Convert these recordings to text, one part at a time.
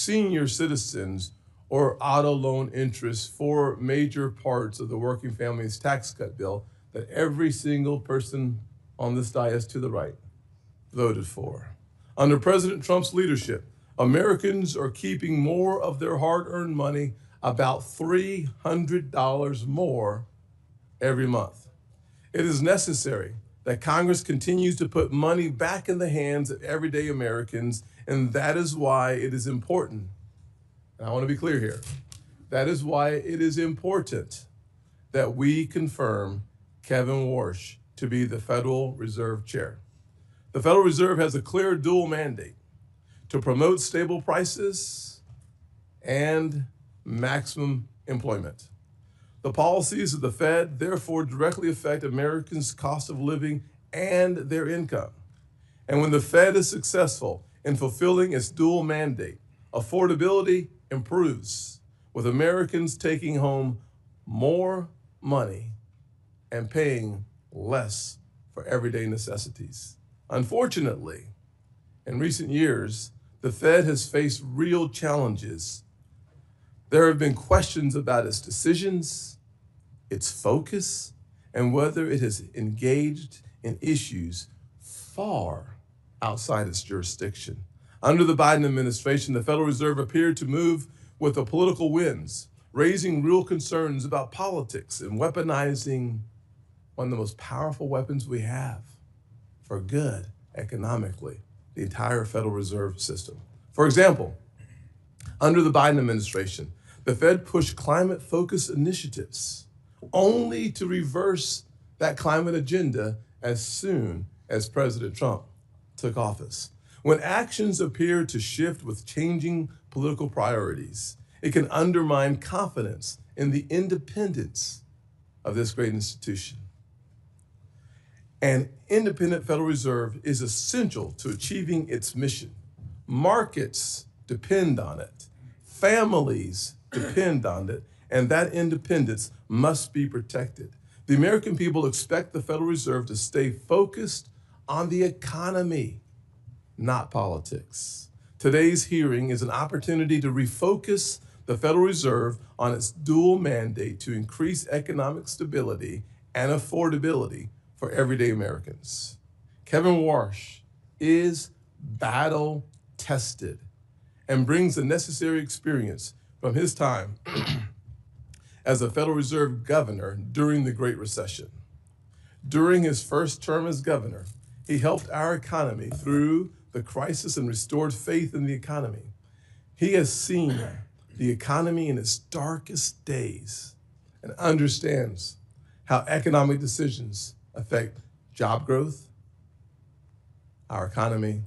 senior citizens or auto loan interests, four major parts of the working families tax cut bill that every single person on this dais to the right voted for. Under President Trump's leadership, Americans are keeping more of their hard-earned money, about $300 more every month. It is necessary that Congress continues to put money back in the hands of everyday Americans, and that is why it is important, and I want to be clear here, that is why it is important that we confirm Kevin Warsh to be the Federal Reserve Chair. The Federal Reserve has a clear dual mandate to promote stable prices and maximum employment. The policies of the Fed therefore directly affect Americans' cost of living and their income. And when the Fed is successful in fulfilling its dual mandate, affordability improves, with Americans taking home more money and paying less for everyday necessities. Unfortunately, in recent years, the Fed has faced real challenges. There have been questions about its decisions, its focus, and whether it has engaged in issues far outside its jurisdiction. Under the Biden administration, the Federal Reserve appeared to move with the political winds, raising real concerns about politics and weaponizing one of the most powerful weapons we have for good economically, the entire Federal Reserve System. For example, under the Biden administration, the Fed pushed climate-focused initiatives only to reverse that climate agenda as soon as President Trump took office. When actions appear to shift with changing political priorities, it can undermine confidence in the independence of this great institution. An independent Federal Reserve is essential to achieving its mission. Markets depend on it. Families depend on it, and that independence must be protected. The American people expect the Federal Reserve to stay focused on the economy, not politics. Today's hearing is an opportunity to refocus the Federal Reserve on its dual mandate to increase economic stability and affordability for everyday Americans. Kevin Warsh is battle-tested and brings the necessary experience from his time as a Federal Reserve governor during the Great Recession. During his first term as governor, he helped our economy through the crisis and restored faith in the economy. He has seen the economy in its darkest days and understands how economic decisions affect job growth, our economy,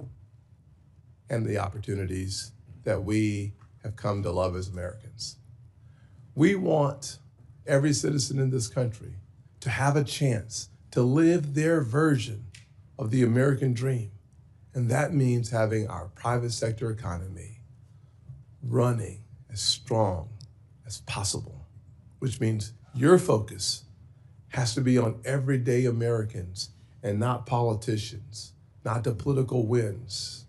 and the opportunities that we have come to love as Americans. We want every citizen in this country to have a chance to live their version of the American dream. And that means having our private sector economy running as strong as possible, which means your focus has to be on everyday Americans and not politicians, not the political winds,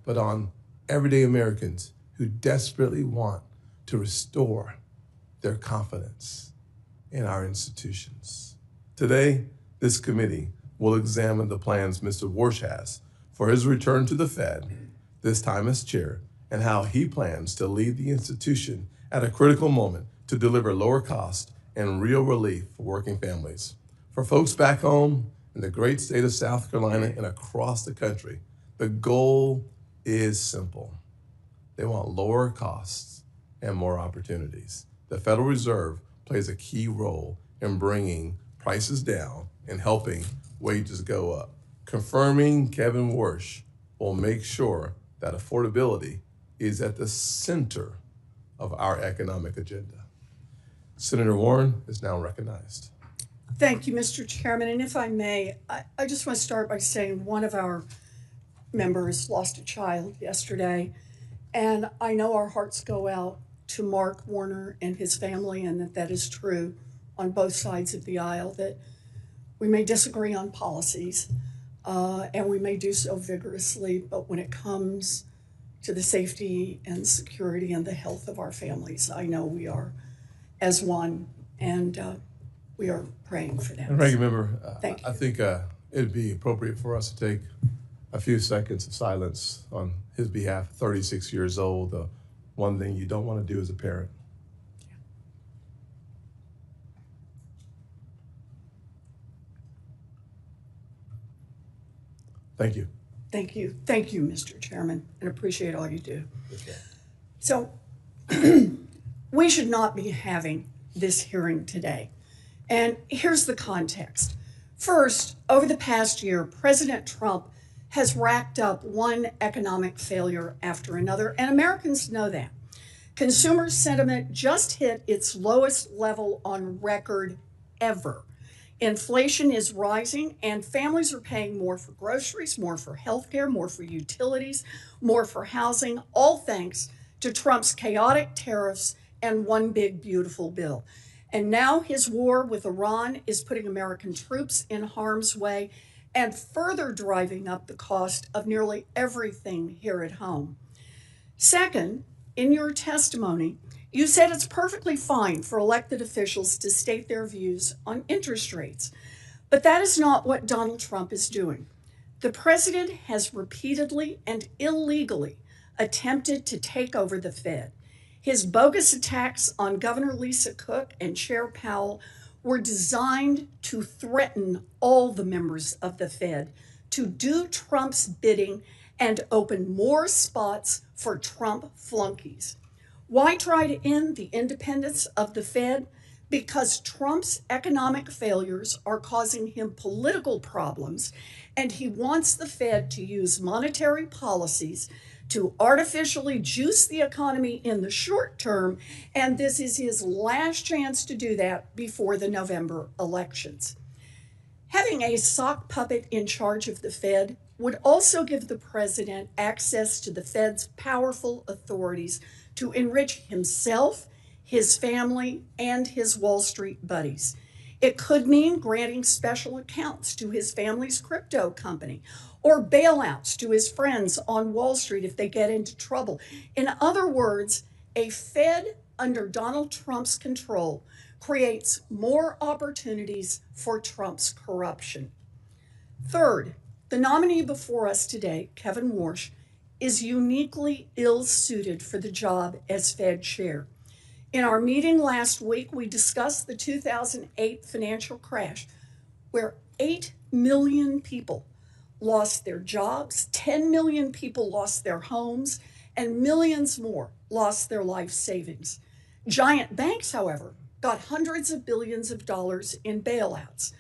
but on everyday Americans who desperately want to restore their confidence in our institutions. Today, this committee will examine the plans Mr. Warsh has for his return to the Fed, this time as chair, and how he plans to lead the institution at a critical moment to deliver lower cost and real relief for working families. For folks back home in the great state of South Carolina and across the country, the goal is simple. They want lower costs and more opportunities. The Federal Reserve plays a key role in bringing prices down and helping wages go up. Confirming Kevin Warsh will make sure that affordability is at the center of our economic agenda. Senator Warren is now recognized. Thank you, Mr. Chairman. And if I may, I just want to start by saying one of our members lost a child yesterday. And I know our hearts go out to Mark Warner and his family, and that is true on both sides of the aisle, that we may disagree on policies, and we may do so vigorously, but when it comes to the safety and security and the health of our families. I know we are as one, and we are praying for them. And Ranking Member, Thank you. I think it'd be appropriate for us to take a few seconds of silence on his behalf. 36 years old, the one thing you don't want to do as a parent. Thank you. Thank you. Thank you, Mr. Chairman, and appreciate all you do. Okay. So we should not be having this hearing today. And here's the context. First, over the past year, President Trump has racked up one economic failure after another, and Americans know that. Consumer sentiment just hit its lowest level on record ever. Inflation is rising, and families are paying more for groceries, more for healthcare, more for utilities, more for housing, all thanks to Trump's chaotic tariffs and one big beautiful bill. And now his war with Iran is putting American troops in harm's way and further driving up the cost of nearly everything here at home. Second, in your testimony, you said it's perfectly fine for elected officials to state their views on interest rates. But that is not what Donald Trump is doing. The president has repeatedly and illegally attempted to take over the Fed. His bogus attacks on Governor Lisa Cook and Chair Powell were designed to threaten all the members of the Fed to do Trump's bidding and open more spots for Trump flunkies. Why try to end the independence of the Fed? Because Trump's economic failures are causing him political problems, and he wants the Fed to use monetary policies to artificially juice the economy in the short term, and this is his last chance to do that before the November elections. Having a sock puppet in charge of the Fed would also give the president access to the Fed's powerful authorities to enrich himself, his family, and his Wall Street buddies. It could mean granting special accounts to his family's crypto company or bailouts to his friends on Wall Street if they get into trouble. In other words, a Fed under Donald Trump's control creates more opportunities for Trump's corruption. Third, the nominee before us today, Kevin Warsh, is uniquely ill-suited for the job as Fed chair. In our meeting last week, we discussed the 2008 financial crash, where 8 million people lost their jobs, 10 million people lost their homes, and millions more lost their life savings. Giant banks, however, got hundreds of billions of dollars in bailouts.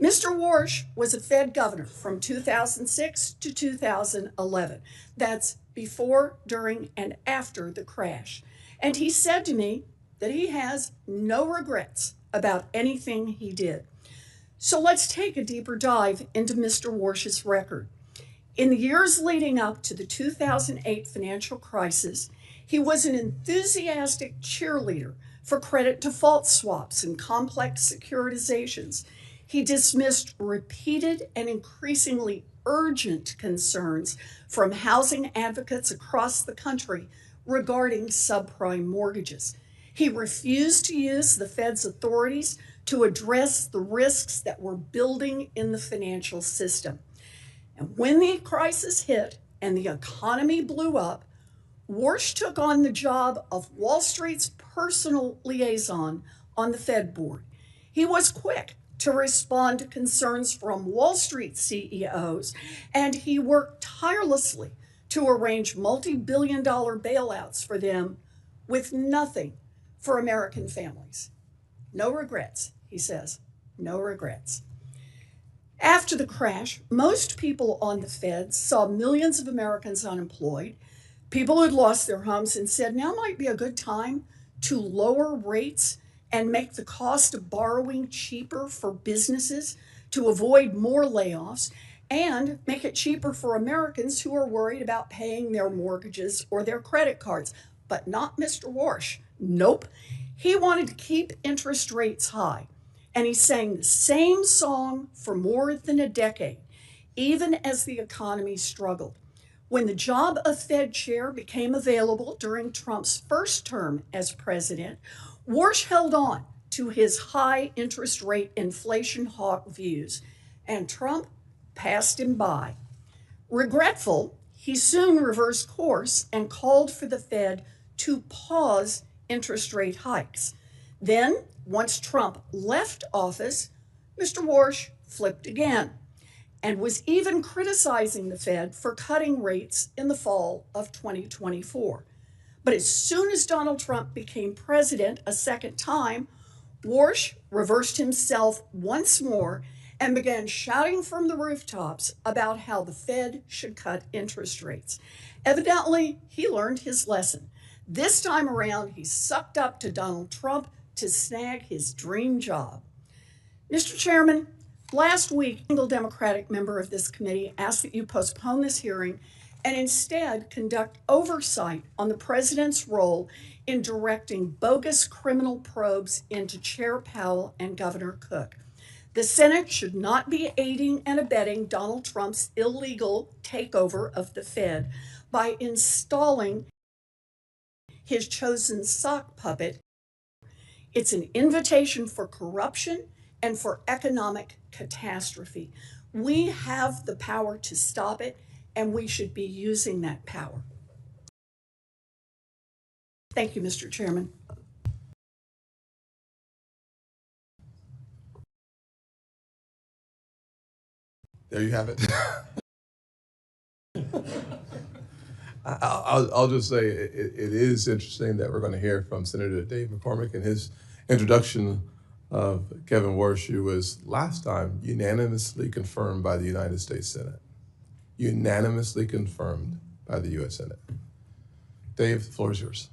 Mr. Warsh was a Fed governor from 2006 to 2011. That's before, during, and after the crash. And he said to me that he has no regrets about anything he did. So let's take a deeper dive into Mr. Warsh's record. In the years leading up to the 2008 financial crisis, he was an enthusiastic cheerleader for credit default swaps and complex securitizations. He dismissed repeated and increasingly urgent concerns from housing advocates across the country regarding subprime mortgages. He refused to use the Fed's authorities to address the risks that were building in the financial system. And when the crisis hit and the economy blew up, Warsh took on the job of Wall Street's personal liaison on the Fed board. He was quick to respond to concerns from Wall Street CEOs, and he worked tirelessly to arrange multi-billion-dollar bailouts for them with nothing for American families. No regrets, he says, no regrets. After the crash, most people on the Fed saw millions of Americans unemployed, people who had lost their homes, and said now might be a good time to lower rates and make the cost of borrowing cheaper for businesses to avoid more layoffs, and make it cheaper for Americans who are worried about paying their mortgages or their credit cards. But not Mr. Warsh. Nope. He wanted to keep interest rates high. And he sang the same song for more than a decade, even as the economy struggled. When the job of Fed chair became available during Trump's first term as president, Warsh held on to his high interest rate inflation hawk views, and Trump passed him by. Regretful, he soon reversed course and called for the Fed to pause interest rate hikes. Then, once Trump left office, Mr. Warsh flipped again and was even criticizing the Fed for cutting rates in the fall of 2024. But as soon as Donald Trump became president a second time, Warsh reversed himself once more and began shouting from the rooftops about how the Fed should cut interest rates. Evidently, he learned his lesson. This time around, he sucked up to Donald Trump to snag his dream job. Mr. Chairman, last week, a single Democratic member of this committee asked that you postpone this hearing and instead conduct oversight on the president's role in directing bogus criminal probes into Chair Powell and Governor Cook. The Senate should not be aiding and abetting Donald Trump's illegal takeover of the Fed by installing his chosen sock puppet. It's an invitation for corruption and for economic catastrophe. We have the power to stop it, and we should be using that power. Thank you, Mr. Chairman. There you have it. I'll just say it is interesting that we're going to hear from Senator Dave McCormick in his introduction of Kevin Warsh, who was last time unanimously confirmed by the United States Senate. Unanimously confirmed by the U.S. Senate. Dave, the floor is yours.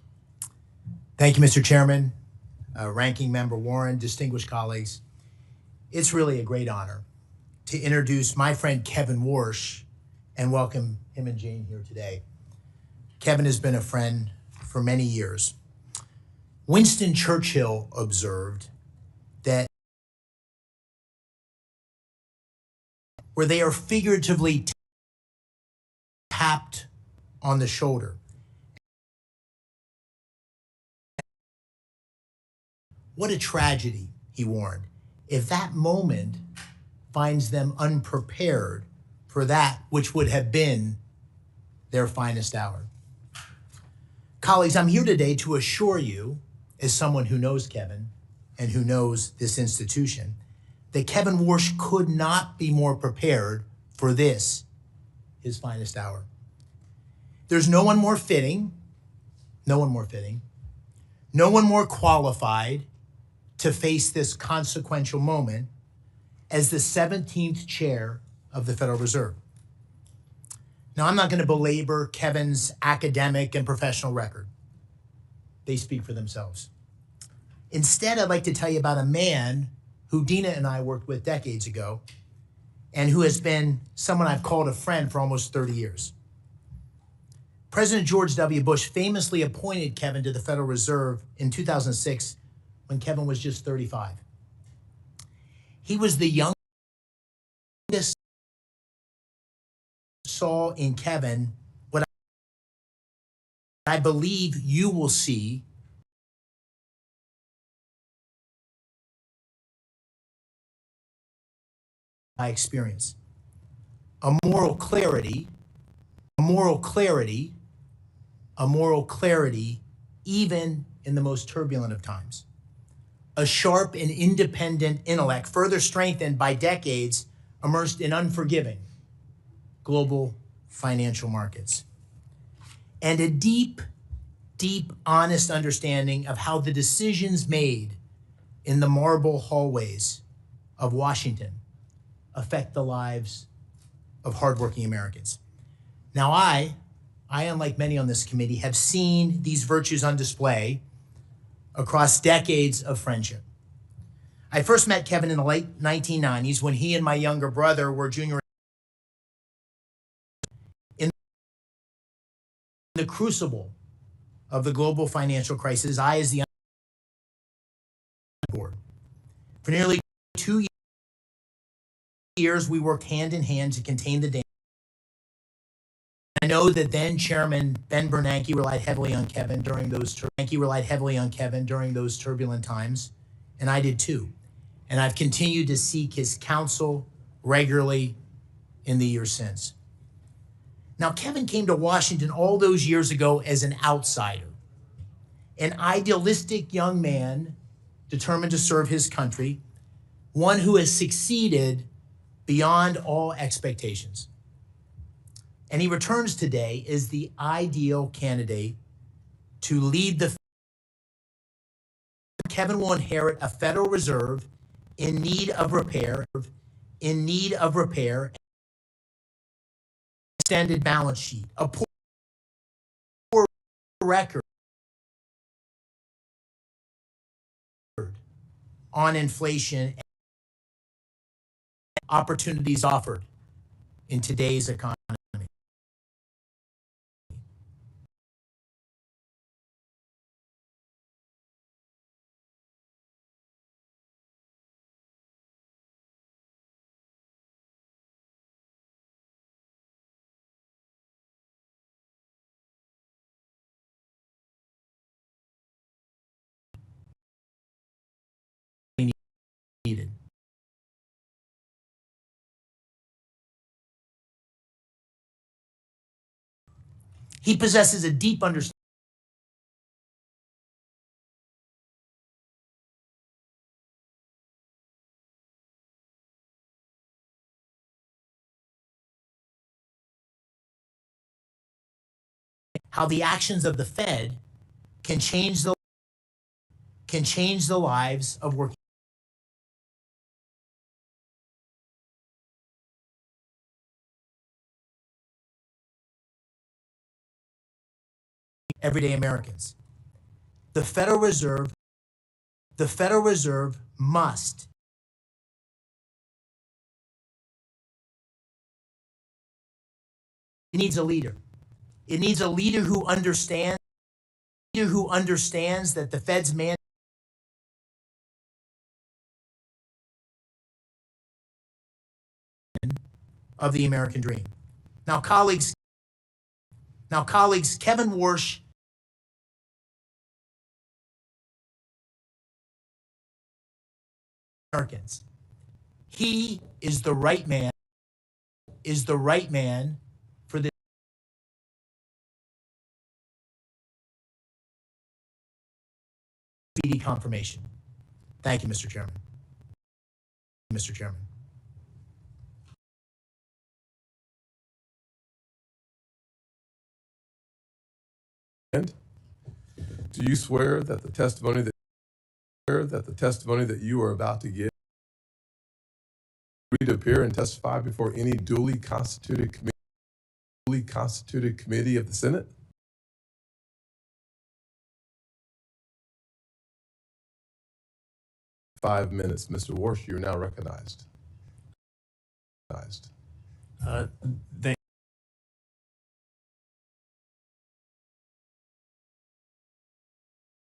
Thank you, Mr. Chairman, Ranking Member Warren, distinguished colleagues. It's really a great honor to introduce my friend Kevin Warsh and welcome him and Jane here today. Kevin has been a friend for many years. Winston Churchill observed that where they are figuratively tapped on the shoulder, what a tragedy, he warned, if that moment finds them unprepared for that which would have been their finest hour. Colleagues, I'm here today to assure you, as someone who knows Kevin and who knows this institution, that Kevin Warsh could not be more prepared for this, his finest hour. There's no one more fitting, no one more qualified to face this consequential moment as the 17th chair of the Federal Reserve. Now, I'm not going to belabor Kevin's academic and professional record. They speak for themselves. Instead, I'd like to tell you about a man who Dina and I worked with decades ago and who has been someone I've called a friend for almost 30 years. President George W. Bush famously appointed Kevin to the Federal Reserve in 2006 when Kevin was just 35. He was the youngest saw in Kevin what I believe you will see by experience. A moral clarity, even in the most turbulent of times. A sharp and independent intellect, further strengthened by decades immersed in unforgiving global financial markets. And a deep, honest understanding of how the decisions made in the marble hallways of Washington affect the lives of hardworking Americans. Now, I, unlike many on this committee, have seen these virtues on display across decades of friendship. I first met Kevin in the late 1990s when he and my younger brother were junior in the crucible of the global financial crisis. I, as the board. For nearly 2 years, we worked hand in hand to contain the I know that then Chairman Ben Bernanke relied heavily on Kevin during those turbulent times, and I did too. And I've continued to seek his counsel regularly in the years since. Now, Kevin came to Washington all those years ago as an outsider, an idealistic young man determined to serve his country, one who has succeeded beyond all expectations. And he returns today as the ideal candidate to lead the. Kevin will inherit a Federal Reserve in need of repair, extended balance sheet, a poor record on inflation, opportunities offered in today's economy. Needed. He possesses a deep understanding how the actions of the Fed can change the lives of working everyday Americans. The Federal Reserve must it needs a leader. It needs a leader who understands that the Fed's mandate of the American dream. Now, colleagues, Kevin Warsh Americans. He is the right man for this speedy confirmation. Thank you, Mr. Chairman. And do you swear that the testimony that you are about to give to appear and testify before any duly constituted committee of the Senate? Five minutes, Mr. Warsh. You're now recognized. Thank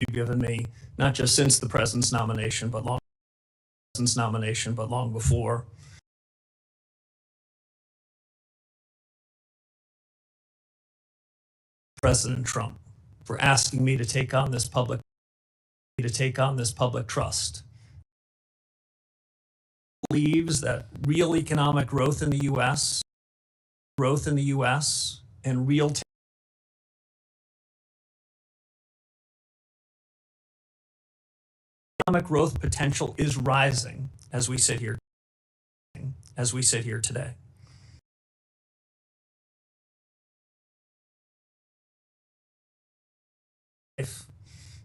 you given me, not just since the president's nomination, but long before. President Trump for asking me to take on this public trust. Believes that real economic growth in the U.S. and real economic growth potential is rising as we sit here today.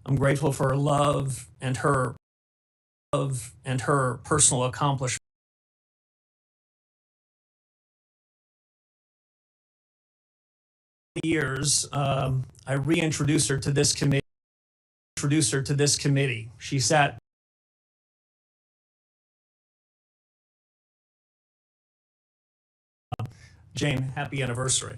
I'm grateful for her love and her personal accomplishments. Years, I reintroduced her to this committee. She sat Jane, happy anniversary.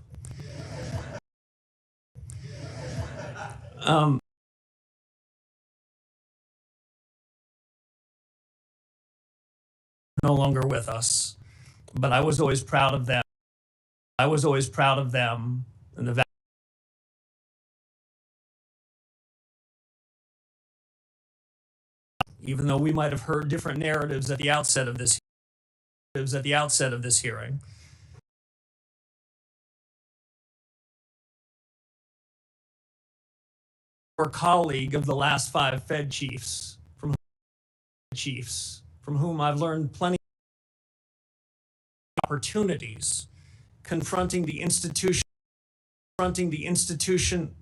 No longer with us, but I was always proud of them. and the even though we might have heard different narratives at the outset of this hearing. Or colleague of the last 5 Fed chiefs, from whom I've learned plenty of opportunities confronting the institution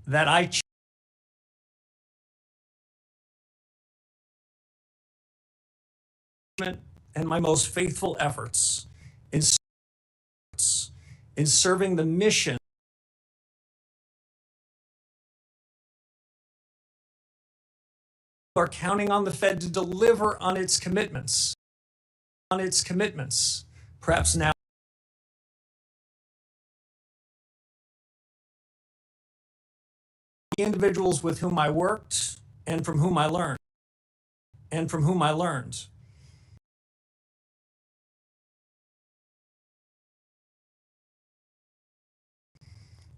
that I and my most faithful efforts in serving the mission are counting on the Fed to deliver on its commitments. Perhaps now the individuals with whom I worked and from whom I learned.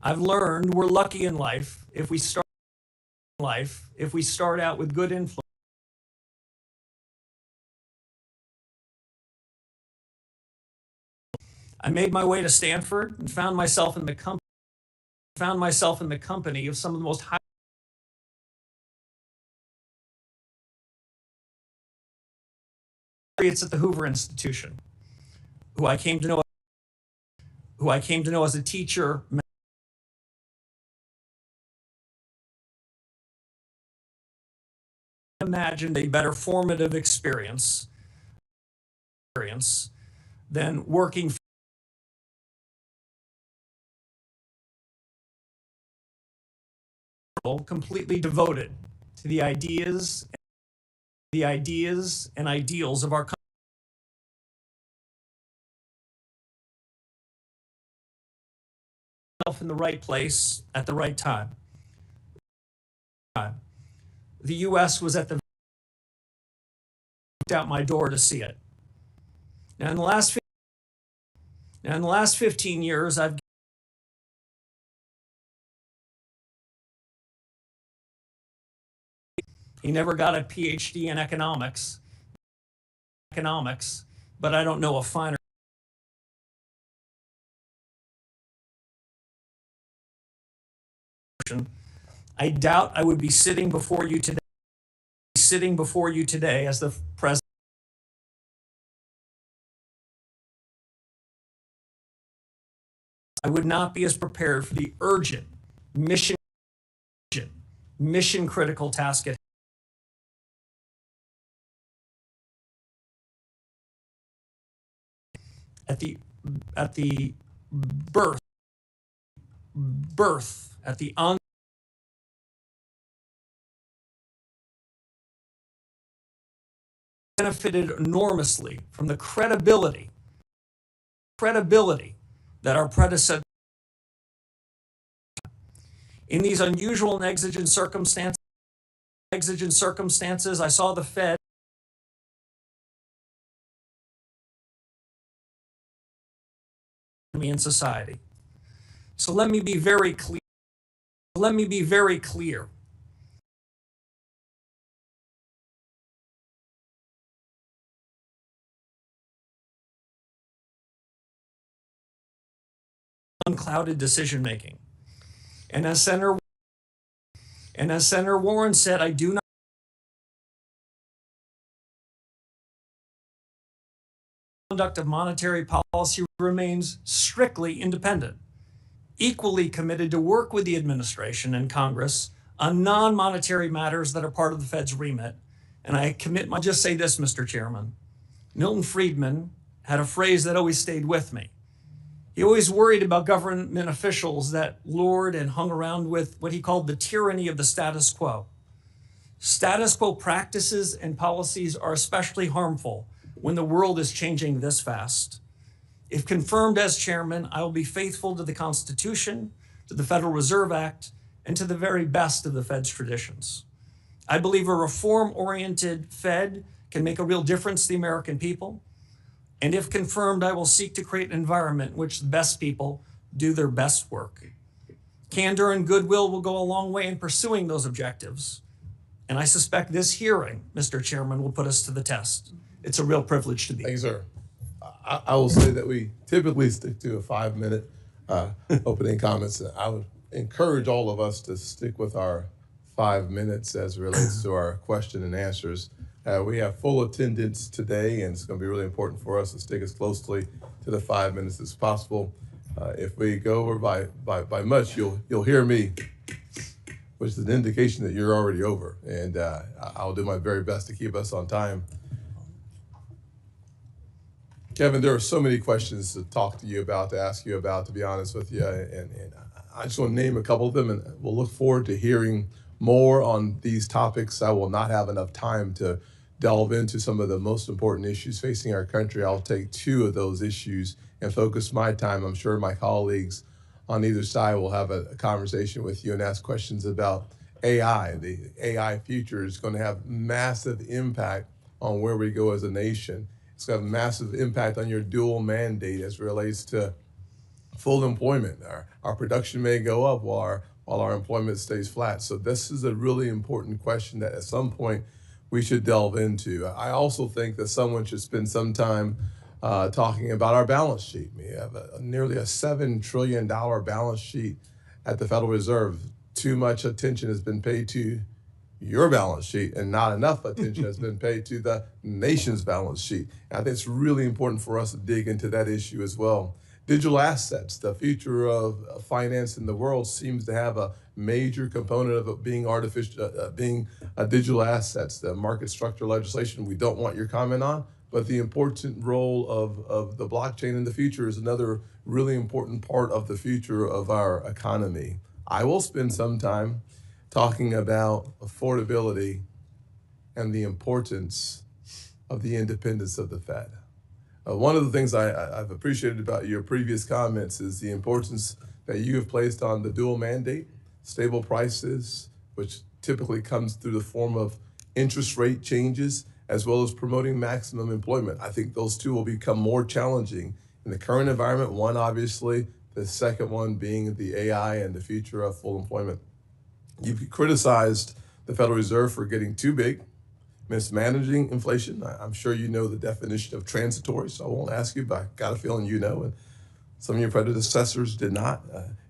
I've learned we're lucky in life if we start out with good influence. I made my way to Stanford and found myself in the company of some of the most high at the Hoover Institution, who I came to know as a teacher. Imagined a better formative experience than working completely devoted to the ideas and ideals of our country. In the right place at the right time. The U.S. was at out my door to see it. Now, in the last 15 years, he never got a PhD in economics, but I don't know a finer. I doubt I would be sitting before you today as the president. I would not be as prepared for the urgent mission critical task at the birth at the on benefited enormously from the credibility that our predecessors. In these unusual and exigent circumstances, I saw the Fed in society. So let me be very clear. Unclouded decision making. And as Senator Warren said, I do not conduct of monetary policy remains strictly independent, equally committed to work with the administration and Congress on non-monetary matters that are part of the Fed's remit. And I'll just say this, Mr. Chairman. Milton Friedman had a phrase that always stayed with me. He always worried about government officials that lured and hung around with what he called the tyranny of the status quo. Status quo practices and policies are especially harmful when the world is changing this fast. If confirmed as chairman, I will be faithful to the Constitution, to the Federal Reserve Act, and to the very best of the Fed's traditions. I believe a reform-oriented Fed can make a real difference to the American people. And if confirmed, I will seek to create an environment in which the best people do their best work. Candor and goodwill will go a long way in pursuing those objectives. And I suspect this hearing, Mr. Chairman, will put us to the test. It's a real privilege to be Thank you, here. sir. I will say that we typically stick to a 5-minute opening comments. I would encourage all of us to stick with our 5 minutes as it relates to our question and answers. We have full attendance today, and it's going to be really important for us to stick as closely to the 5 minutes as possible. If we go over by much, you'll hear me, which is an indication that you're already over. And I'll do my very best to keep us on time. Kevin, there are so many questions to talk to you about, to ask you about, to be honest with you. And I just want to name a couple of them, and we'll look forward to hearing more on these topics. I will not have enough time to delve into some of the most important issues facing our country. I'll take 2 of those issues and focus my time. I'm sure my colleagues on either side will have a conversation with you and ask questions about AI. The AI future is going to have massive impact on where we go as a nation. It's got a massive impact on your dual mandate as it relates to full employment. Our production may go up while our employment stays flat. So this is a really important question that at some point we should delve into. I also think that someone should spend some time talking about our balance sheet. We have nearly a $7 trillion balance sheet at the Federal Reserve. Too much attention has been paid to your balance sheet, and not enough attention has been paid to the nation's balance sheet. And I think it's really important for us to dig into that issue as well. Digital assets, the future of finance in the world seems to have a major component of it being digital assets. The market structure legislation, we don't want your comment on, but the important role of the blockchain in the future is another really important part of the future of our economy. I will spend some time talking about affordability and the importance of the independence of the Fed. One of the things I've appreciated about your previous comments is the importance that you have placed on the dual mandate, stable prices, which typically comes through the form of interest rate changes, as well as promoting maximum employment. I think those 2 will become more challenging in the current environment. One, obviously, the second one being the AI and the future of full employment. You've criticized the Federal Reserve for getting too big, mismanaging inflation. I'm sure you know the definition of transitory, so I won't ask you, but I got a feeling you know, and some of your predecessors did not.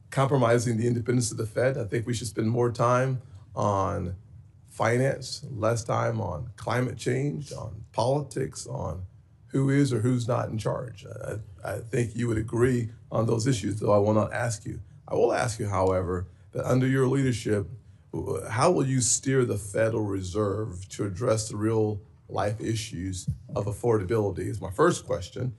Compromising the independence of the Fed. I think we should spend more time on finance, less time on climate change, on politics, on who is or who's not in charge. I think you would agree on those issues, though I will not ask you. I will ask you, however, that under your leadership, how will you steer the Federal Reserve to address the real life issues of affordability is my first question.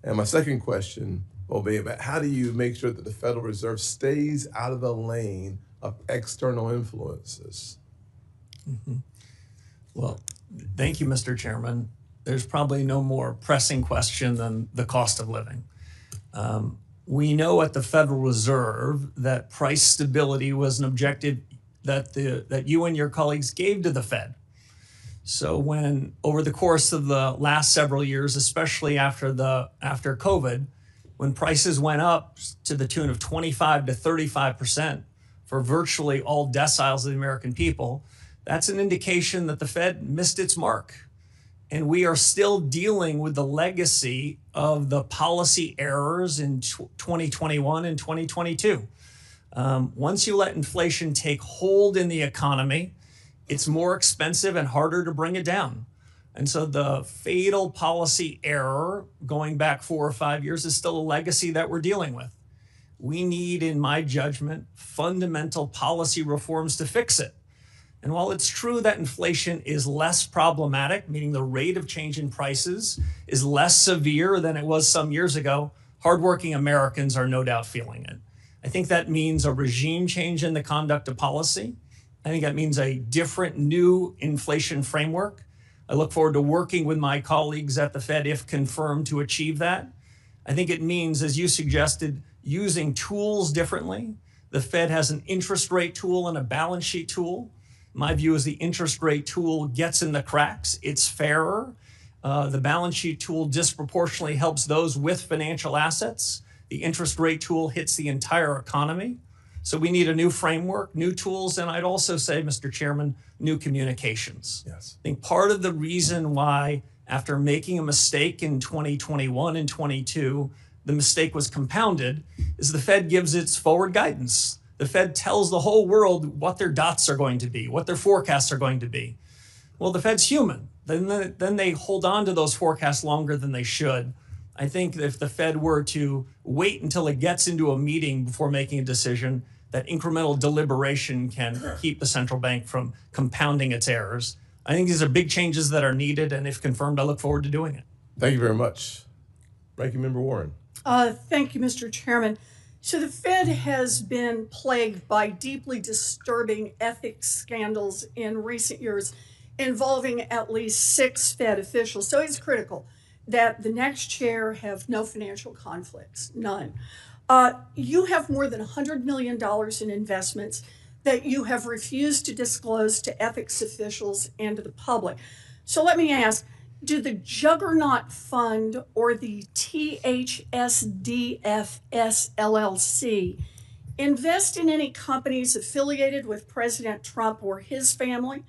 And my second question will be about how do you make sure that the Federal Reserve stays out of the lane of external influences? Mm-hmm. Well, thank you, Mr. Chairman. There's probably no more pressing question than the cost of living. We know at the Federal Reserve that price stability was an objective that you and your colleagues gave to the Fed. So when over the course of the last several years, especially after COVID, when prices went up to the tune of 25 to 35% for virtually all deciles of the American people, that's an indication that the Fed missed its mark. And we are still dealing with the legacy of the policy errors in 2021 and 2022. Once you let inflation take hold in the economy, it's more expensive and harder to bring it down. And so the fatal policy error going back 4 or 5 years is still a legacy that we're dealing with. We need, in my judgment, fundamental policy reforms to fix it. And while it's true that inflation is less problematic, meaning the rate of change in prices is less severe than it was some years ago, hardworking Americans are no doubt feeling it. I think that means a regime change in the conduct of policy. I think that means a different new inflation framework. I look forward to working with my colleagues at the Fed, if confirmed, to achieve that. I think it means, as you suggested, using tools differently. The Fed has an interest rate tool and a balance sheet tool. My view is the interest rate tool gets in the cracks. It's fairer. The balance sheet tool disproportionately helps those with financial assets. The interest rate tool hits the entire economy. So we need a new framework, new tools, and I'd also say, Mr. Chairman, new communications. Yes. I think part of the reason why, after making a mistake in 2021 and 22, the mistake was compounded is the Fed gives its forward guidance. The Fed tells the whole world what their dots are going to be, what their forecasts are going to be. Well, the Fed's human. Then they hold on to those forecasts longer than they should. I think that if the Fed were to wait until it gets into a meeting before making a decision, that incremental deliberation can keep the central bank from compounding its errors. I think these are big changes that are needed, and if confirmed, I look forward to doing it. Thank you very much. Ranking Member Warren. Thank you, Mr. Chairman. So the Fed has been plagued by deeply disturbing ethics scandals in recent years involving at least 6 Fed officials. So it's critical that the next chair have no financial conflicts, none. You have more than $100 million in investments that you have refused to disclose to ethics officials and to the public. So let me ask, do the Juggernaut Fund or the THSDFS LLC invest in any companies affiliated with President Trump or his family,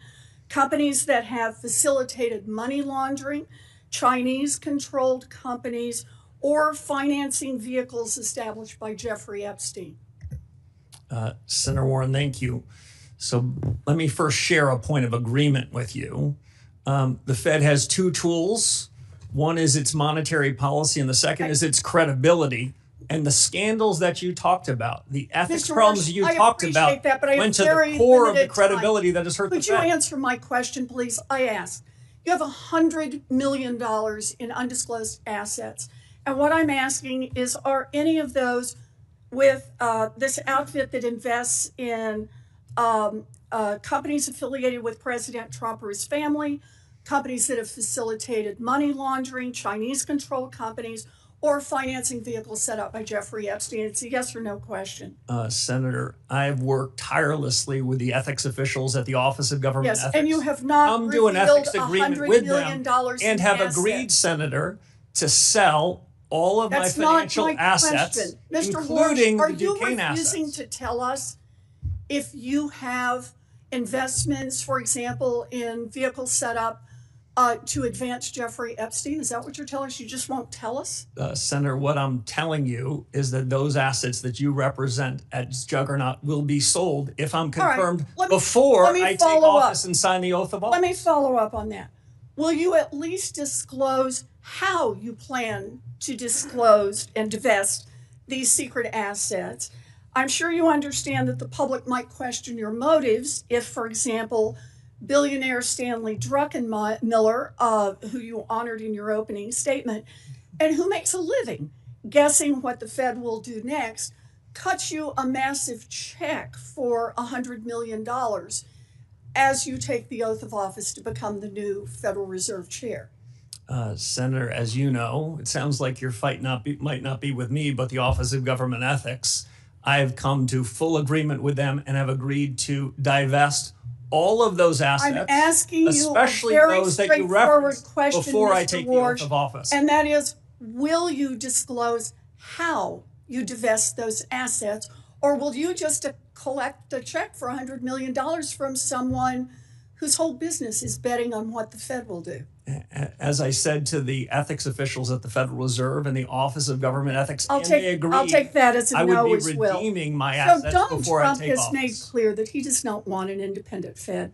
companies that have facilitated money laundering, Chinese-controlled companies, or financing vehicles established by Jeffrey Epstein? Senator Warren, thank you. So let me first share a point of agreement with you. The Fed has 2 tools. One is its monetary policy, and the second is its credibility. And the scandals that you talked about, the ethics Mr. problems Warsh, you I talked appreciate about, that, but I have went to very the core of the limited credibility time. that has hurt the Could you Fed. answer my question, please? I asked. You have $100 million in undisclosed assets. And what I'm asking is, are any of those with this outfit that invests in companies affiliated with President Trump or his family, companies that have facilitated money laundering, Chinese-controlled companies, or financing vehicles set up by Jeffrey Epstein? It's a yes or no question. Senator, I've worked tirelessly with the ethics officials at the Office of Government Yes, Ethics. and you have not Come to an revealed ethics agreement $100 with million them and in have assets. agreed, Senator, to sell all of That's my not financial my assets, question. Mr. including Warsh, are the you Duquesne refusing assets. to tell us if you have investments, for example, in vehicles set up to advance Jeffrey Epstein? Is that what you're telling us? You just won't tell us? Senator, what I'm telling you is that those assets that you represent at Juggernaut will be sold if I'm confirmed before let me I take follow up. office and sign the oath of office. Let me follow up on that. Will you at least disclose how you plan to disclose and divest these secret assets? I'm sure you understand that the public might question your motives if, for example, billionaire Stanley Druckenmiller, who you honored in your opening statement, and who makes a living guessing what the Fed will do next, cuts you a massive check for $100 million as you take the oath of office to become the new Federal Reserve Chair. Senator, as you know, it sounds like your fight might not be with me, but the Office of Government Ethics. I have come to full agreement with them and have agreed to divest all of those assets, I'm asking especially you a very those that you straightforward referenced question, before Mr. I take the Warsh, oath of office. and that is, will you disclose how you divest those assets, or will you just collect a check for $100 million from someone whose whole business is betting on what the Fed will do? As I said to the ethics officials at the Federal Reserve and the Office of Government Ethics, I'll take that as a I no would be as well. redeeming my So assets Donald before Trump I take has office. made clear that he does not want an independent Fed.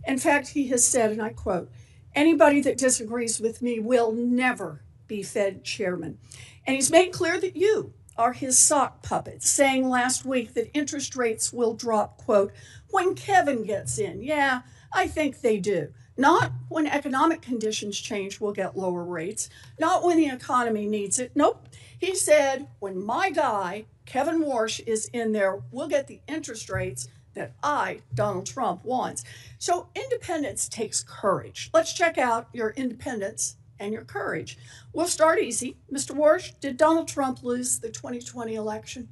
In fact, he has said, and I quote, "Anybody that disagrees with me will never be Fed chairman." And he's made clear that you are his sock puppet, saying last week that interest rates will drop, quote, "when Kevin gets in." Yeah, I think they do. Not when economic conditions change, we'll get lower rates. Not when the economy needs it. Nope. He said, when my guy, Kevin Warsh, is in there, we'll get the interest rates that I, Donald Trump, wants. So independence takes courage. Let's check out your independence and your courage. We'll start easy. Mr. Warsh, did Donald Trump lose the 2020 election?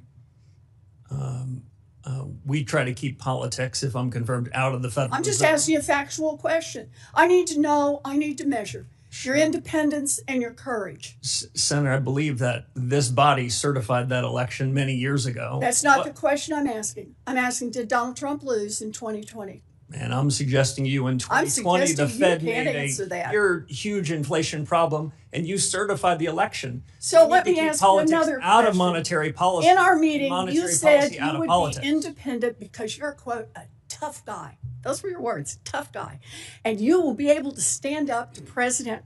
We try to keep politics, if I'm confirmed, out of the Federal I'm just Reserve. asking you a factual question. I need to know, I need to measure. your independence and your courage. Senator, I believe that this body certified that election many years ago. That's not the question I'm asking. I'm asking, did Donald Trump lose in 2020? And I'm suggesting you in 2020, the Fed made a huge inflation problem, and you certified the election. So let me ask you another question. Out of monetary policy. In our meeting, you said you would be independent because you're, quote, a tough guy. Those were your words, tough guy. And you will be able to stand up to President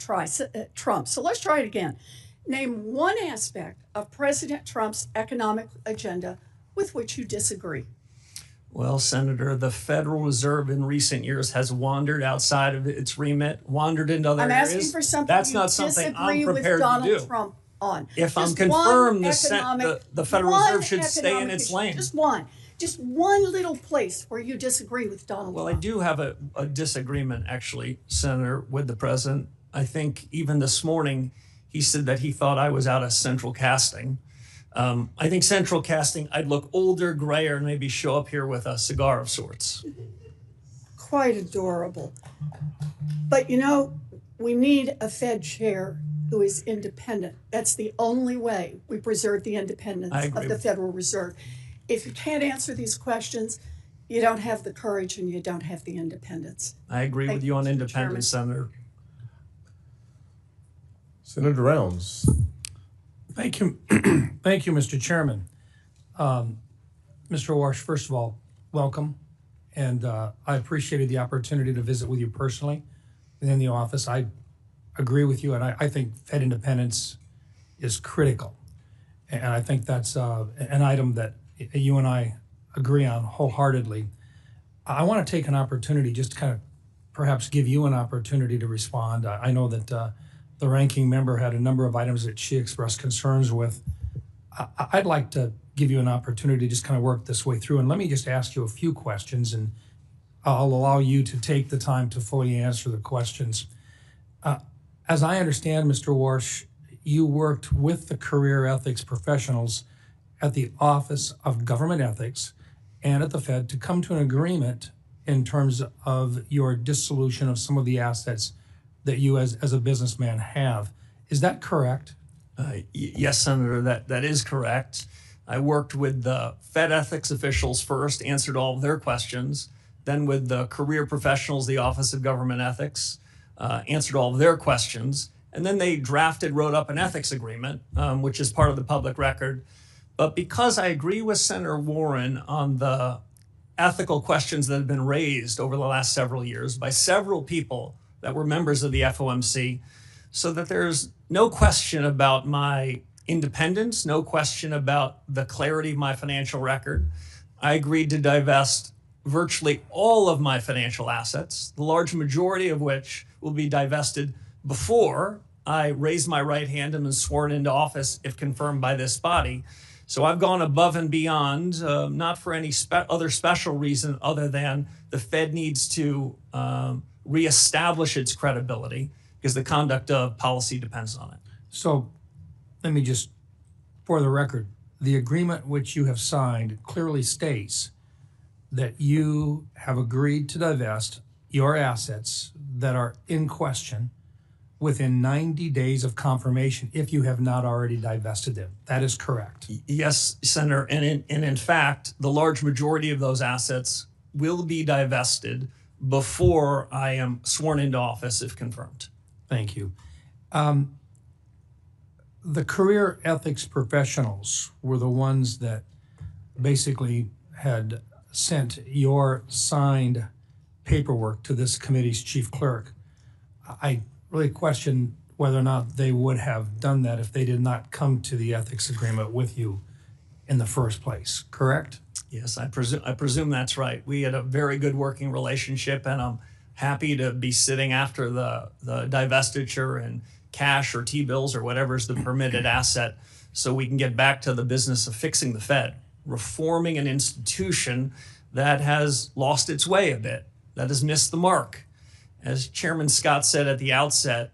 Trump. So let's try it again. Name one aspect of President Trump's economic agenda with which you disagree. Well, Senator, the Federal Reserve in recent years has wandered outside of its remit, wandered into other areas. I'm asking for something that's you not something I'm disagree prepared with Donald to do. Trump on. If Just I'm confirmed, the Federal Reserve should economic stay in its lane. Just one little place where you disagree with Donald Well, Trump. I do have a disagreement, actually, Senator, with the president. I think even this morning, he said that he thought I was out of central casting. I think central casting, I'd look older, grayer, and maybe show up here with a cigar of sorts. Quite adorable. But you know, we need a Fed chair who is independent. That's the only way we preserve the independence of the Federal Reserve. If you can't answer these questions, you don't have the courage and you don't have the independence. I agree with you on independence, Senator. Senator Rounds. Thank you. Thank you, Mr. Chairman. Mr. Warsh, first of all, welcome. And I appreciated the opportunity to visit with you personally in the office. I agree with you, and I think Fed independence is critical. And I think that's an item that you and I agree on wholeheartedly. I want to take an opportunity just to kind of perhaps give you an opportunity to respond. I know that the ranking member had a number of items that she expressed concerns with. I'd like to give you an opportunity to just kind of work this way through. And let me just ask you a few questions, and I'll allow you to take the time to fully answer the questions. As I understand, Mr. Warsh, you worked with the career ethics professionals at the Office of Government Ethics and at the Fed to come to an agreement in terms of your dissolution of some of the assets that you as a businessman have. Is that correct? Yes, Senator, that is correct. I worked with the Fed ethics officials first, answered all of their questions, then with the career professionals, the Office of Government Ethics, answered all of their questions, and then they wrote up an ethics agreement, which is part of the public record. But because I agree with Senator Warren on the ethical questions that have been raised over the last several years by several people that were members of the FOMC, so that there's no question about my independence, no question about the clarity of my financial record. I agreed to divest virtually all of my financial assets, the large majority of which will be divested before I raise my right hand and am sworn into office if confirmed by this body. So I've gone above and beyond, not for any other special reason other than the Fed needs to reestablish its credibility because the conduct of policy depends on it. So let me just, for the record, the agreement which you have signed clearly states that you have agreed to divest your assets that are in question within 90 days of confirmation if you have not already divested them. That is correct. Yes, Senator. And in fact, the large majority of those assets will be divested before I am sworn into office if confirmed. Thank you. The career ethics professionals were the ones that basically had sent your signed paperwork to this committee's chief clerk. I really question whether or not they would have done that if they did not come to the ethics agreement with you in the first place, correct? Yes, I presume that's right. We had a very good working relationship, and I'm happy to be sitting after the divestiture and cash or T-bills or whatever's the permitted asset so we can get back to the business of fixing the Fed, reforming an institution that has lost its way a bit, that has missed the mark. As Chairman Scott said at the outset,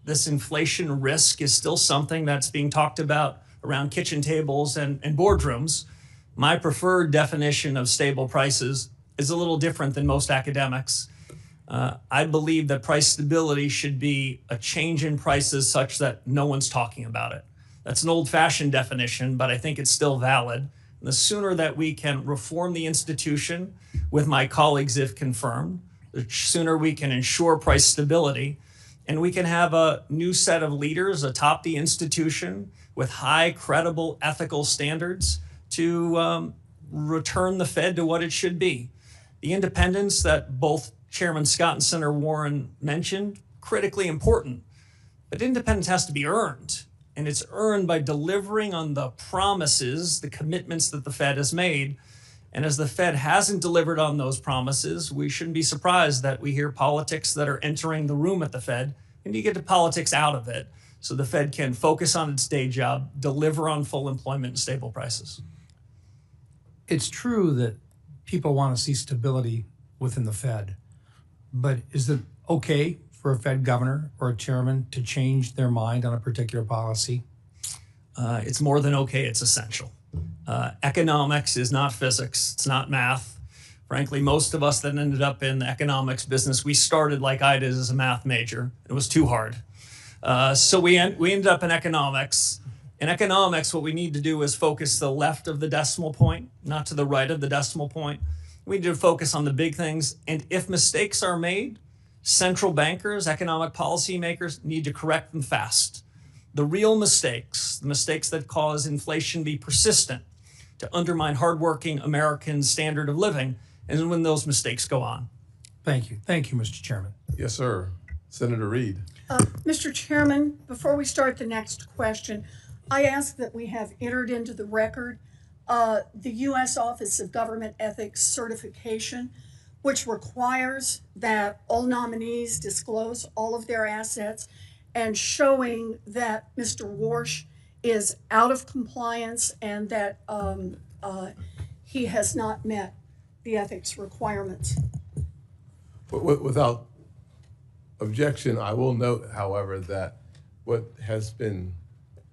this inflation risk is still something that's being talked about around kitchen tables and boardrooms. My preferred definition of stable prices is a little different than most academics. I believe that price stability should be a change in prices such that no one's talking about it. That's an old-fashioned definition, but I think it's still valid. And the sooner that we can reform the institution with my colleagues, if confirmed, the sooner we can ensure price stability, and we can have a new set of leaders atop the institution with high, credible, ethical standards to return the Fed to what it should be. The independence that both Chairman Scott and Senator Warren mentioned, critically important. But independence has to be earned, and it's earned by delivering on the promises, the commitments that the Fed has made. And as the Fed hasn't delivered on those promises, we shouldn't be surprised that we hear politics that are entering the room at the Fed, and you get the politics out of it so the Fed can focus on its day job, deliver on full employment and stable prices. It's true that people want to see stability within the Fed, but is it okay for a Fed governor or a chairman to change their mind on a particular policy? It's more than okay, it's essential. Economics is not physics, it's not math. Frankly, most of us that ended up in the economics business, we started like I did as a math major. It was too hard. So we ended up in economics. In economics, what we need to do is focus to the left of the decimal point, not to the right of the decimal point. We need to focus on the big things. And if mistakes are made, central bankers, economic policymakers need to correct them fast. The real mistakes, the mistakes that cause inflation to be persistent, to undermine hardworking American standard of living, and when those mistakes go on. Thank you. Thank you, Mr. Chairman. Yes, sir. Senator Reed. Mr. Chairman, before we start the next question, I ask that we have entered into the record the U.S. Office of Government Ethics certification, which requires that all nominees disclose all of their assets, and showing that Mr. Warsh is out of compliance and that he has not met the ethics requirements. Without objection, I will note, however, that what has been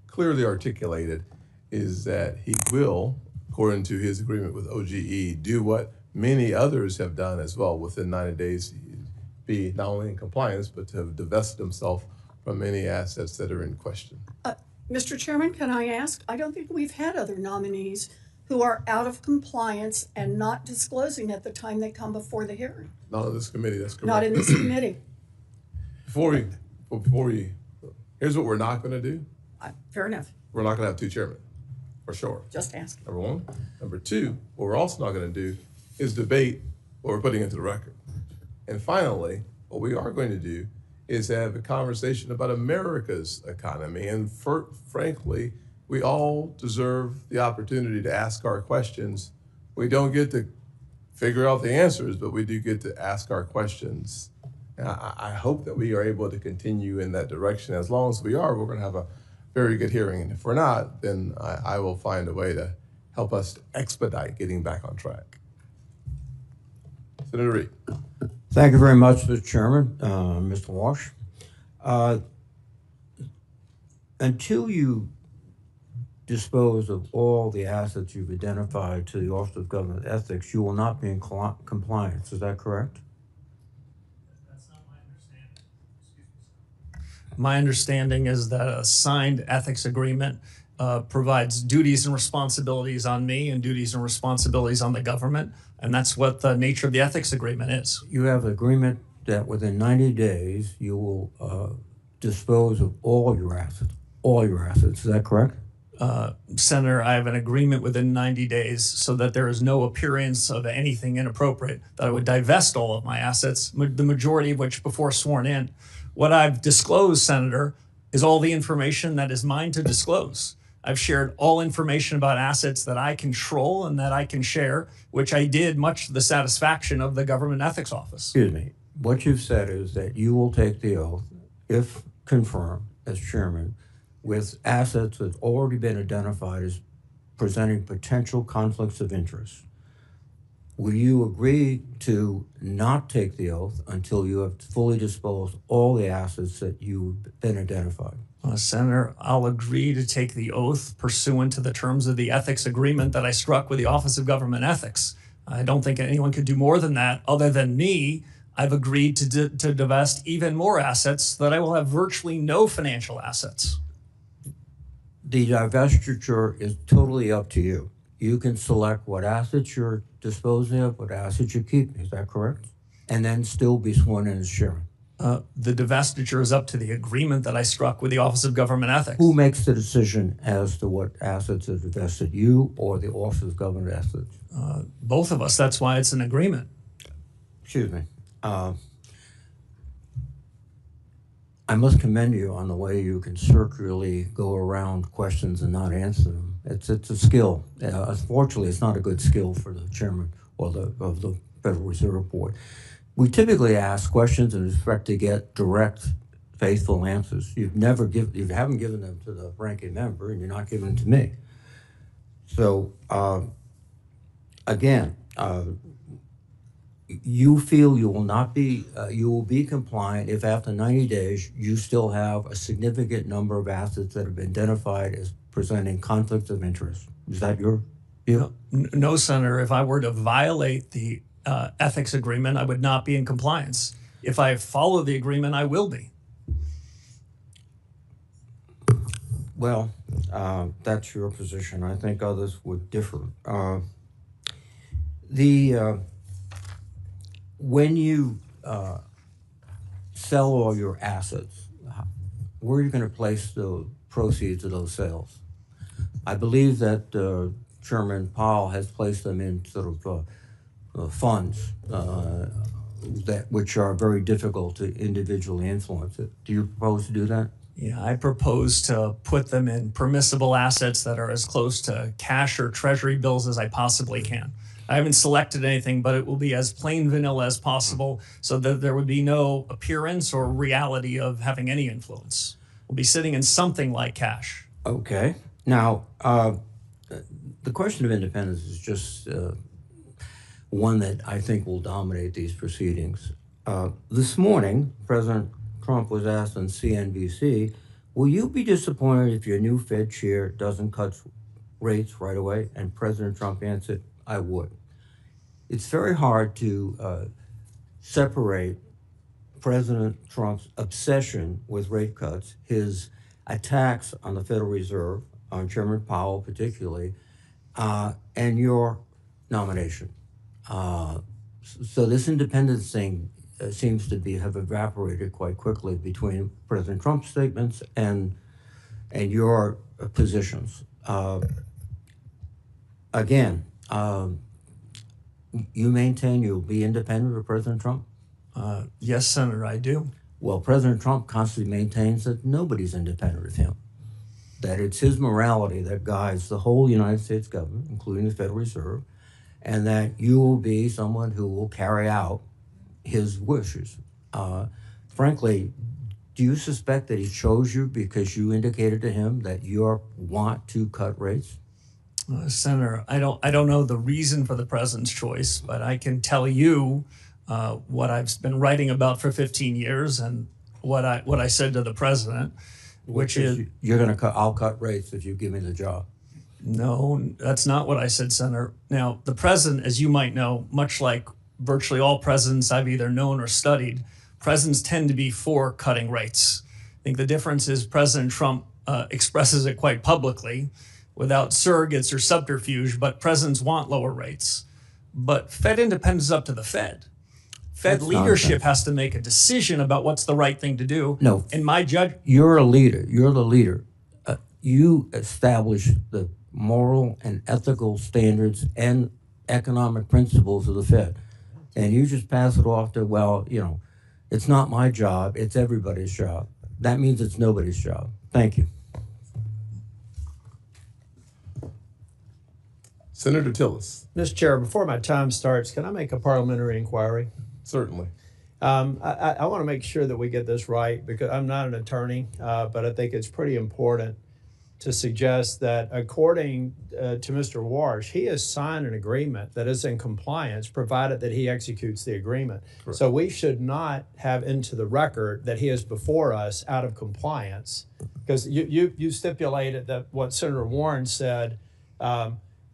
clearly articulated is that he will, according to his agreement with OGE, do what many others have done as well within 90 days, be not only in compliance, but to have divested himself from any assets that are in question. Mr. Chairman, can I ask? I don't think we've had other nominees who are out of compliance and not disclosing at the time they come before the hearing. Not on this committee, that's correct. Not in this committee. Before we, here's what we're not gonna do. Fair enough. We're not gonna have two chairmen, for sure. Just asking. Number one. Number two, what we're also not going to do is debate what we're putting into the record. And finally, what we are going to do is have a conversation about America's economy. And frankly, we all deserve the opportunity to ask our questions. We don't get to figure out the answers, but we do get to ask our questions. And I hope that we are able to continue in that direction. As long as we are, we're going to have a very good hearing. And if we're not, then I will find a way to help us expedite getting back on track. Senator Reed. Thank you very much, Mr. Chairman, Mr. Warsh. Until you dispose of all the assets you've identified to the Office of Government Ethics, you will not be in compliance. Is that correct? That's not my understanding. Excuse me, sir. My understanding is that a signed ethics agreement provides duties and responsibilities on me and duties and responsibilities on the government. And that's what the nature of the ethics agreement is. You have an agreement that within 90 days, you will dispose of all your assets. All your assets. Is that correct? Senator, I have an agreement within 90 days so that there is no appearance of anything inappropriate, that I would divest all of my assets, the majority of which before sworn in. What I've disclosed, Senator, is all the information that is mine to disclose. I've shared all information about assets that I control and that I can share, which I did much to the satisfaction of the Government Ethics Office. Excuse me. What you've said is that you will take the oath, if confirmed as chairman, with assets that have already been identified as presenting potential conflicts of interest. Will you agree to not take the oath until you have fully disposed all the assets that you've been identified? Senator, I'll agree to take the oath pursuant to the terms of the ethics agreement that I struck with the Office of Government Ethics. I don't think anyone could do more than that other than me. I've agreed to divest even more assets so that I will have virtually no financial assets. The divestiture is totally up to you. You can select what assets you're disposing of, what assets you keep. Is that correct? And then still be sworn in as chairman. The divestiture is up to the agreement that I struck with the Office of Government Ethics. Who makes the decision as to what assets are divested, you or the Office of Government Ethics? Both of us. That's why it's an agreement. Excuse me. I must commend you on the way you can circularly go around questions and not answer them. It's a skill. Unfortunately, it's not a good skill for the chairman of the Federal Reserve Board. We typically ask questions and expect to get direct, faithful answers. You haven't given them to the ranking member, and you're not giving them to me. So again, you feel you will be compliant if after 90 days you still have a significant number of assets that have been identified as presenting conflicts of interest. Is that your view? No, Senator. If I were to violate the ethics agreement, I would not be in compliance. If I follow the agreement, I will be. Well, that's your position. I think others would differ. When you sell all your assets, where are you going to place the proceeds of those sales? I believe that Chairman Powell has placed them in sort of funds which are very difficult to individually influence. Do you propose to do that? Yeah, I propose to put them in permissible assets that are as close to cash or treasury bills as I possibly can. I haven't selected anything, but it will be as plain vanilla as possible so that there would be no appearance or reality of having any influence. We'll be sitting in something like cash. Okay. Now, the question of independence is just one that I think will dominate these proceedings. This morning, President Trump was asked on CNBC, will you be disappointed if your new Fed chair doesn't cut rates right away? And President Trump answered, I would. It's very hard to separate President Trump's obsession with rate cuts, his attacks on the Federal Reserve, on Chairman Powell particularly, and your nomination. So this independence thing seems to have evaporated quite quickly between President Trump's statements and your positions. Again, you maintain you'll be independent of President Trump? Yes, Senator, I do. Well, President Trump constantly maintains that nobody's independent of him, that it's his morality that guides the whole United States government, including the Federal Reserve, and that you will be someone who will carry out his wishes. Frankly, do you suspect that he chose you because you indicated to him that you want to cut rates? Senator, I don't know the reason for the president's choice, but I can tell you what I've been writing about for 15 years and what I said to the president, which is you're going to cut. I'll cut rates if you give me the job. No, that's not what I said, Senator. Now, the president, as you might know, much like virtually all presidents I've either known or studied, presidents tend to be for cutting rates. I think the difference is President Trump expresses it quite publicly without surrogates or subterfuge, but presidents want lower rates. But Fed independence is up to the Fed. Fed leadership has to make a decision about what's the right thing to do. No. In my judgment, you're a leader. You're the leader. You establish the moral and ethical standards and economic principles of the Fed. And you just pass it off to, well, it's not my job, it's everybody's job. That means it's nobody's job. Thank you. Senator Tillis. Mr. Chair, before my time starts, can I make a parliamentary inquiry? Certainly. I want to make sure that we get this right because I'm not an attorney, but I think it's pretty important to suggest that according to Mr. Warsh, he has signed an agreement that is in compliance provided that he executes the agreement. Correct. So we should not have into the record that he is before us out of compliance because you stipulated that what Senator Warren said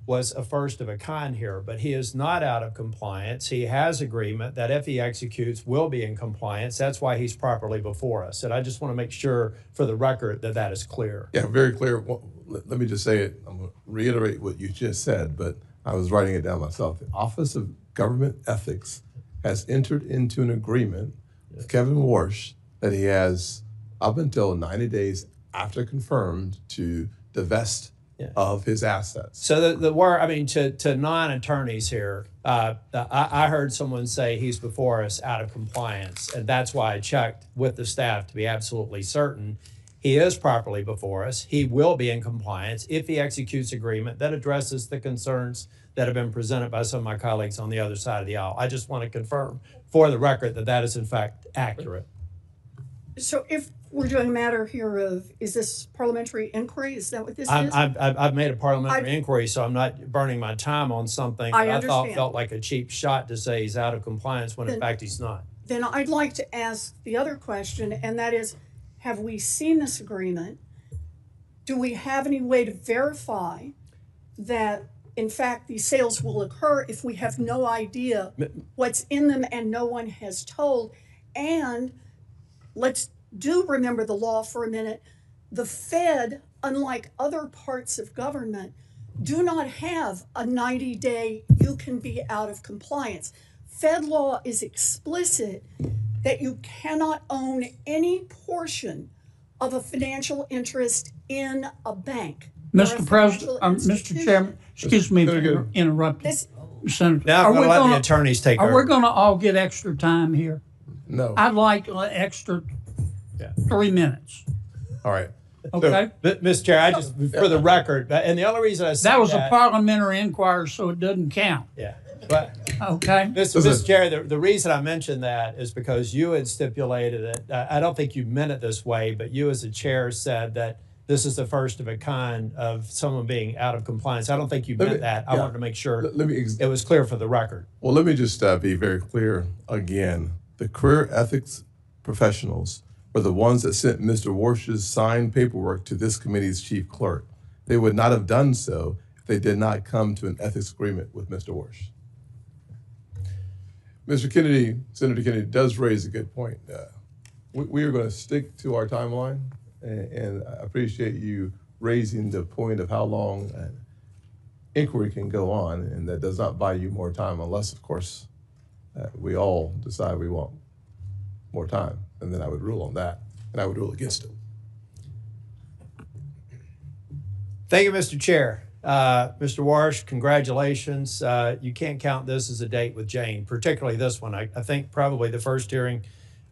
was a first of a kind here, but he is not out of compliance. He has agreement that if he executes, will be in compliance. That's why he's properly before us. And I just want to make sure for the record that that is clear. Yeah, very clear. Well, let me just say it. I'm going to reiterate what you just said, but I was writing it down myself. The Office of Government Ethics has entered into an agreement with Kevin Warsh that he has up until 90 days after confirmed to divest of his assets. So the word, I mean, to non-attorneys here, I heard someone say he's before us out of compliance, and that's why I checked with the staff to be absolutely certain. He is properly before us. He will be in compliance if he executes agreement that addresses the concerns that have been presented by some of my colleagues on the other side of the aisle. I just want to confirm for the record that that is in fact accurate. So if we're doing a matter here of, is this parliamentary inquiry? Is that what this is? I've made a parliamentary inquiry, so I'm not burning my time on something that I thought felt like a cheap shot to say he's out of compliance when in fact he's not. Then I'd like to ask the other question, and that is, have we seen this agreement? Do we have any way to verify that, in fact, these sales will occur if we have no idea what's in them and no one has told? And let's remember the law for a minute. The Fed, unlike other parts of government, do not have a 90-day you can be out of compliance. Fed law is explicit that you cannot own any portion of a financial interest in a bank. Mr. President, Mr. Chairman, excuse me for interrupting. Senator, Now I'm going to let the attorneys take over. Are we going to all get extra time here? No. I'd like an extra 3 minutes. All right. Okay? Mr. Chair, I just, for the record, and the only reason I said That was a parliamentary inquiry, so it doesn't count. Yeah. But Okay? Mr. Chair, the reason I mentioned that is because you had stipulated it. I don't think you meant it this way, but you as a chair said that this is the first of a kind of someone being out of compliance. I don't think you meant that. I wanted to make sure it was clear for the record. Well, let me just be very clear again. The career ethics professionals were the ones that sent Mr. Warsh's signed paperwork to this committee's chief clerk. They would not have done so if they did not come to an ethics agreement with Mr. Warsh. Mr. Kennedy, Senator Kennedy does raise a good point. We are going to stick to our timeline, and I appreciate you raising the point of how long an inquiry can go on, and that does not buy you more time unless, of course, we all decide we want more time, and then I would rule on that, and I would rule against it. Thank you, Mr. Chair. Mr. Warsh, congratulations. You can't count this as a date with Jane, particularly this one. I think probably the first hearing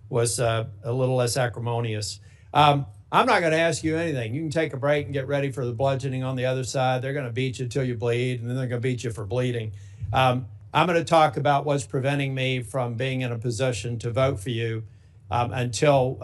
was a little less acrimonious. I'm not going to ask you anything. You can take a break and get ready for the bludgeoning on the other side. They're going to beat you till you bleed, and then they're going to beat you for bleeding. I'm going to talk about what's preventing me from being in a position to vote for you until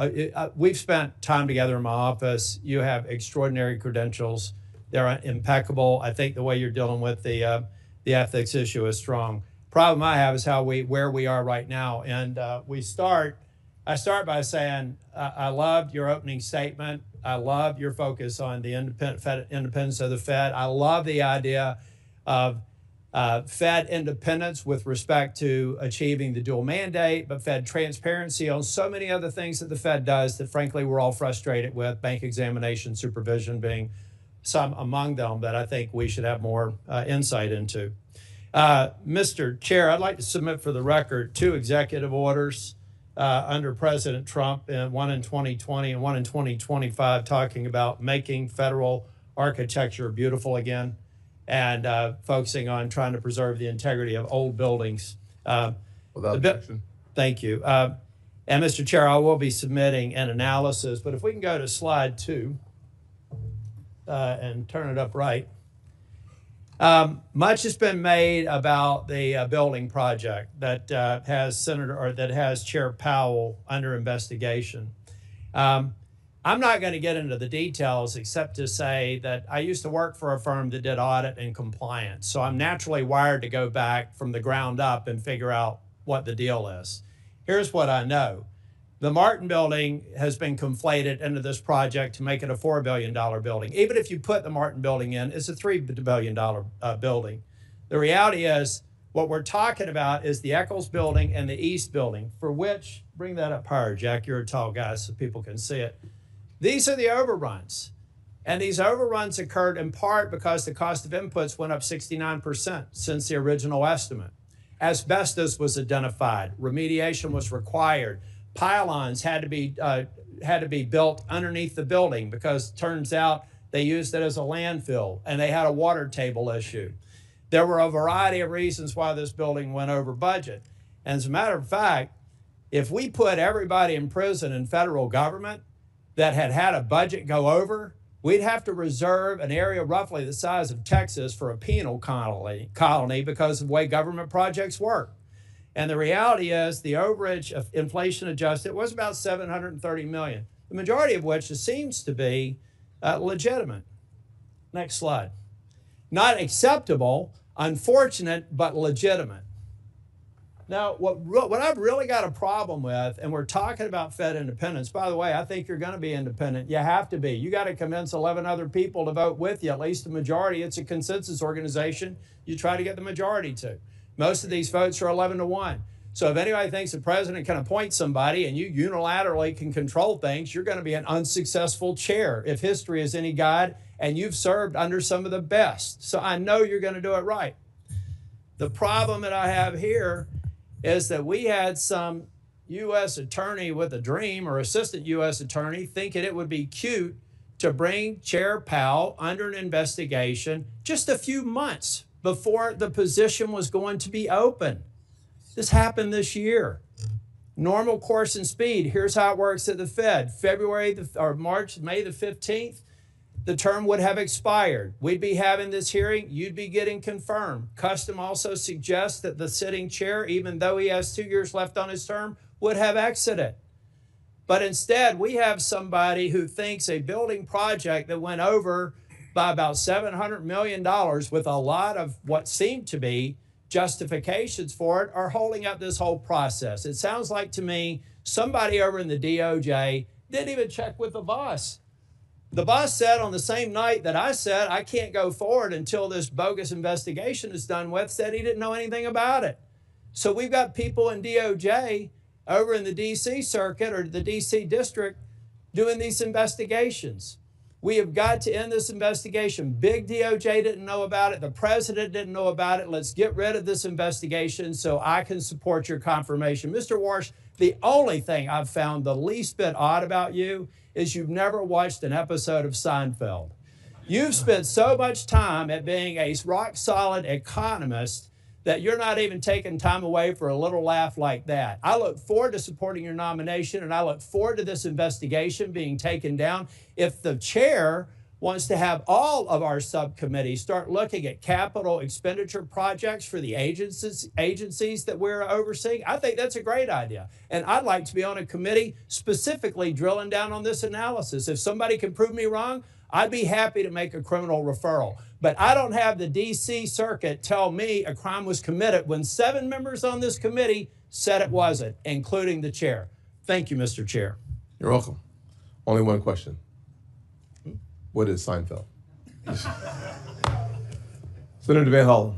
we've spent time together in my office. You have extraordinary credentials. They're impeccable. I think the way you're dealing with the ethics issue is strong. Problem I have is where we are right now. And I start by saying I loved your opening statement. I love your focus on the independence of the Fed. I love the idea of Fed independence with respect to achieving the dual mandate, but Fed transparency on so many other things that the Fed does that frankly we're all frustrated with, bank examination, supervision being some among them that I think we should have more insight into. Mr. Chair, I'd like to submit for the record 2 executive orders under President Trump, and one in 2020 and one in 2025, talking about making federal architecture beautiful again and focusing on trying to preserve the integrity of old buildings. Without objection. Thank you. And Mr. Chair, I will be submitting an analysis, but if we can go to slide 2. And turn it up right. Much has been made about the building project that has Chair Powell under investigation. I'm not going to get into the details except to say that I used to work for a firm that did audit and compliance, so I'm naturally wired to go back from the ground up and figure out what the deal is. Here's what I know. The Martin building has been conflated into this project to make it a $4 billion building. Even if you put the Martin building in, it's a $3 billion building. The reality is, what we're talking about is the Eccles building and the East building, for which, bring that up higher, Jack, you're a tall guy so people can see it. These are the overruns. And these overruns occurred in part because the cost of inputs went up 69% since the original estimate. Asbestos was identified, remediation was required. Pylons had to be built underneath the building because it turns out they used it as a landfill and they had a water table issue. There were a variety of reasons why this building went over budget. And as a matter of fact, if we put everybody in prison in federal government that had a budget go over, we'd have to reserve an area roughly the size of Texas for a penal colony because of the way government projects work. And the reality is the overage of inflation adjusted was about $730 million, the majority of which seems to be legitimate. Next slide. Not acceptable, unfortunate, but legitimate. Now, what I've really got a problem with, and we're talking about Fed independence. By the way, I think you're going to be independent. You have to be. You got to convince 11 other people to vote with you, at least the majority. It's a consensus organization. You try to get the majority to. Most of these votes are 11-1. So if anybody thinks the president can appoint somebody and you unilaterally can control things, you're going to be an unsuccessful chair if history is any guide, and you've served under some of the best. So I know you're going to do it right. The problem that I have here is that we had some U.S. attorney with a dream or assistant U.S. attorney thinking it would be cute to bring Chair Powell under an investigation just a few months before the position was going to be open. This happened this year. Normal course and speed. Here's how it works at the Fed. May the 15th, the term would have expired. We'd be having this hearing. You'd be getting confirmed. Custom also suggests that the sitting chair, even though he has 2 years left on his term, would have exited. But instead, we have somebody who thinks a building project that went over by about $700 million with a lot of what seemed to be justifications for it are holding up this whole process. It sounds like to me somebody over in the DOJ didn't even check with the boss. The boss said on the same night that I said I can't go forward until this bogus investigation is done with, said he didn't know anything about it. So we've got people in DOJ over in the DC circuit or the DC district doing these investigations. We have got to end this investigation. Big DOJ didn't know about it. The president didn't know about it. Let's get rid of this investigation so I can support your confirmation. Mr. Warsh, the only thing I've found the least bit odd about you is you've never watched an episode of Seinfeld. You've spent so much time at being a rock-solid economist that you're not even taking time away for a little laugh like that. I look forward to supporting your nomination, and I look forward to this investigation being taken down. If the chair wants to have all of our subcommittees start looking at capital expenditure projects for the agencies that we're overseeing, I think that's a great idea. And I'd like to be on a committee specifically drilling down on this analysis. If somebody can prove me wrong, I'd be happy to make a criminal referral. But I don't have the DC circuit tell me a crime was committed when 7 members on this committee said it wasn't, including the chair. Thank you, Mr. Chair. You're welcome. Only one question. What is Seinfeld? Senator Van Hollen.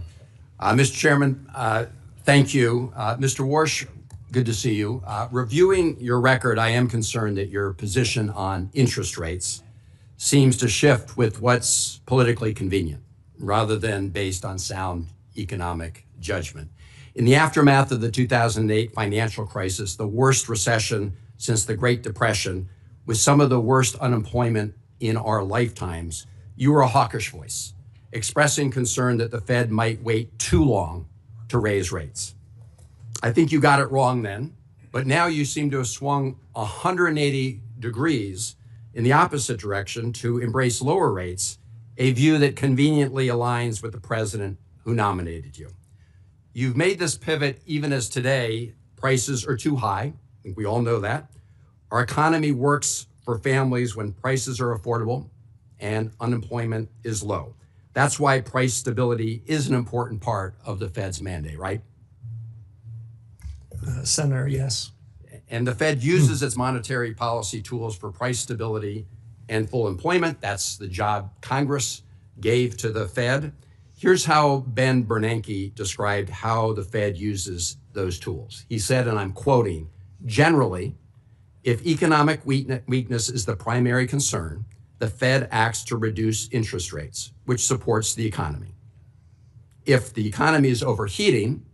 Mr. Chairman, thank you. Mr. Warsh, good to see you. Reviewing your record, I am concerned that your position on interest rates seems to shift with what's politically convenient rather than based on sound economic judgment. In the aftermath of the 2008 financial crisis, the worst recession since the Great Depression, with some of the worst unemployment in our lifetimes, you were a hawkish voice, expressing concern that the Fed might wait too long to raise rates. I think you got it wrong then, but now you seem to have swung 180 degrees in the opposite direction to embrace lower rates, a view that conveniently aligns with the president who nominated you. You've made this pivot even as today prices are too high. I think we all know that. Our economy works for families when prices are affordable and unemployment is low. That's why price stability is an important part of the Fed's mandate, right? Senator, yes. And the Fed uses its monetary policy tools for price stability and full employment. That's the job Congress gave to the Fed. Here's how Ben Bernanke described how the Fed uses those tools. He said, and I'm quoting, "Generally, if economic weakness is the primary concern, the Fed acts to reduce interest rates, which supports the economy. If the economy is overheating,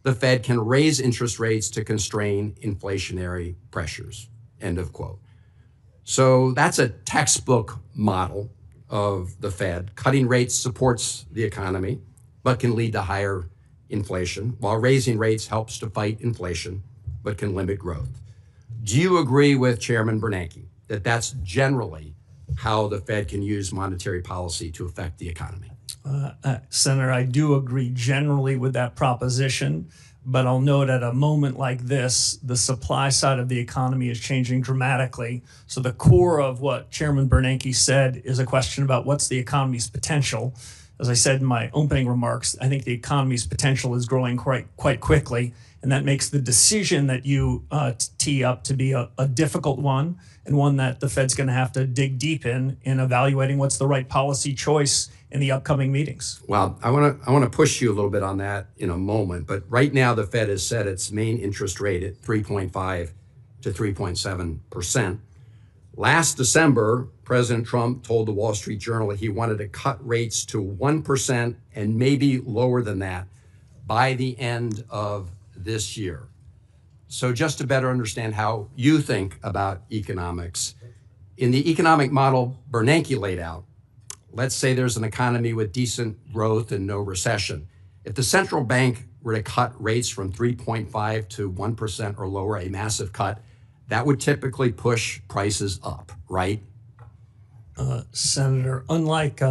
the Fed can raise interest rates to constrain inflationary pressures," end of quote. So that's a textbook model of the Fed. Cutting rates supports the economy, but can lead to higher inflation, while raising rates helps to fight inflation, but can limit growth. Do you agree with Chairman Bernanke that that's generally how the Fed can use monetary policy to affect the economy? Senator, I do agree generally with that proposition, but I'll note at a moment like this, the supply side of the economy is changing dramatically. So the core of what Chairman Bernanke said is a question about what's the economy's potential. As I said in my opening remarks, I think the economy's potential is growing quite quickly, and that makes the decision that you tee up to be a difficult one, and one that the Fed's going to have to dig deep in evaluating what's the right policy choice in the upcoming meetings. Well, I want to push you a little bit on that in a moment, but right now the Fed has set its main interest rate at 3.5 to 3.7%. Last December, President Trump told the Wall Street Journal he wanted to cut rates to 1% and maybe lower than that by the end of this year. So just to better understand how you think about economics, in the economic model Bernanke laid out, let's say there's an economy with decent growth and no recession. If the central bank were to cut rates from 3.5 to 1% or lower, a massive cut, that would typically push prices up, right? Senator, unlike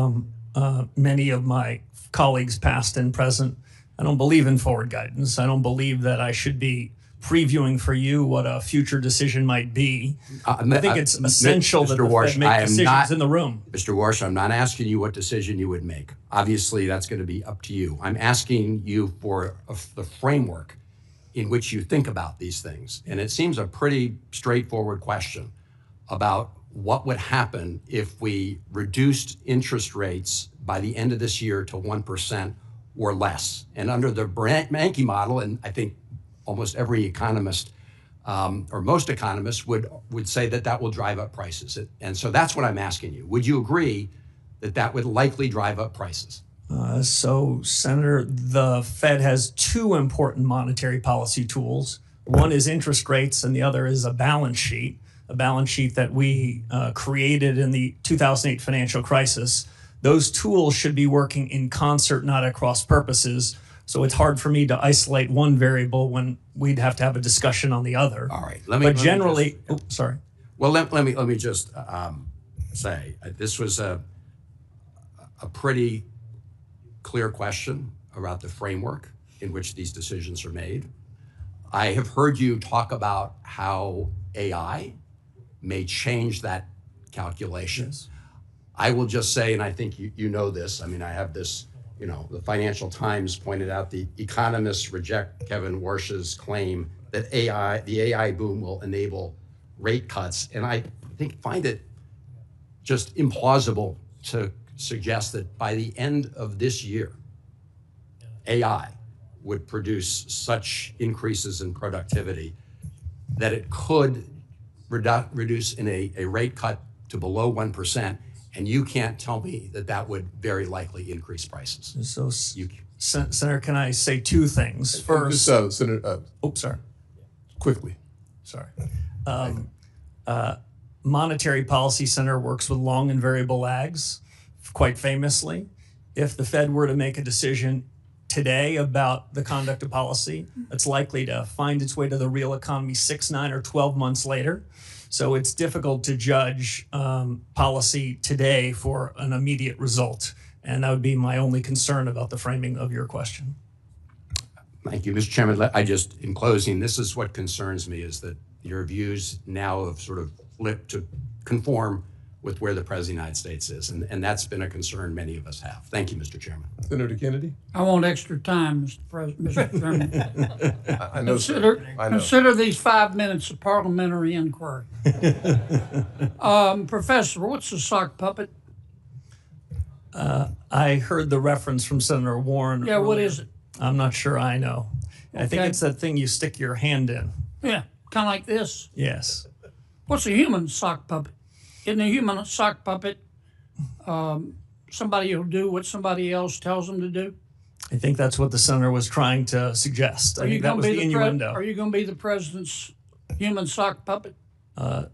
many of my colleagues, past and present, I don't believe in forward guidance. I don't believe that I should be previewing for you what a future decision might be. I think it's essential that the Fed make decisions in the room. Mr. Warsh, I'm not asking you what decision you would make. Obviously, that's going to be up to you. I'm asking you for the framework in which you think about these things. And it seems a pretty straightforward question about what would happen if we reduced interest rates by the end of this year to 1% or less. And under the Bernanke model, and I think almost every economist or most economists would say that that will drive up prices. And so that's what I'm asking you. Would you agree that that would likely drive up prices? So, Senator, the Fed has two important monetary policy tools. One is interest rates, and the other is a balance sheet that we created in the 2008 financial crisis. Those tools should be working in concert, not at cross purposes. So it's hard for me to isolate one variable when we'd have to have a discussion on the other. All right. Well, let me just say this was a pretty clear question about the framework in which these decisions are made. I have heard you talk about how AI may change that calculation. Yes. I will just say, and I think you know this, I mean, I have this, you know, the Financial Times pointed out the economists reject Kevin Warsh's claim that the AI boom will enable rate cuts. And I find it just implausible to suggest that by the end of this year, AI would produce such increases in productivity that it could reduce in a rate cut to below 1%. And you can't tell me that that would very likely increase prices. So, Senator, can I say two things? First, Senator, sorry. Quickly. Sorry. Monetary Policy Center works with long and variable lags. Quite famously, if the Fed were to make a decision today about the conduct of policy, it's likely to find its way to the real economy 6, 9, or 12 months later. So it's difficult to judge policy today for an immediate result. And that would be my only concern about the framing of your question. Thank you, Mr. Chairman. In closing, this is what concerns me, is that your views now have sort of flipped to conform with where the President of the United States is. And that's been a concern many of us have. Thank you, Mr. Chairman. Senator Kennedy? I want extra time, Mr. Chairman. I know, sir. I know. Consider these 5 minutes of parliamentary inquiry. Professor, what's a sock puppet? I heard the reference from Senator Warren. Yeah, what earlier. is it? I'm not sure I know. I think Okay. it's that thing you stick your hand in. Yeah, kind of like this. Yes. What's a human sock puppet? Isn't a human sock puppet somebody who'll do what somebody else tells them to do? I think that's what the senator was trying to suggest. I think that was the innuendo. Are you going to be the president's human sock puppet?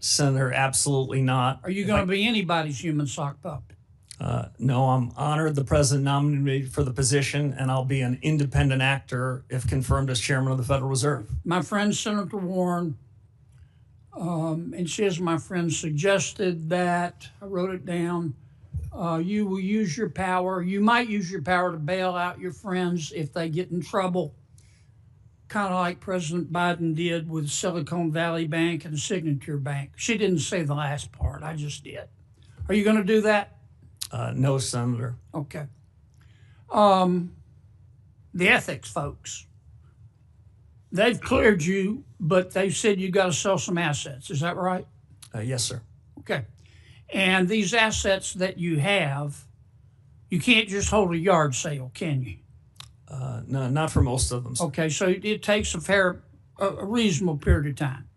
Senator, absolutely not. Are you going to be anybody's human sock puppet? No, I'm honored the president nominated me for the position, and I'll be an independent actor if confirmed as chairman of the Federal Reserve. My friend Senator Warren, and she is my friend, suggested that, I wrote it down, you will use your power, you might use your power to bail out your friends if they get in trouble, kind of like President Biden did with Silicon Valley Bank and Signature Bank. She didn't say the last part, I just did. Are you going to do that? No, Senator. Okay. The ethics folks, they've cleared you, but they've said you got to sell some assets. Is that right? Yes, sir. Okay. And these assets that you have, you can't just hold a yard sale, can you? No, not for most of them. Okay, so it takes a reasonable period of time,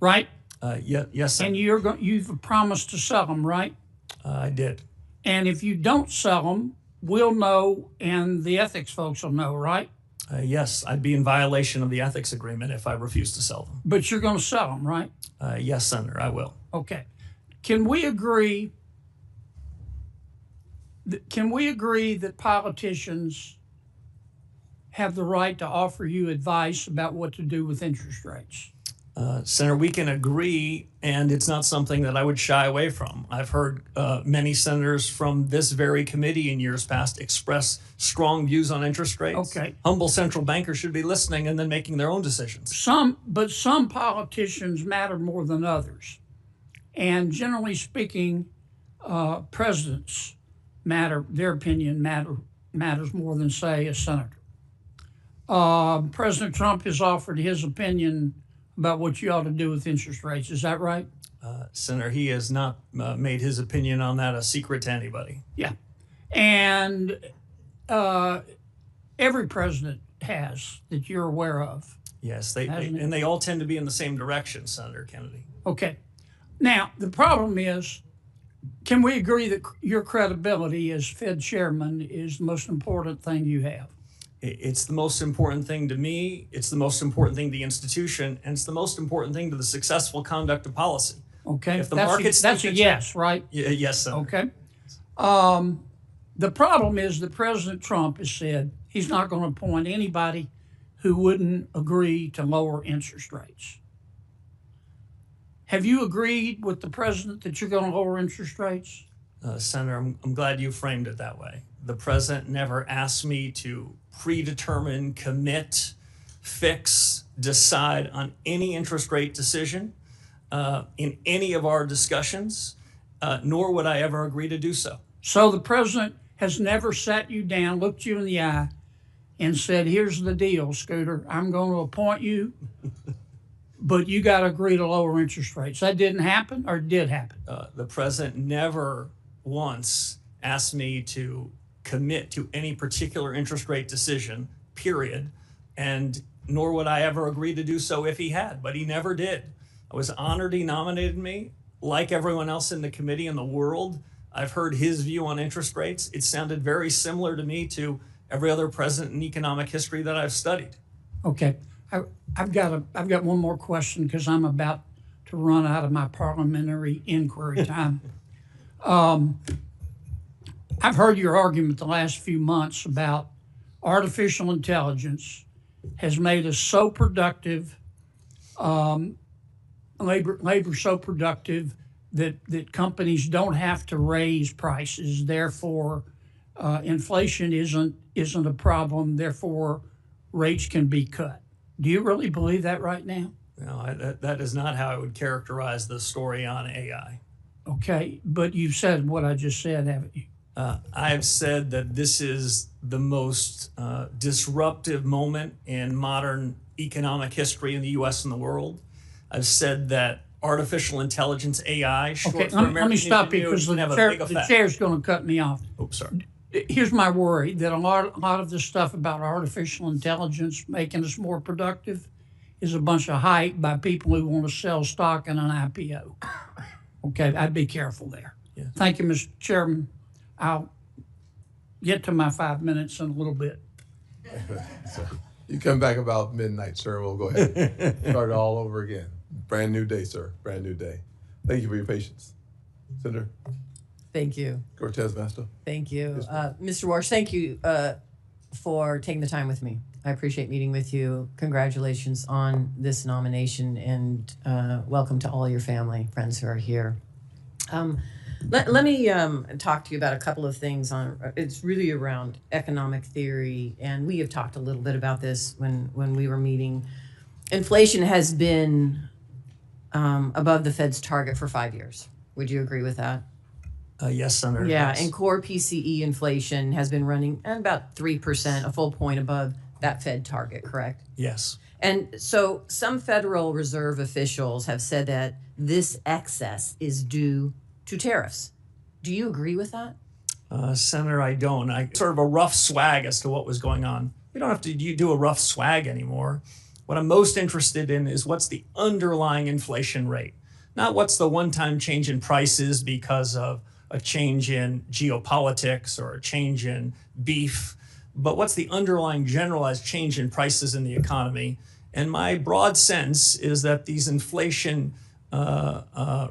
right? Yes, sir. And you've promised to sell them, right? I did. And if you don't sell them, we'll know, and the ethics folks will know, right? Yes, I'd be in violation of the ethics agreement if I refused to sell them. But you're going to sell them, right? Yes, Senator, I will. Okay. Can we agree that politicians have the right to offer you advice about what to do with interest rates? Senator, we can agree, and it's not something that I would shy away from. I've heard many senators from this very committee in years past express strong views on interest rates. Okay. Humble central bankers should be listening and then making their own decisions. Some politicians matter more than others. And generally speaking, presidents matter, their opinion matters more than, say, a senator. President Trump has offered his opinion about what you ought to do with interest rates. Is that right? Senator, he has not made his opinion on that a secret to anybody. Yeah. And every president has that you're aware of. Yes, they all tend to be in the same direction, Senator Kennedy. Okay. Now, the problem is, can we agree that your credibility as Fed chairman is the most important thing you have? It's the most important thing to me, it's the most important thing to the institution, and it's the most important thing to the successful conduct of policy. Okay, If the markets that's a yes, right? Yes, Senator. Okay. The problem is that President Trump has said he's not going to appoint anybody who wouldn't agree to lower interest rates. Have you agreed with the president that you're going to lower interest rates? Senator, I'm glad you framed it that way. The president never asked me to predetermine, commit, fix, decide on any interest rate decision in any of our discussions, nor would I ever agree to do so. So the president has never sat you down, looked you in the eye, and said, here's the deal, Scooter. I'm going to appoint you, but you got to agree to lower interest rates. That didn't happen, or it did happen? The president never once asked me to commit to any particular interest rate decision, period, and nor would I ever agree to do so if he had, but he never did. I was honored he nominated me. Like everyone else in the committee in the world, I've heard his view on interest rates. It sounded very similar to me to every other president in economic history that I've studied. Okay, I've got one more question because I'm about to run out of my parliamentary inquiry time. I've heard your argument the last few months about artificial intelligence has made us so productive, labor so productive that companies don't have to raise prices. Therefore, inflation isn't a problem. Therefore, rates can be cut. Do you really believe that right now? No, that is not how I would characterize the story on AI. Okay, but you've said what I just said, haven't you? I've said that this is the most disruptive moment in modern economic history in the U.S. and the world. I've said that artificial intelligence, AI, short Okay, for let me American stop you because ingenuity, can have a big the effect. chair's going to cut me off. Oops, sorry. Here's my worry, that a lot of this stuff about artificial intelligence making us more productive is a bunch of hype by people who want to sell stock in an IPO. Okay, I'd be careful there. Yeah. Thank you, Mr. Chairman. I'll get to my 5 minutes in a little bit. So you come back about midnight, sir. We'll go ahead and start all over again. Brand new day, sir. Brand new day. Thank you for your patience. Senator Thank you. Cortez Masto. Thank you. Mr. Warsh, thank you for taking the time with me. I appreciate meeting with you. Congratulations on this nomination, and welcome to all your family, friends who are here. Let me talk to you about a couple of things. It's really around economic theory, and we have talked a little bit about this when we were meeting. Inflation has been above the Fed's target for 5 years. Would you agree with that? Yes, Senator. Yeah, yes. and core PCE inflation has been running at about 3%, a full point above that Fed target, correct? Yes. And so some Federal Reserve officials have said that this excess is due to tariffs. Do you agree with that? Senator, I don't. I sort of a rough swag as to what was going on. We don't have to do a rough swag anymore. What I'm most interested in is what's the underlying inflation rate, not what's the one-time change in prices because of a change in geopolitics or a change in beef, but what's the underlying generalized change in prices in the economy. And my broad sense is that these inflation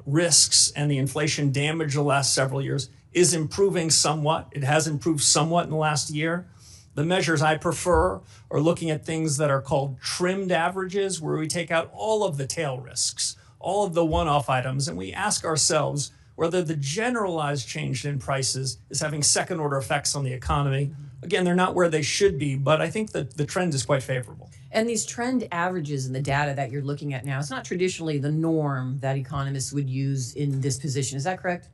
risks and the inflation damage the last several years is improving somewhat. It has improved somewhat in the last year. The measures I prefer are looking at things that are called trimmed averages, where we take out all of the tail risks, all of the one-off items, and we ask ourselves whether the generalized change in prices is having second-order effects on the economy. Again, they're not where they should be, but I think that the trend is quite favorable. And these trend averages and the data that you're looking at now, it's not traditionally the norm that economists would use in this position. Is that correct?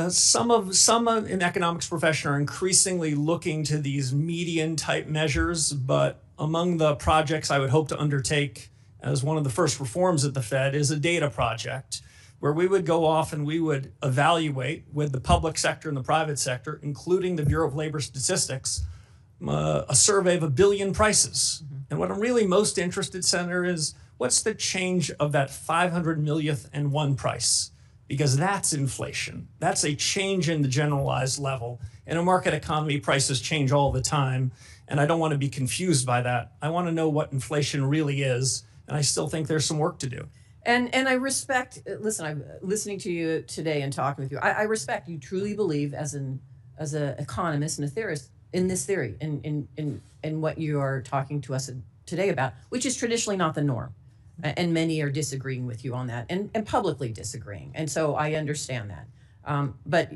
Some in the economics profession are increasingly looking to these median type measures, but among the projects I would hope to undertake as one of the first reforms at the Fed is a data project where we would go off and we would evaluate with the public sector and the private sector, including the Bureau of Labor Statistics, a survey of 1 billion prices. And what I'm really most interested, Senator, is what's the change of that 500 millionth and one price? Because that's inflation. That's a change in the generalized level. In a market economy, prices change all the time, and I don't want to be confused by that. I want to know what inflation really is, and I still think there's some work to do. And I respect, listen, I'm listening to you today and talking with you. I respect you truly believe as an economist and a theorist in this theory, in what you are talking to us today about, which is traditionally not the norm. And many are disagreeing with you on that and publicly disagreeing. And so I understand that. But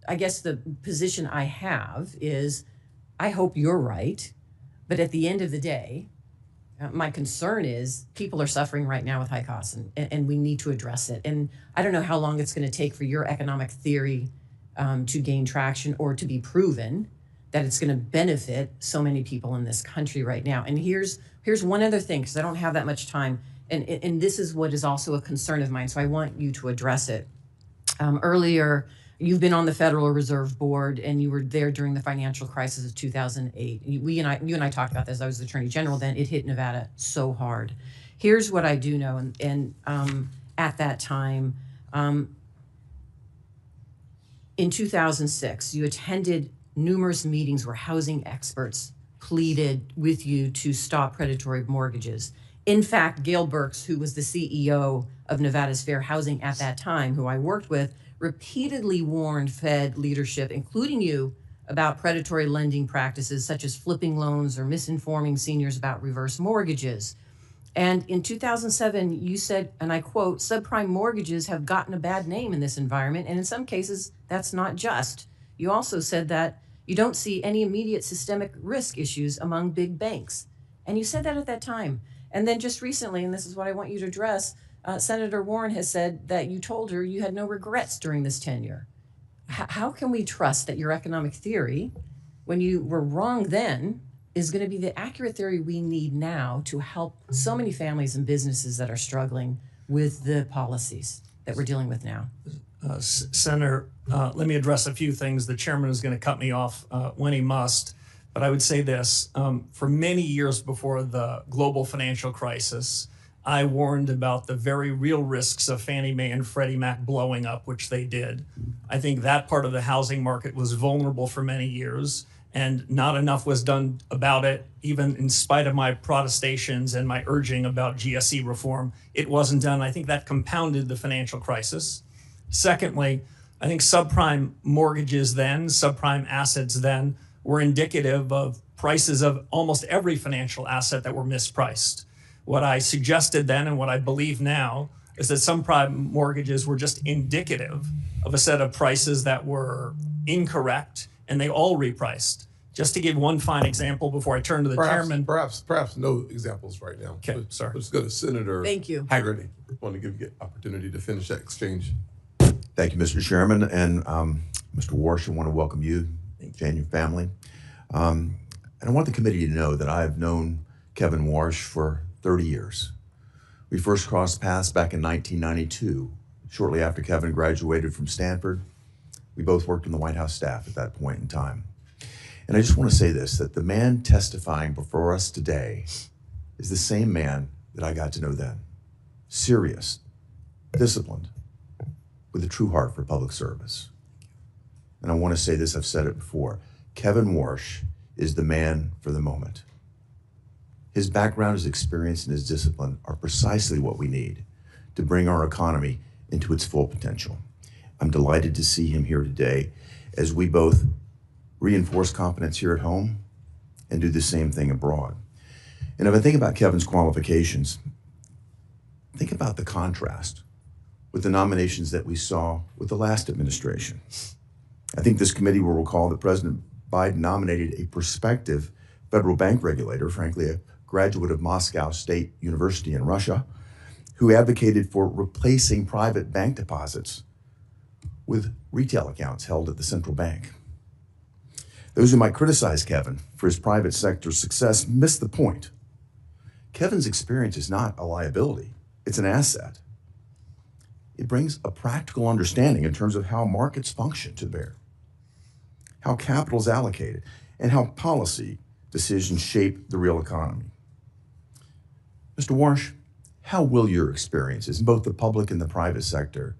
I guess the position I have is I hope you're right. But at the end of the day, my concern is people are suffering right now with high costs, and we need to address it. And I don't know how long it's going to take for your economic theory to gain traction or to be proven that it's going to benefit so many people in this country right now. And here's one other thing, because I don't have that much time, and this is what is also a concern of mine, so I want you to address it. Earlier, you've been on the Federal Reserve Board, and you were there during the financial crisis of 2008. You and I talked about this. I was the Attorney General then. It hit Nevada so hard. Here's what I do know, and at that time, in 2006, you attended numerous meetings where housing experts pleaded with you to stop predatory mortgages. In fact, Gail Burks, who was the CEO of Nevada's Fair Housing at that time, who I worked with, repeatedly warned Fed leadership, including you, about predatory lending practices such as flipping loans or misinforming seniors about reverse mortgages. And in 2007, you said, and I quote, subprime mortgages have gotten a bad name in this environment, and in some cases, that's not just. You also said that you don't see any immediate systemic risk issues among big banks. And you said that at that time. And then just recently, and this is what I want you to address, Senator Warren has said that you told her you had no regrets during this tenure. How can we trust that your economic theory, when you were wrong then, is going to be the accurate theory we need now to help so many families and businesses that are struggling with the policies that we're dealing with now? Senator, let me address a few things. The chairman is going to cut me off when he must, but I would say this. For many years before the global financial crisis, I warned about the very real risks of Fannie Mae and Freddie Mac blowing up, which they did. I think that part of the housing market was vulnerable for many years, and not enough was done about it, even in spite of my protestations and my urging about GSE reform. It wasn't done. I think that compounded the financial crisis. Secondly, I think subprime mortgages then, subprime assets then, were indicative of prices of almost every financial asset that were mispriced. What I suggested then and what I believe now is that subprime mortgages were just indicative of a set of prices that were incorrect, and they all repriced. Just to give one fine example before I turn to the chairman. Perhaps no examples right now. Okay, sorry. Let's go to Senator Thank you. Haggerty. I want to give you an opportunity to finish that exchange. Thank you, Mr. Chairman. And Mr. Warsh, I want to welcome you, Jane, and your family. And I want the committee to know that I have known Kevin Warsh for 30 years. We first crossed paths back in 1992, shortly after Kevin graduated from Stanford. We both worked in the White House staff at that point in time. And I just want to say this, that the man testifying before us today is the same man that I got to know then. Serious, disciplined, with a true heart for public service. And I want to say this, I've said it before, Kevin Warsh is the man for the moment. His background, his experience, and his discipline are precisely what we need to bring our economy into its full potential. I'm delighted to see him here today as we both reinforce competence here at home and do the same thing abroad. And if I think about Kevin's qualifications, think about the contrast with the nominations that we saw with the last administration. I think this committee will recall that President Biden nominated a prospective federal bank regulator, frankly, a graduate of Moscow State University in Russia, who advocated for replacing private bank deposits with retail accounts held at the central bank. Those who might criticize Kevin for his private sector success miss the point. Kevin's experience is not a liability, it's an asset. It brings a practical understanding in terms of how markets function to bear, how capital is allocated, and how policy decisions shape the real economy. Mr. Warsh, how will your experiences in both the public and the private sector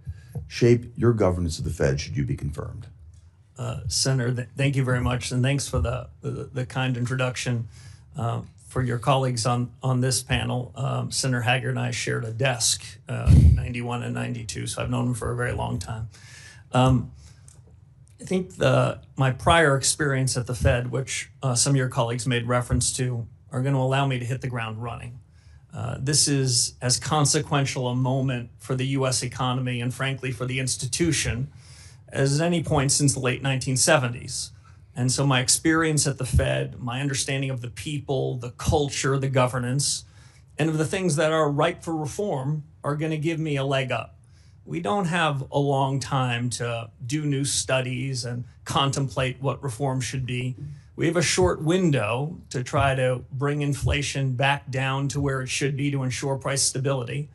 shape your governance of the Fed should you be confirmed? Senator, thank you very much, and thanks for the kind introduction. For your colleagues on this panel, Senator Haggard and I shared a desk, 91 and 92, so I've known him for a very long time. I think my prior experience at the Fed, which some of your colleagues made reference to, are going to allow me to hit the ground running. This is as consequential a moment for the U.S. economy and frankly for the institution as any point since the late 1970s. And so my experience at the Fed, my understanding of the people, the culture, the governance, and of the things that are ripe for reform are going to give me a leg up. We don't have a long time to do new studies and contemplate what reform should be. We have a short window to try to bring inflation back down to where it should be to ensure price stability.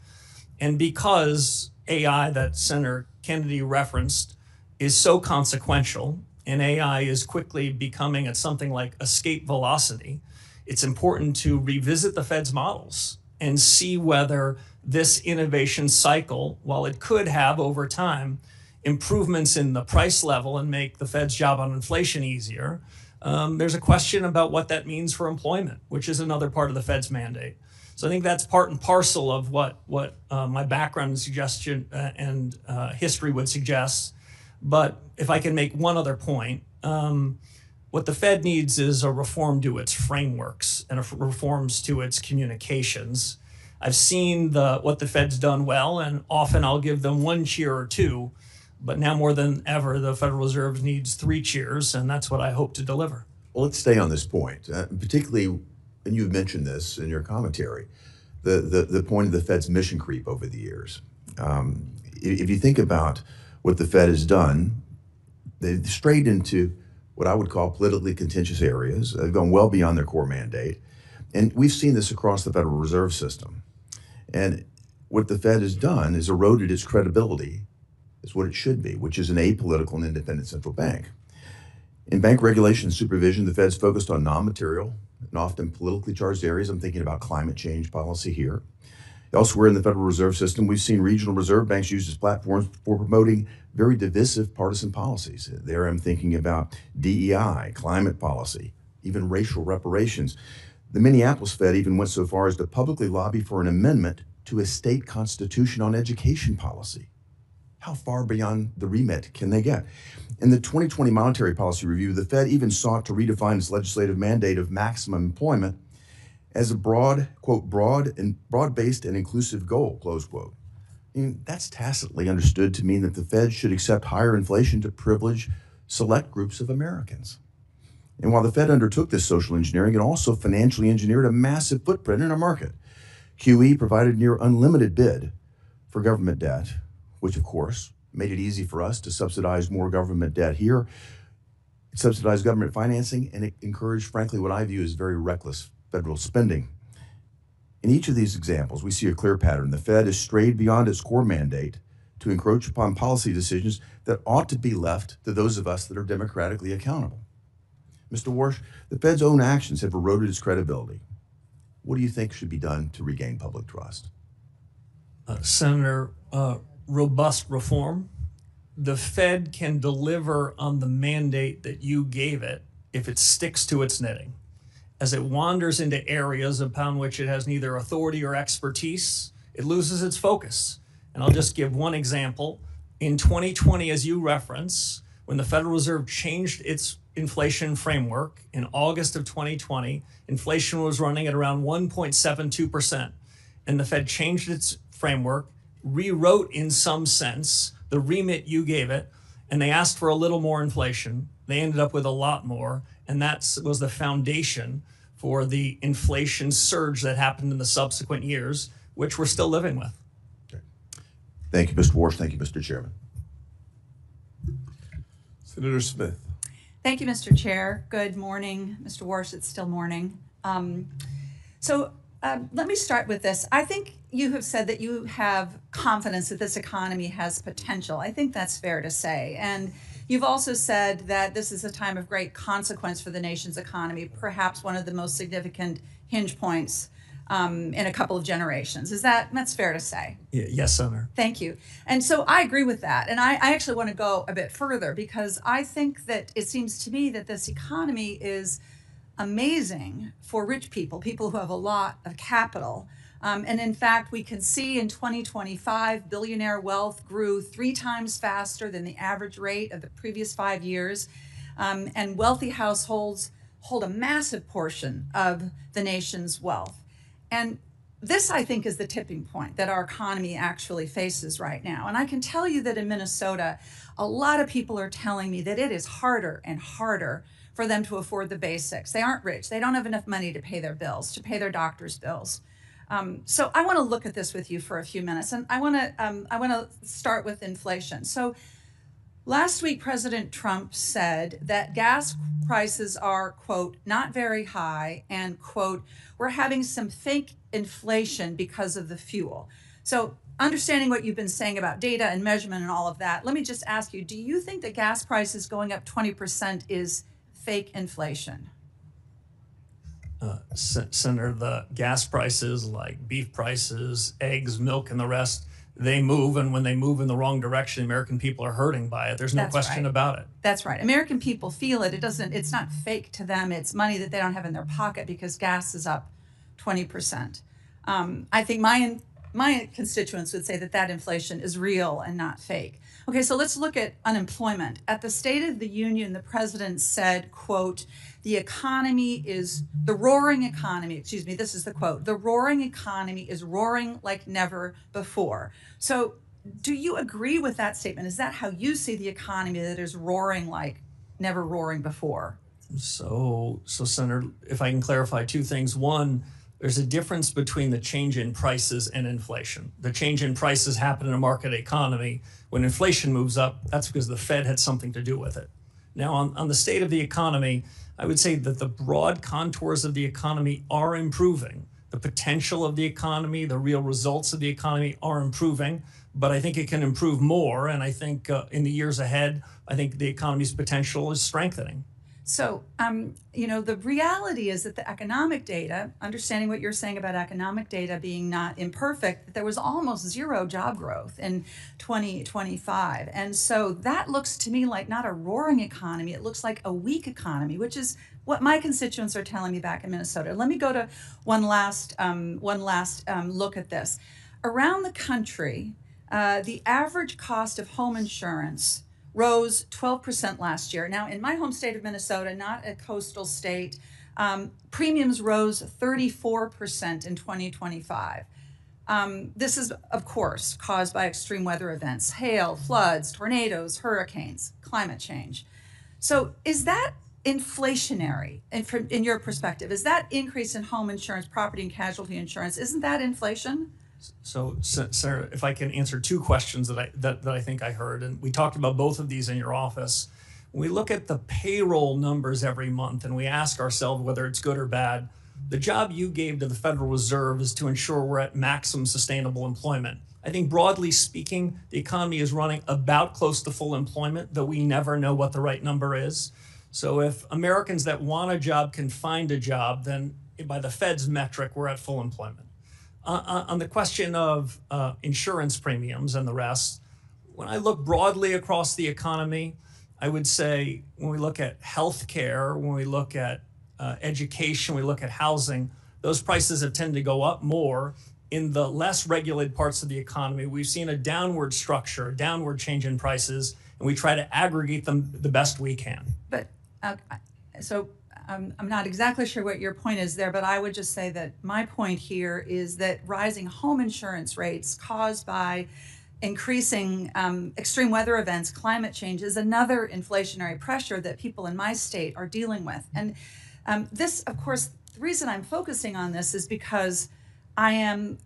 And because AI that Senator Kennedy referenced is so consequential, and AI is quickly becoming at something like escape velocity, it's important to revisit the Fed's models and see whether this innovation cycle, while it could have over time improvements in the price level and make the Fed's job on inflation easier, there's a question about what that means for employment, which is another part of the Fed's mandate. So I think that's part and parcel of what my background and suggestion and history would suggest. But if I can make one other point, what the Fed needs is a reform to its frameworks and reforms to its communications. I've seen what the Fed's done well, and often I'll give them one cheer or two, but now more than ever, the Federal Reserve needs 3 cheers, and that's what I hope to deliver. Well, let's stay on this point, particularly, and you've mentioned this in your commentary, the point of the Fed's mission creep over the years. If you think about what the Fed has done, they've strayed into what I would call politically contentious areas. They've gone well beyond their core mandate. And we've seen this across the Federal Reserve System. And what the Fed has done is eroded its credibility, is what it should be, which is an apolitical and independent central bank. In bank regulation and supervision, the Fed's focused on non-material and often politically charged areas. I'm thinking about climate change policy here. Elsewhere in the Federal Reserve System, we've seen regional reserve banks used as platforms for promoting very divisive partisan policies. There I'm thinking about DEI, climate policy, even racial reparations. The Minneapolis Fed even went so far as to publicly lobby for an amendment to a state constitution on education policy. How far beyond the remit can they get? In the 2020 Monetary Policy Review, the Fed even sought to redefine its legislative mandate of maximum employment as a broad, quote, broad-based and inclusive goal, close quote. I mean, that's tacitly understood to mean that the Fed should accept higher inflation to privilege select groups of Americans. And while the Fed undertook this social engineering, it also financially engineered a massive footprint in our market. QE provided near unlimited bid for government debt, which of course made it easy for us to subsidize more government debt here. It subsidized government financing, and it encouraged, frankly, what I view as very reckless federal spending. In each of these examples, we see a clear pattern. The Fed has strayed beyond its core mandate to encroach upon policy decisions that ought to be left to those of us that are democratically accountable. Mr. Warsh, the Fed's own actions have eroded its credibility. What do you think should be done to regain public trust? Senator, robust reform. The Fed can deliver on the mandate that you gave it if it sticks to its knitting. As it wanders into areas upon which it has neither authority or expertise, it loses its focus. And I'll just give one example. In 2020, as you reference, when the Federal Reserve changed its inflation framework in August of 2020, inflation was running at around 1.72%. And the Fed changed its framework, rewrote in some sense the remit you gave it, and they asked for a little more inflation. They ended up with a lot more, and that was the foundation for the inflation surge that happened in the subsequent years, which we're still living with. Okay. Thank you, Mr. Warsh. Thank you, Mr. Chairman. Senator Smith. Thank you, Mr. Chair. Good morning, Mr. Warsh. It's still morning. Let me start with this. I think you have said that you have confidence that this economy has potential. I think that's fair to say. And you've also said that this is a time of great consequence for the nation's economy, perhaps one of the most significant hinge points in a couple of generations. That's fair to say? Yes, Senator. Thank you. And so I agree with that. And I actually want to go a bit further because I think that it seems to me that this economy is amazing for rich people, people who have a lot of capital. And in fact, we can see in 2025, billionaire wealth grew 3 times faster than the average rate of the previous 5 years. And wealthy households hold a massive portion of the nation's wealth. And this, I think, is the tipping point that our economy actually faces right now. And I can tell you that in Minnesota, a lot of people are telling me that it is harder and harder for them to afford the basics. They aren't rich. They don't have enough money to pay their bills, to pay their doctor's bills. So I want to look at this with you for a few minutes, and I want to start with inflation. So last week, President Trump said that gas prices are, quote, not very high, and, quote, we're having some fake inflation because of the fuel. So understanding what you've been saying about data and measurement and all of that, let me just ask you, do you think that gas prices going up 20% is fake inflation? Senator, the gas prices like beef prices, eggs, milk, and the rest, they move. And when they move in the wrong direction, American people are hurting by it. There's no question about it. That's right. American people feel it. It's not fake to them. It's money that they don't have in their pocket because gas is up 20%. I think my constituents would say that inflation is real and not fake. Okay, so let's look at unemployment. At the State of the Union, the president said, quote, the roaring economy, this is the quote, the roaring economy is roaring like never before. So do you agree with that statement? Is that how you see the economy, that is roaring like never roaring before? So Senator, if I can clarify 2 things. One, There's a difference between the change in prices and inflation. The change in prices happen in a market economy. When inflation moves up, that's because the Fed had something to do with it. Now, on the state of the economy, I would say that the broad contours of the economy are improving. The potential of the economy, the real results of the economy are improving, but I think it can improve more. And I think in the years ahead, I think the economy's potential is strengthening. So, the reality is that the economic data, understanding what you're saying about economic data being not imperfect, that there was almost zero job growth in 2025. And so that looks to me like not a roaring economy. It looks like a weak economy, which is what my constituents are telling me back in Minnesota. Let me go to one last look at this. Around the country, the average cost of home insurance rose 12% last year. Now, in my home state of Minnesota, not a coastal state, premiums rose 34% in 2025. This is, of course, caused by extreme weather events, hail, floods, tornadoes, hurricanes, climate change. So is that inflationary in your perspective? Is that increase in home insurance, property and casualty insurance, isn't that inflation? So, Sarah, if I can answer two questions that I think I heard, and we talked about both of these in your office. When we look at the payroll numbers every month and we ask ourselves whether it's good or bad, the job you gave to the Federal Reserve is to ensure we're at maximum sustainable employment. I think broadly speaking, the economy is running about close to full employment, though we never know what the right number is. So if Americans that want a job can find a job, then by the Fed's metric, we're at full employment. On the question of insurance premiums and the rest, when I look broadly across the economy, I would say when we look at healthcare, when we look at education, we look at housing, those prices have tended to go up more. In the less regulated parts of the economy, we've seen a downward structure, a downward change in prices, and we try to aggregate them the best we can. But I'm not exactly sure what your point is there, but I would just say that my point here is that rising home insurance rates caused by increasing extreme weather events, climate change, is another inflationary pressure that people in my state are dealing with. And this, of course, the reason I'm focusing on this is because I'm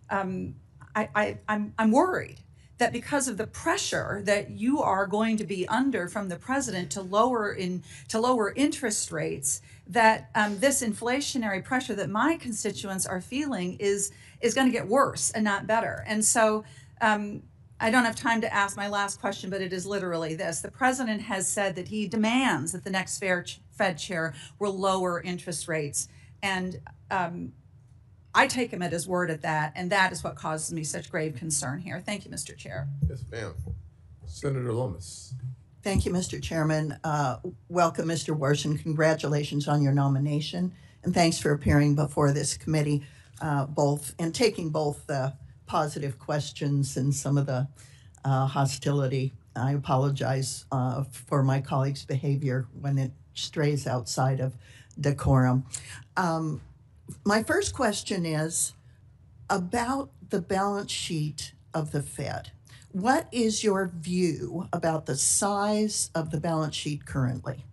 worried that because of the pressure that you are going to be under from the president to lower interest rates, that this inflationary pressure that my constituents are feeling is going to get worse and not better. And so I don't have time to ask my last question, but it is literally this. The president has said that he demands that the next Fed chair will lower interest rates. And I take him at his word at that, and that is what causes me such grave concern here. Thank you, Mr. Chair. Yes, ma'am. Senator Lomas. Thank you, Mr. Chairman. Welcome, Mr. Warsh, and congratulations on your nomination. And thanks for appearing before this committee, taking both the positive questions and some of the hostility. I apologize for my colleagues' behavior when it strays outside of decorum. My first question is about the balance sheet of the Fed. What is your view about the size of the balance sheet currently?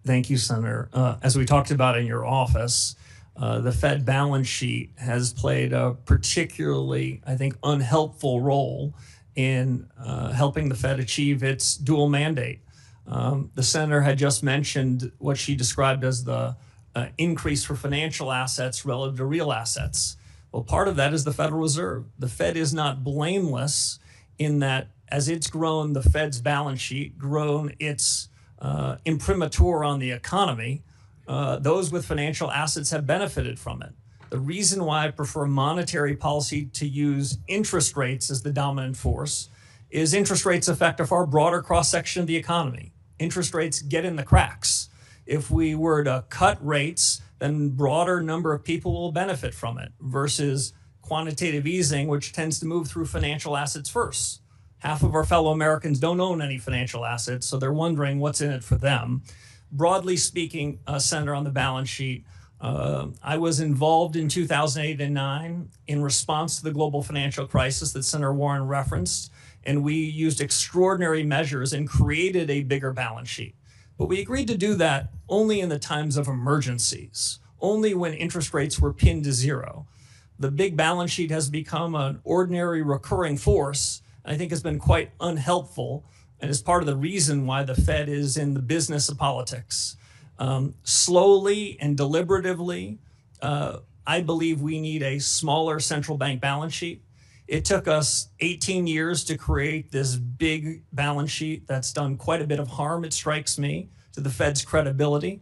Thank you, Senator. As we talked about in your office, the Fed balance sheet has played a particularly, I think, unhelpful role in helping the Fed achieve its dual mandate. The senator had just mentioned what she described as the increase for financial assets relative to real assets. Well, part of that is the Federal Reserve. The Fed is not blameless in that as it's grown the Fed's balance sheet, grown its imprimatur on the economy, those with financial assets have benefited from it. The reason why I prefer monetary policy to use interest rates as the dominant force is interest rates affect a far broader cross-section of the economy. Interest rates get in the cracks. If we were to cut rates, then broader number of people will benefit from it versus quantitative easing, which tends to move through financial assets first. Half of our fellow Americans don't own any financial assets, so they're wondering what's in it for them. Broadly speaking, Senator, on the balance sheet, I was involved in 2008 and 9 in response to the global financial crisis that Senator Warren referenced, and we used extraordinary measures and created a bigger balance sheet. But we agreed to do that only in the times of emergencies, only when interest rates were pinned to zero. The big balance sheet has become an ordinary recurring force, I think has been quite unhelpful, and is part of the reason why the Fed is in the business of politics. Slowly and deliberatively, I believe we need a smaller central bank balance sheet. It took us 18 years to create this big balance sheet that's done quite a bit of harm, it strikes me, to the Fed's credibility.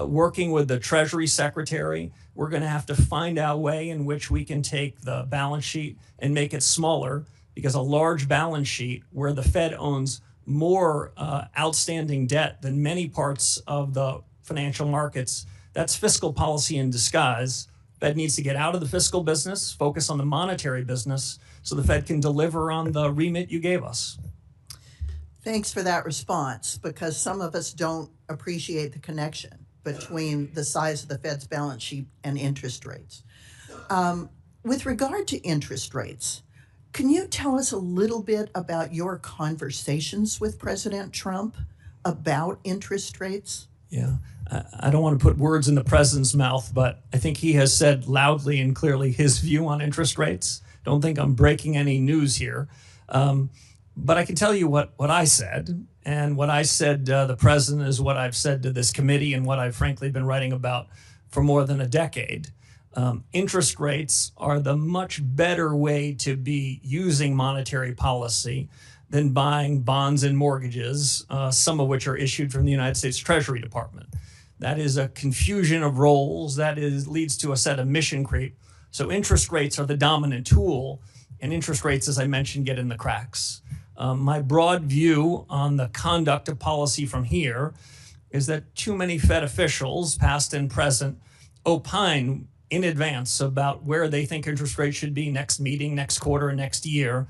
Working with the Treasury Secretary, we're going to have to find out a way in which we can take the balance sheet and make it smaller, because a large balance sheet where the Fed owns more outstanding debt than many parts of the financial markets, that's fiscal policy in disguise. Fed needs to get out of the fiscal business, focus on the monetary business, so the Fed can deliver on the remit you gave us. Thanks for that response, because some of us don't appreciate the connection between the size of the Fed's balance sheet and interest rates. With regard to interest rates, can you tell us a little bit about your conversations with President Trump about interest rates? Yeah, I don't want to put words in the president's mouth, but I think he has said loudly and clearly his view on interest rates. Don't think I'm breaking any news here. But I can tell you what I said, and what I said to the president is what I've said to this committee and what I've frankly been writing about for more than a decade. Interest rates are the much better way to be using monetary policy than buying bonds and mortgages, some of which are issued from the United States Treasury Department. That is a confusion of roles. That leads to a set of mission creep. So interest rates are the dominant tool, and interest rates, as I mentioned, get in the cracks. My broad view on the conduct of policy from here is that too many Fed officials, past and present, opine in advance about where they think interest rates should be next meeting, next quarter, next year.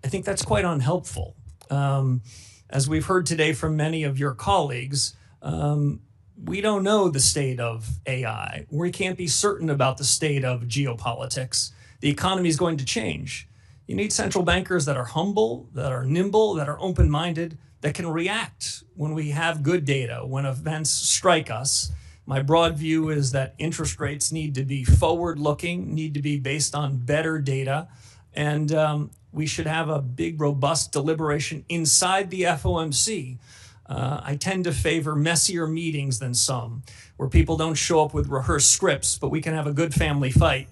I think that's quite unhelpful. As we've heard today from many of your colleagues, we don't know the state of AI. We can't be certain about the state of geopolitics. The economy is going to change. You need central bankers that are humble, that are nimble, that are open-minded, that can react when we have good data, when events strike us. My broad view is that interest rates need to be forward-looking, need to be based on better data, and we should have a big, robust deliberation inside the FOMC. I tend to favor messier meetings than some, where people don't show up with rehearsed scripts, but we can have a good family fight.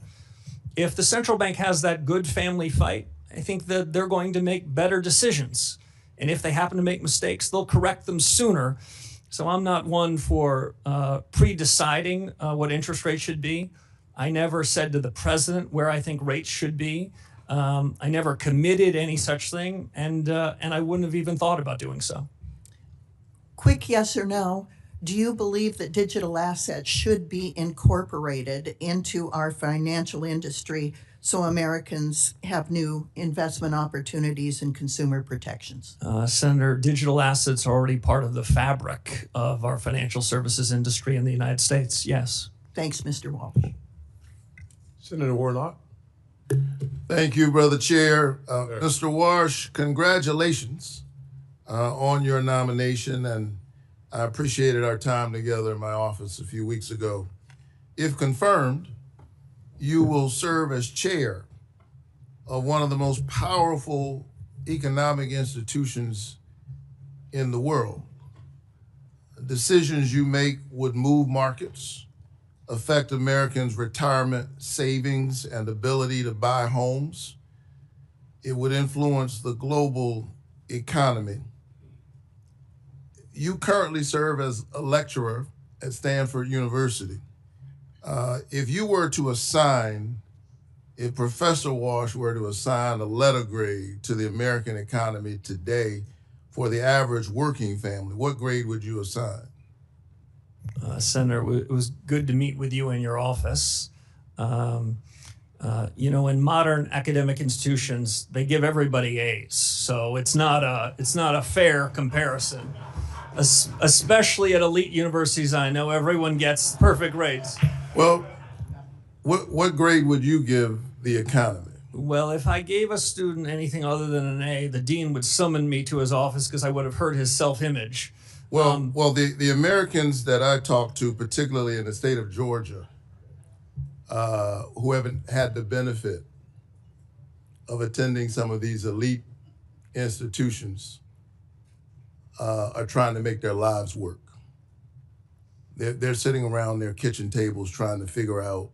If the central bank has that good family fight, I think that they're going to make better decisions. And if they happen to make mistakes, they'll correct them sooner. So I'm not one for pre-deciding what interest rates should be. I never said to the president where I think rates should be. I never committed any such thing, and I wouldn't have even thought about doing so. Quick yes or no. Do you believe that digital assets should be incorporated into our financial industry so Americans have new investment opportunities and consumer protections? Senator, digital assets are already part of the fabric of our financial services industry in the United States, yes. Thanks, Mr. Walsh. Senator Warnock. Thank you, Brother Chair. Mr. Warsh, congratulations on your nomination, and I appreciated our time together in my office a few weeks ago. If confirmed, you will serve as chair of one of the most powerful economic institutions in the world. Decisions you make would move markets, affect Americans' retirement savings and ability to buy homes. It would influence the global economy. You currently serve as a lecturer at Stanford University. If you were to assign, if Professor Warsh were to assign a letter grade to the American economy today for the average working family, what grade would you assign? Senator, it was good to meet with you in your office. You know, in modern academic institutions, they give everybody A's, so it's not a fair comparison. Especially at elite universities, I know everyone gets perfect grades. Well, what grade would you give the economy? Well, if I gave a student anything other than an A, the dean would summon me to his office because I would have hurt his self-image. Well, the Americans that I talk to, particularly in the state of Georgia, who haven't had the benefit of attending some of these elite institutions, are trying to make their lives work. They're sitting around their kitchen tables trying to figure out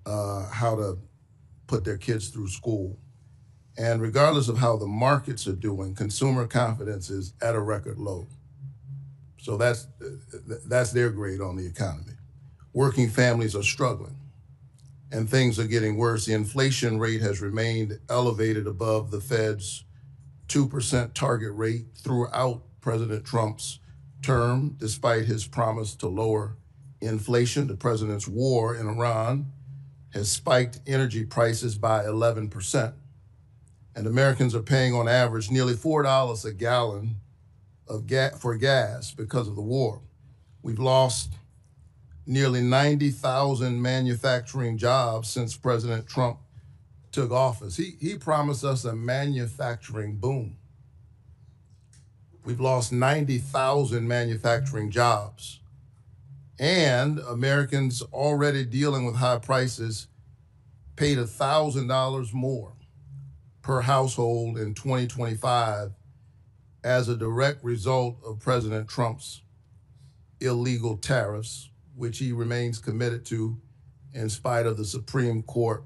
how to put their kids through school. And regardless of how the markets are doing, consumer confidence is at a record low. So that's their grade on the economy. Working families are struggling, and things are getting worse. The inflation rate has remained elevated above the Fed's 2% target rate throughout President Trump's term, despite his promise to lower inflation. The president's war in Iran has spiked energy prices by 11%. And Americans are paying on average nearly $4 a gallon for gas because of the war. We've lost nearly 90,000 manufacturing jobs since President Trump took office. He promised us a manufacturing boom. We've lost 90,000 manufacturing jobs. And Americans already dealing with high prices paid $1,000 more per household in 2025 as a direct result of President Trump's illegal tariffs, which he remains committed to in spite of the Supreme Court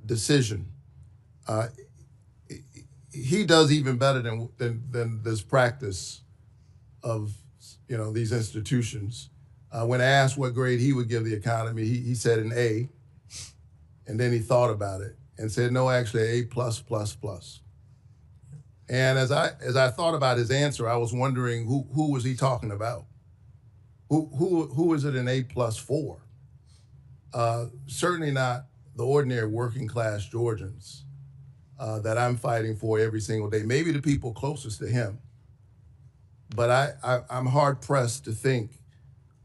decision. He does even better than this practice of these institutions. When asked what grade he would give the economy, he said an A, and then he thought about it and said, no, actually A+++. And as I thought about his answer, I was wondering who was he talking about? Who is it an A+ for? Certainly not the ordinary working class Georgians that I'm fighting for every single day. Maybe the people closest to him. But I'm hard pressed to think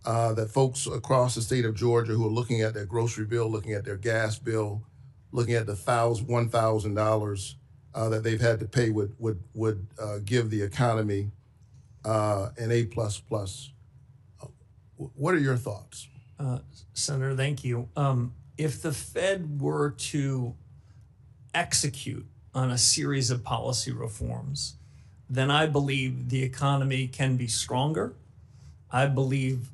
that folks across the state of Georgia who are looking at their grocery bill, looking at their gas bill, looking at the $1,000 that they've had to pay would give the economy an A++. What are your thoughts? Senator, thank you. If the Fed were to execute on a series of policy reforms, then I believe the economy can be stronger. I believe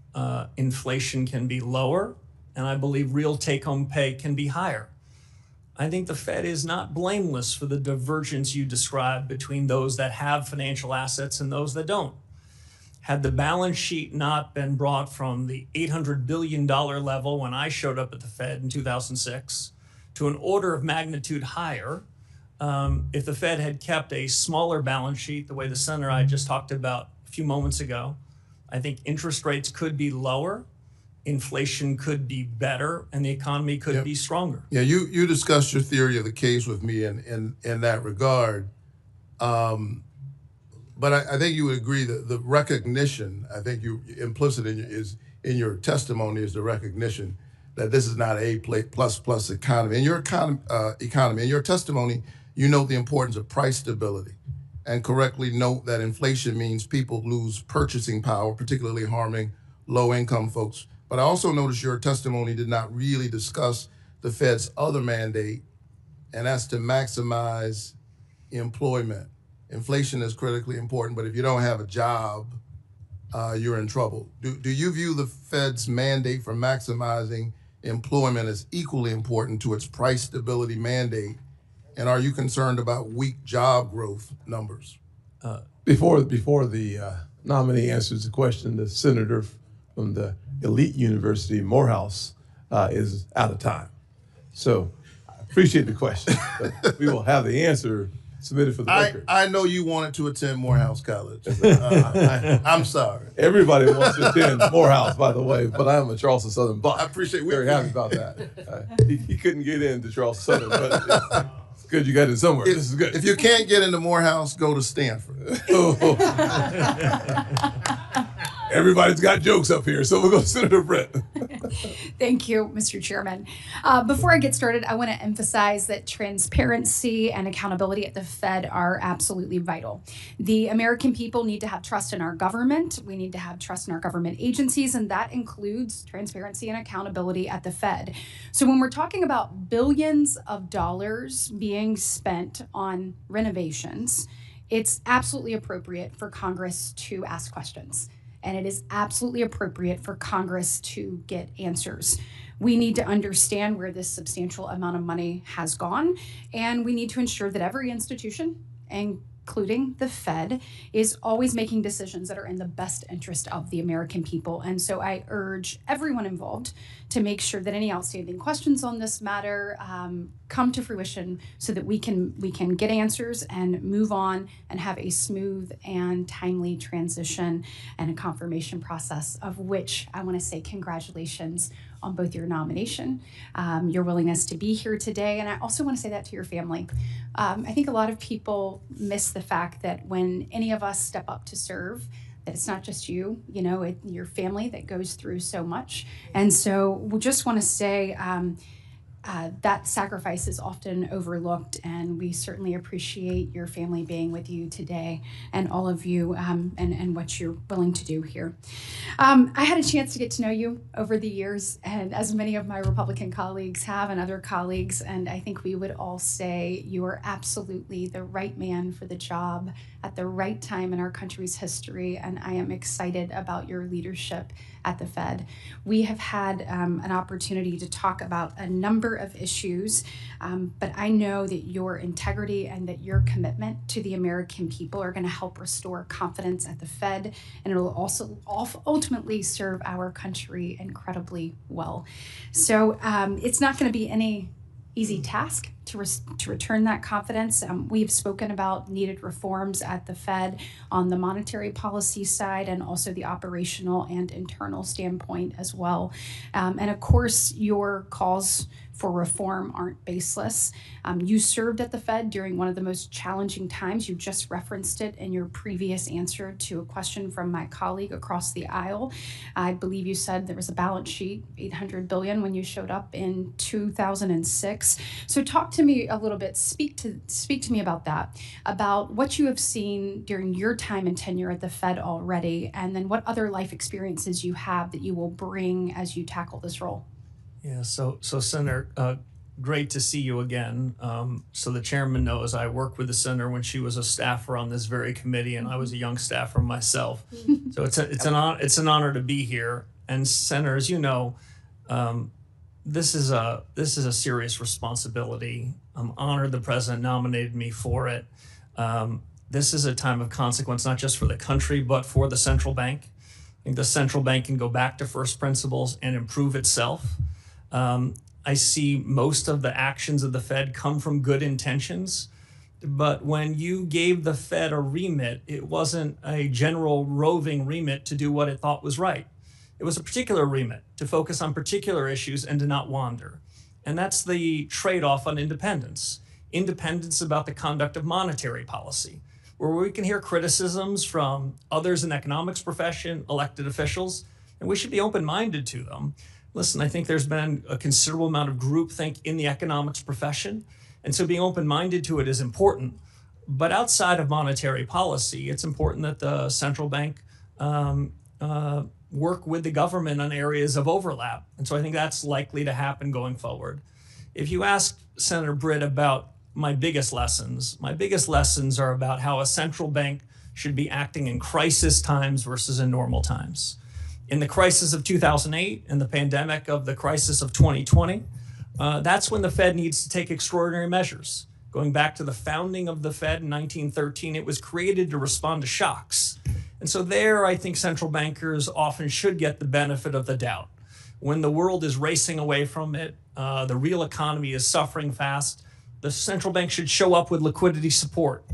inflation can be lower, and I believe real take-home pay can be higher. I think the Fed is not blameless for the divergence you described between those that have financial assets and those that don't. Had the balance sheet not been brought from the $800 billion level when I showed up at the Fed in 2006 to an order of magnitude higher, if the Fed had kept a smaller balance sheet, the way the senator I just talked about a few moments ago, I think interest rates could be lower, inflation could be better, and the economy could be stronger. Yeah, you discussed your theory of the case with me in that regard. But I think you would agree that the recognition, I think implicit in your testimony is the recognition that this is not a A++ economy. In your economy, in your testimony, you note the importance of price stability and correctly note that inflation means people lose purchasing power, particularly harming low-income folks. But I also noticed your testimony did not really discuss the Fed's other mandate, and that's to maximize employment. Inflation is critically important, but if you don't have a job, you're in trouble. Do you view the Fed's mandate for maximizing employment as equally important to its price stability mandate? And are you concerned about weak job growth numbers? Before the nominee answers the question, the senator from the elite university, Morehouse, is out of time. So I appreciate the question, but we will have the answer submitted for the record. I know you wanted to attend Morehouse College. I'm sorry. Everybody wants to attend Morehouse, by the way, but I am a Charleston Southern Buck. I appreciate it. Very happy about that. He couldn't get into Charleston Southern, but it's good you got in somewhere. This is good. If you can't get into Morehouse, go to Stanford. Everybody's got jokes up here, so we'll go to Senator Brett. Thank you, Mr. Chairman. Before I get started, I want to emphasize that transparency and accountability at the Fed are absolutely vital. The American people need to have trust in our government. We need to have trust in our government agencies, and that includes transparency and accountability at the Fed. So when we're talking about billions of dollars being spent on renovations, it's absolutely appropriate for Congress to ask questions. And it is absolutely appropriate for Congress to get answers. We need to understand where this substantial amount of money has gone, and we need to ensure that every institution, including the Fed, is always making decisions that are in the best interest of the American people. And so I urge everyone involved to make sure that any outstanding questions on this matter come to fruition so that we can get answers and move on and have a smooth and timely transition and a confirmation process, of which I want to say congratulations on both your nomination, your willingness to be here today, and I also want to say that to your family. I think a lot of people miss the fact that when any of us step up to serve, that it's not just you, your family that goes through so much. And so we just want to say that sacrifice is often overlooked, and we certainly appreciate your family being with you today and all of you and what you're willing to do here. I had a chance to get to know you over the years, and as many of my Republican colleagues have and other colleagues, and I think we would all say you are absolutely the right man for the job at the right time in our country's history, and I am excited about your leadership at the Fed. We have had an opportunity to talk about a number of issues, but I know that your integrity and that your commitment to the American people are going to help restore confidence at the Fed, and it will also ultimately serve our country incredibly well. So it's not going to be any easy task to return that confidence. We've spoken about needed reforms at the Fed on the monetary policy side and also the operational and internal standpoint as well. And of course, your calls for reform aren't baseless. You served at the Fed during one of the most challenging times. You just referenced it in your previous answer to a question from my colleague across the aisle. I believe you said there was a balance sheet, $800 billion, when you showed up in 2006. So talk to me a little bit, speak to me about that, about what you have seen during your time and tenure at the Fed already, and then what other life experiences you have that you will bring as you tackle this role. Yeah, so Senator, great to see you again. So the chairman knows I worked with the senator when she was a staffer on this very committee, and I was a young staffer myself. So it's an honor to be here. And Senator, as you know, this is a serious responsibility. I'm honored the president nominated me for it. This is a time of consequence, not just for the country, but for the central bank. I think the central bank can go back to first principles and improve itself. I see most of the actions of the Fed come from good intentions, but when you gave the Fed a remit, it wasn't a general roving remit to do what it thought was right. It was a particular remit to focus on particular issues and to not wander. And that's the trade-off on independence. Independence about the conduct of monetary policy, where we can hear criticisms from others in the economics profession, elected officials, and we should be open-minded to them. Listen, I think there's been a considerable amount of groupthink in the economics profession, and so being open-minded to it is important. But outside of monetary policy, it's important that the central bank work with the government on areas of overlap. And so I think that's likely to happen going forward. If you ask Senator Britt about my biggest lessons are about how a central bank should be acting in crisis times versus in normal times. In the crisis of 2008 and the pandemic of the crisis of 2020, that's when the Fed needs to take extraordinary measures. Going back to the founding of the Fed in 1913, it was created to respond to shocks. And so there, I think central bankers often should get the benefit of the doubt. When the world is racing away from it, the real economy is suffering fast, the central bank should show up with liquidity support.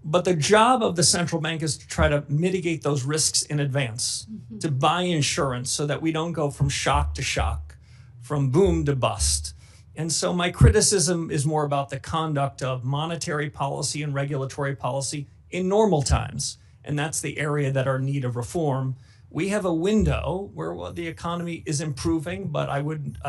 But the job of the central bank is to try to mitigate those risks in advance, to buy insurance so that we don't go from shock to shock, from boom to bust. And so my criticism is more about the conduct of monetary policy and regulatory policy in normal times. And that's the area that are in need of reform. we have a window where the economy is improving, but I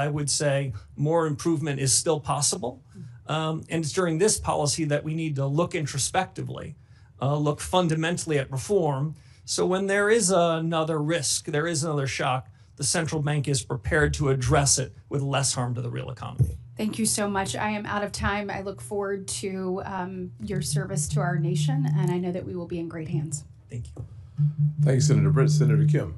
would say more improvement is still possible. And it's during this policy that we need to look introspectively, look fundamentally at reform. So when there is another risk, there is another shock, the central bank is prepared to address it with less harm to the real economy. Thank you so much. I am out of time. I look forward to your service to our nation, and I know that we will be in great hands. Thank you. Thanks, Senator Britt. Senator Kim.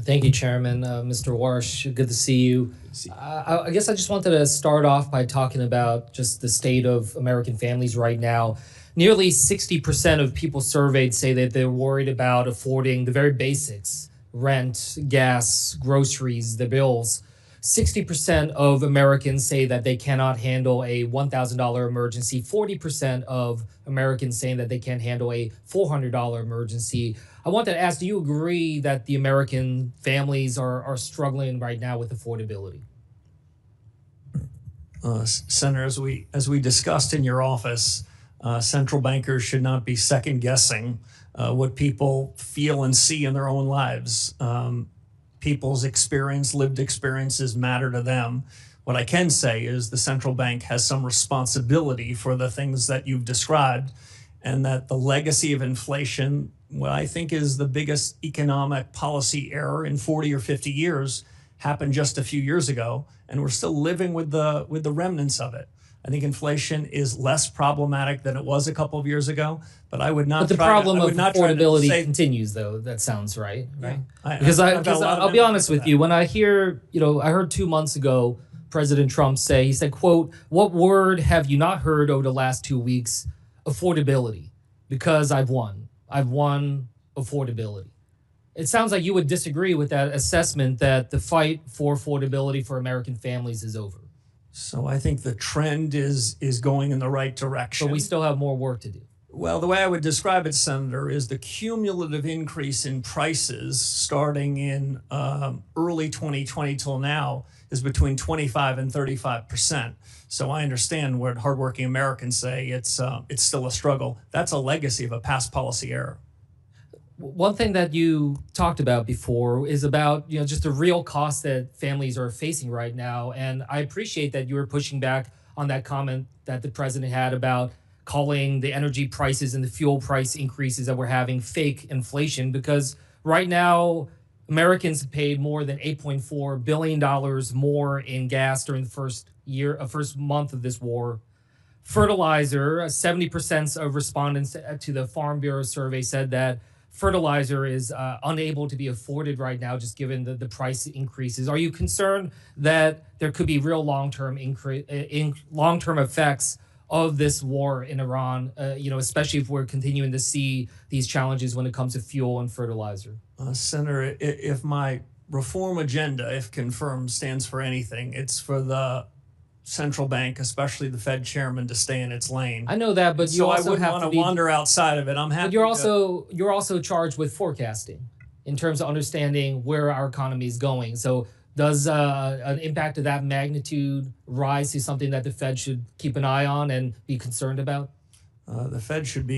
Thank you, Chairman. Mr. Warsh, good to see you. I guess I just wanted to start off by talking about just the state of American families right now. Nearly 60% of people surveyed say that they're worried about affording the very basics, rent, gas, groceries, the bills. 60% of Americans say that they cannot handle a $1,000 emergency. 40% of Americans saying that they can't handle a $400 emergency. I wanted to ask, do you agree that the American families are struggling right now with affordability? Senator, as we discussed in your office, central bankers should not be second guessing what people feel and see in their own lives. People's lived experiences matter to them. What I can say is the central bank has some responsibility for the things that you've described, and that the legacy of inflation, what I think is the biggest economic policy error in 40 or 50 years, happened just a few years ago, and we're still living with the remnants of it. I think inflation is less problematic than it was a couple of years ago, but I would not. But the problem of affordability continues, though. That sounds right, right? Yeah. Because I'll be honest with you. When I hear, I heard 2 months ago President Trump say, he said, quote, "What word have you not heard over the last 2 weeks? Affordability, because I've won. I've won affordability." It sounds like you would disagree with that assessment that the fight for affordability for American families is over. So I think the trend is going in the right direction. But we still have more work to do. Well, the way I would describe it, Senator, is the cumulative increase in prices starting in early 2020 till now is between 25 and 35%. So I understand what hardworking Americans say. It's still a struggle. That's a legacy of a past policy error. One thing that you talked about before is about, just the real costs that families are facing right now. And I appreciate that you were pushing back on that comment that the president had about calling the energy prices and the fuel price increases that we're having fake inflation, because right now Americans have paid more than $8.4 billion more in gas during the first month of this war. Fertilizer, 70% of respondents to the Farm Bureau survey said that fertilizer is unable to be afforded right now, just given the price increases. Are you concerned that there could be real long-term effects of this war in Iran, especially if we're continuing to see these challenges when it comes to fuel and fertilizer? Senator, if my reform agenda, if confirmed, stands for anything, it's for the central bank, especially the Fed chairman, to stay in its lane. I know that, but you also I wouldn't want to wander outside of it. I'm happy. But you're also charged with forecasting in terms of understanding where our economy is going. So does an impact of that magnitude rise to something that the Fed should keep an eye on and be concerned about? The Fed should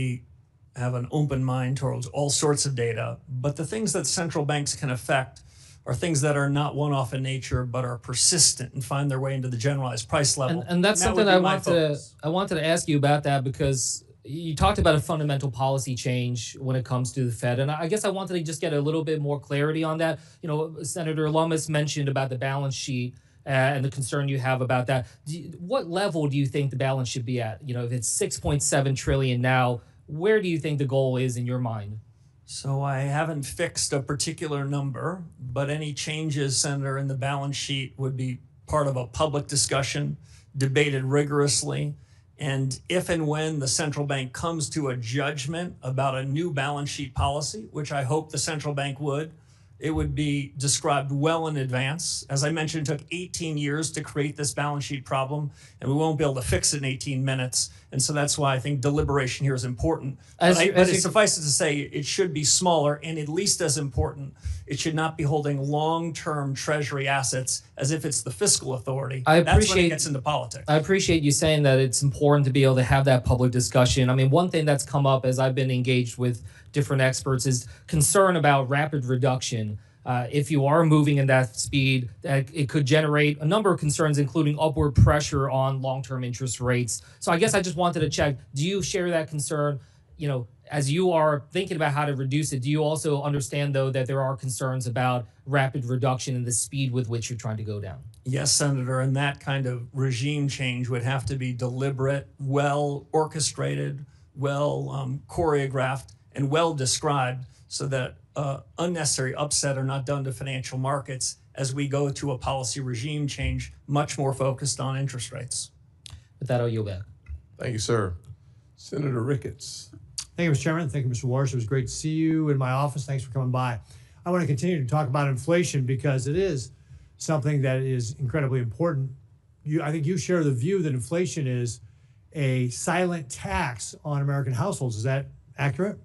have an open mind towards all sorts of data, but the things that central banks can affect are things that are not one-off in nature, but are persistent and find their way into the generalized price level. And that's something I wanted to ask you about, that because you talked about a fundamental policy change when it comes to the Fed. And I guess I wanted to just get a little bit more clarity on that. Senator Lummis mentioned about the balance sheet and the concern you have about that. What level do you think the balance should be at? If it's $6.7 trillion now, where do you think the goal is in your mind? So I haven't fixed a particular number, but any changes, Senator, in the balance sheet would be part of a public discussion, debated rigorously. And if and when the central bank comes to a judgment about a new balance sheet policy, which I hope the central bank would, it would be described well in advance. As I mentioned, it took 18 years to create this balance sheet problem, and we won't be able to fix it in 18 minutes. And so that's why I think deliberation here is important. As But, you- but as it you- suffices to say it should be smaller, and at least as important, it should not be holding long-term treasury assets as if it's the fiscal authority. I That's when it appreciate- gets into politics. I appreciate you saying that it's important to be able to have that public discussion. I mean, one thing that's come up as I've been engaged with different experts is concern about rapid reduction. If you are moving in that speed, that it could generate a number of concerns, including upward pressure on long-term interest rates. So I guess I just wanted to check, do you share that concern? You know, as you are thinking about how to reduce it, do you also understand, though, that there are concerns about rapid reduction in the speed with which you're trying to go down? Yes, Senator, and that kind of regime change would have to be deliberate, well orchestrated, well choreographed, and well described so that unnecessary upset are not done to financial markets as we go to a policy regime change much more focused on interest rates. With that, I'll yield back. Thank you, sir. Senator Ricketts. Thank you, Mr. Chairman. Thank you, Mr. Warsh. It was great to see you in my office. Thanks for coming by. I want to continue to talk about inflation because it is something that is incredibly important. I think you share the view that inflation is a silent tax on American households. Is that accurate?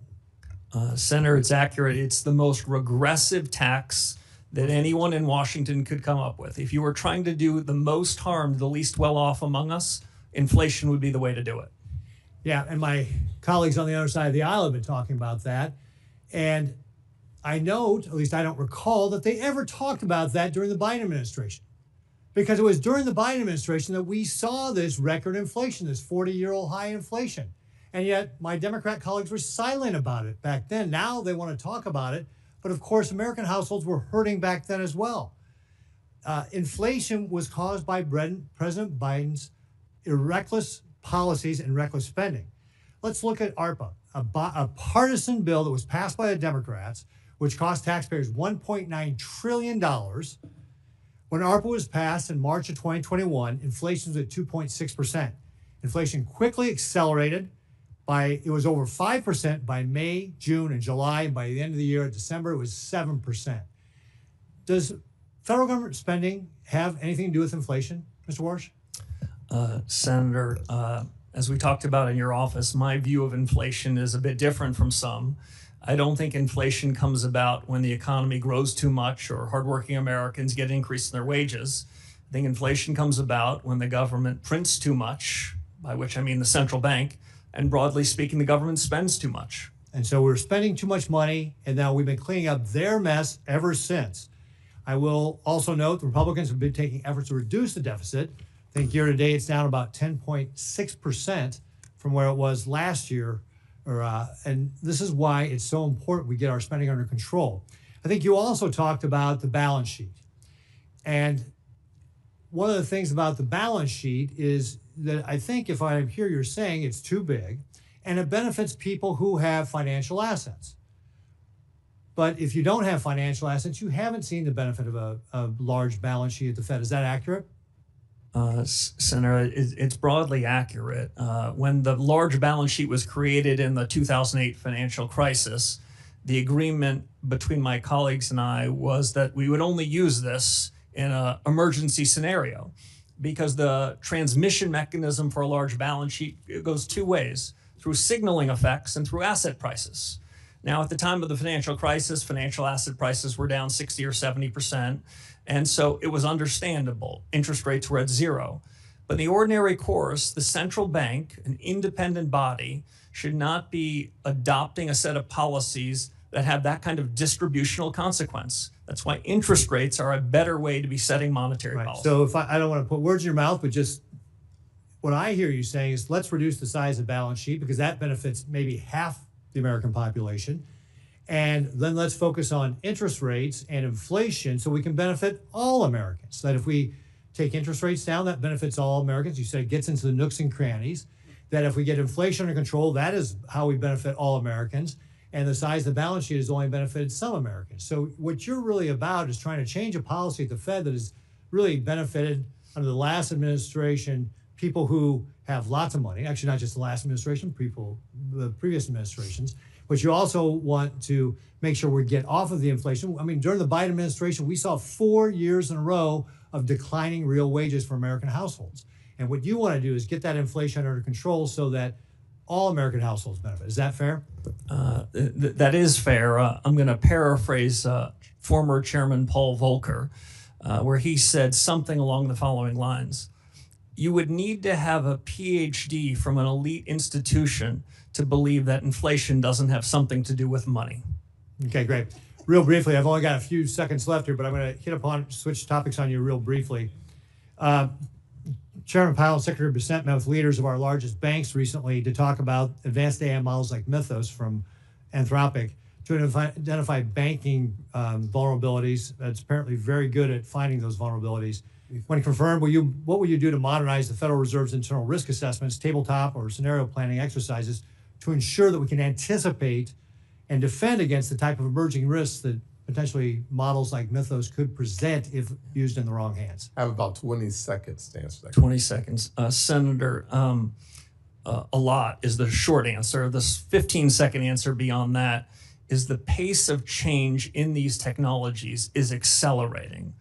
Senator, it's accurate. It's the most regressive tax that anyone in Washington could come up with. If you were trying to do the most harm to the least well-off among us, inflation would be the way to do it. Yeah, and my colleagues on the other side of the aisle have been talking about that. And I note, at least I don't recall, that they ever talked about that during the Biden administration. Because it was during the Biden administration that we saw this record inflation, this 40-year-old high inflation. And yet my Democrat colleagues were silent about it back then. Now they want to talk about it. But of course, American households were hurting back then as well. Inflation was caused by President Biden's reckless policies and reckless spending. Let's look at ARPA, a partisan bill that was passed by the Democrats, which cost taxpayers $1.9 trillion. When ARPA was passed in March of 2021, inflation was at 2.6%. Inflation quickly accelerated. It was over 5% by May, June, and July, and by the end of the year, December, it was 7%. Does federal government spending have anything to do with inflation, Mr. Warsh? Senator, as we talked about in your office, my view of inflation is a bit different from some. I don't think inflation comes about when the economy grows too much or hardworking Americans get an increase in their wages. I think inflation comes about when the government prints too much, by which I mean the central bank, and broadly speaking, the government spends too much. And so we're spending too much money, and now we've been cleaning up their mess ever since. I will also note the Republicans have been taking efforts to reduce the deficit. I think year to date it's down about 10.6% from where it was last year. And this is why it's so important we get our spending under control. I think you also talked about the balance sheet. And one of the things about the balance sheet is that I think if I hear you're saying it's too big and it benefits people who have financial assets. But if you don't have financial assets, you haven't seen the benefit of a large balance sheet at the Fed. Is that accurate? Senator, it's broadly accurate. When the large balance sheet was created in the 2008 financial crisis, the agreement between my colleagues and I was that we would only use this in an emergency scenario because the transmission mechanism for a large balance sheet goes two ways, through signaling effects and through asset prices. Now, at the time of the financial crisis, financial asset prices were down 60 or 70%. And so it was understandable. Interest rates were at zero. But in the ordinary course, the central bank, an independent body, should not be adopting a set of policies that have that kind of distributional consequence. That's why interest rates are a better way to be setting monetary policy. So if I don't want to put words in your mouth, but just what I hear you saying is let's reduce the size of the balance sheet because that benefits maybe half the American population. And then let's focus on interest rates and inflation so we can benefit all Americans. So that if we take interest rates down, that benefits all Americans. You said it gets into the nooks and crannies. That if we get inflation under control, that is how we benefit all Americans. And the size of the balance sheet has only benefited some Americans. So what you're really about is trying to change a policy at the Fed that has really benefited under the last administration, people who have lots of money, actually not just the last administration, the previous administrations, but you also want to make sure we get off of the inflation. I mean, during the Biden administration, we saw 4 years in a row of declining real wages for American households. And what you want to do is get that inflation under control so that all American households benefit. Is that fair? That is fair. I'm going to paraphrase former Chairman Paul Volcker, where he said something along the following lines. You would need to have a PhD from an elite institution to believe that inflation doesn't have something to do with money. Okay, great. Real briefly, I've only got a few seconds left here, but I'm going to switch topics on you real briefly. Chairman Powell and Secretary Bissett met with leaders of our largest banks recently to talk about advanced AI models like Mythos from Anthropic to identify banking vulnerabilities. It's apparently very good at finding those vulnerabilities. When confirmed, what will you do to modernize the Federal Reserve's internal risk assessments, tabletop or scenario planning exercises to ensure that we can anticipate and defend against the type of emerging risks that potentially models like Mythos could present if used in the wrong hands? I have about 20 seconds to answer that. 20 seconds. Senator, a lot is the short answer. This 15-second answer beyond that is the pace of change in these technologies is accelerating.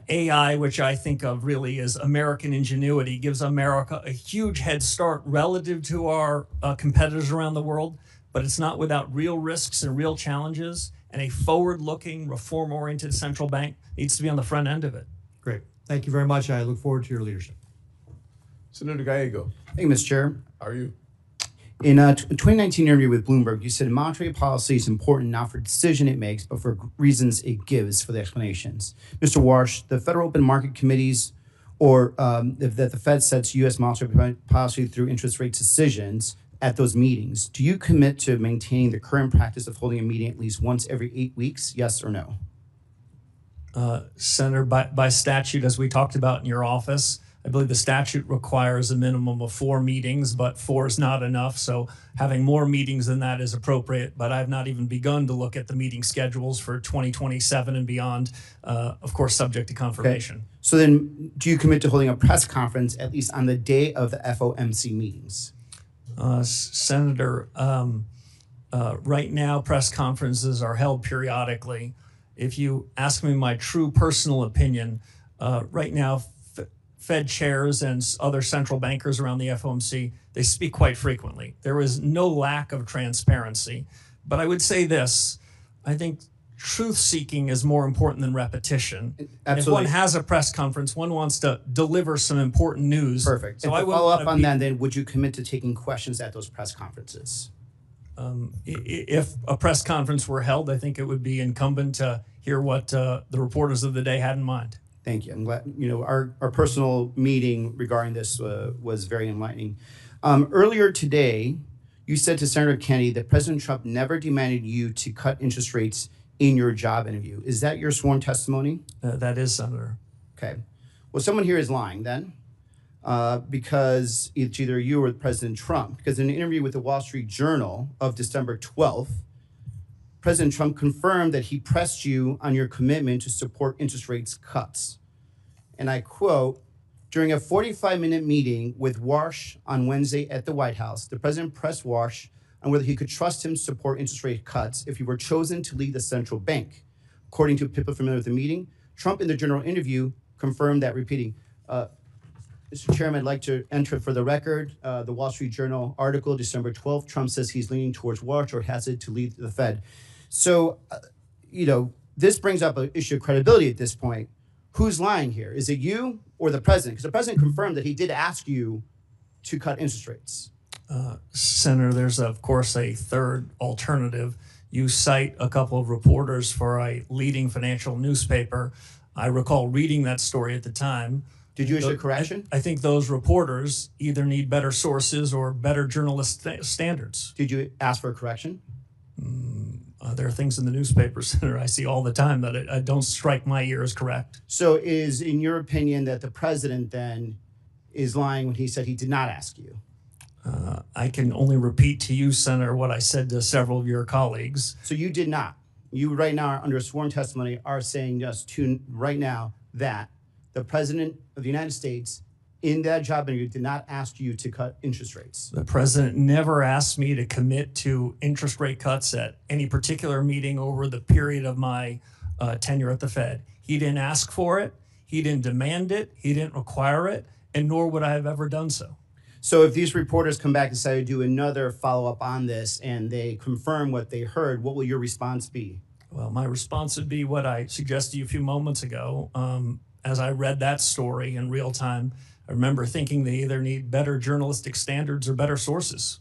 AI, which I think of really as American ingenuity, gives America a huge head start relative to our competitors around the world, but it's not without real risks and real challenges, and a forward-looking, reform-oriented central bank needs to be on the front end of it. Great. Thank you very much. I look forward to your leadership. Senator Gallego. Thank you, Mr. Chair. How are you? In a 2019 interview with Bloomberg, you said monetary policy is important not for the decision it makes, but for reasons it gives for the explanations. Mr. Warsh, the Federal Open Market Committees, or that the Fed sets U.S. monetary policy through interest rate decisions at those meetings. Do you commit to maintaining the current practice of holding a meeting at least once every 8 weeks, yes or no? Senator, by statute, as we talked about in your office, I believe the statute requires a minimum of 4 meetings, but 4 is not enough. So having more meetings than that is appropriate, but I've not even begun to look at the meeting schedules for 2027 and beyond, of course, subject to confirmation. Okay. So then do you commit to holding a press conference at least on the day of the FOMC meetings? Senator, right now press conferences are held periodically. If you ask me my true personal opinion, right now Fed chairs and other central bankers around the FOMC, they speak quite frequently. There is no lack of transparency. But I would say this, I think truth-seeking is more important than repetition. Absolutely. If one has a press conference, one wants to deliver some important news. Perfect. So and I to would follow up on that, then, would you commit to taking questions at those press conferences? If a press conference were held, I think it would be incumbent to hear what the reporters of the day had in mind. Thank you. I'm glad, our personal meeting regarding this was very enlightening. Earlier today, you said to Senator Kennedy that President Trump never demanded you to cut interest rates in your job interview. Is that your sworn testimony? That is, Senator. Okay. Well, someone here is lying then, because it's either you or President Trump. Because in an interview with the Wall Street Journal of December 12th, President Trump confirmed that he pressed you on your commitment to support interest rates cuts. And I quote, during a 45-minute meeting with Warsh on Wednesday at the White House, the president pressed Warsh on whether he could trust him to support interest rate cuts if he were chosen to lead the central bank. According to people familiar with the meeting, Trump in the general interview confirmed that, repeating, Mr. Chairman, I'd like to enter for the record the Wall Street Journal article, December 12th. Trump says he's leaning towards Warsh or has it to lead the Fed. So, this brings up an issue of credibility at this point. Who's lying here? Is it you or the president? Because the president confirmed that he did ask you to cut interest rates. Senator, there's, of course, a third alternative. You cite a couple of reporters for a leading financial newspaper. I recall reading that story at the time. Did you issue a correction? I think those reporters either need better sources or better journalist standards. Did you ask for a correction? There are things in the newspaper, Senator, I see all the time that don't strike my ear as correct. So is, in your opinion, that the president then is lying when he said he did not ask you? I can only repeat to you, Senator, what I said to several of your colleagues. So you did not. You right now, under sworn testimony, are saying just to right now that the president of the United States in that job interview did not ask you to cut interest rates. The president never asked me to commit to interest rate cuts at any particular meeting over the period of my tenure at the Fed. He didn't ask for it. He didn't demand it. He didn't require it. and nor would I have ever done so. So if these reporters come back and say to do another follow-up on this and they confirm what they heard, what will your response be? Well, my response would be what I suggested to you a few moments ago. As I read that story in real time, I remember thinking they either need better journalistic standards or better sources.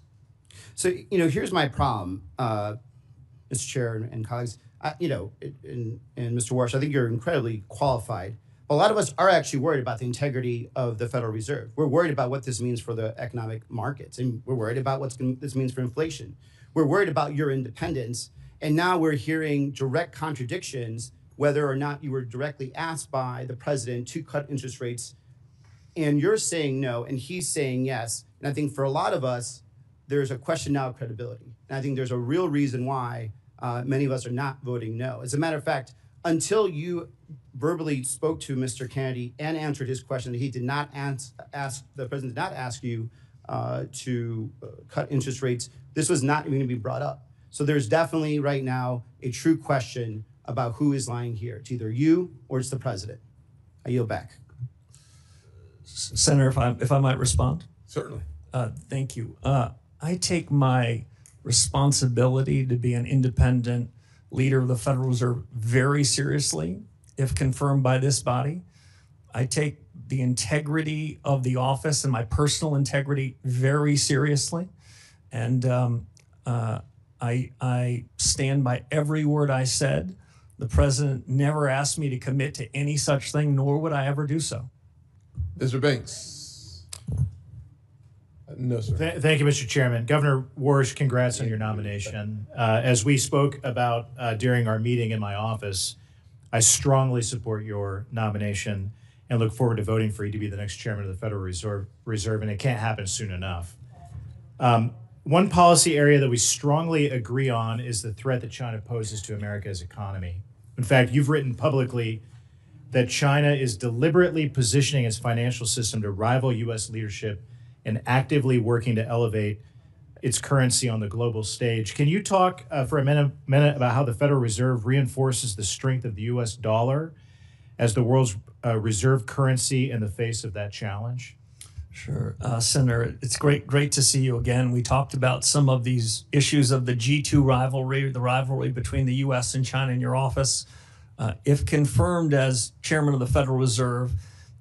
So, here's my problem, Mr. Chair and colleagues. And Mr. Warsh, I think you're incredibly qualified. A lot of us are actually worried about the integrity of the Federal Reserve. We're worried about what this means for the economic markets, and we're worried about what this means for inflation. We're worried about your independence, and now we're hearing direct contradictions whether or not you were directly asked by the president to cut interest rates, and you're saying no, and he's saying yes. And I think for a lot of us, there's a question now of credibility. And I think there's a real reason why many of us are not voting no. As a matter of fact, until you verbally spoke to Mr. Kennedy and answered his question, he did not the president did not ask you to cut interest rates. This was not going to be brought up. So there's definitely right now a true question about who is lying here. It's either you or it's the president. I yield back. Senator, if I might respond. Certainly. Thank you. I take my responsibility to be an independent leader of the Federal Reserve very seriously, if confirmed by this body. I take the integrity of the office and my personal integrity very seriously. And I stand by every word I said. The president never asked me to commit to any such thing, nor would I ever do so. Mr. Banks. No, sir. Thank you, Mr. Chairman. Governor Warsh, congrats on your nomination. As we spoke about during our meeting in my office, I strongly support your nomination and look forward to voting for you to be the next chairman of the Federal Reserve, and it can't happen soon enough. One policy area that we strongly agree on is the threat that China poses to America's economy. In fact, you've written publicly that China is deliberately positioning its financial system to rival U.S. leadership and actively working to elevate its currency on the global stage. Can you talk for a minute about how the Federal Reserve reinforces the strength of the U.S. dollar as the world's reserve currency in the face of that challenge? Sure. Senator, it's great to see you again. We talked about some of these issues of the G2 rivalry, the rivalry between the U.S. and China in your office. If confirmed as chairman of the Federal Reserve,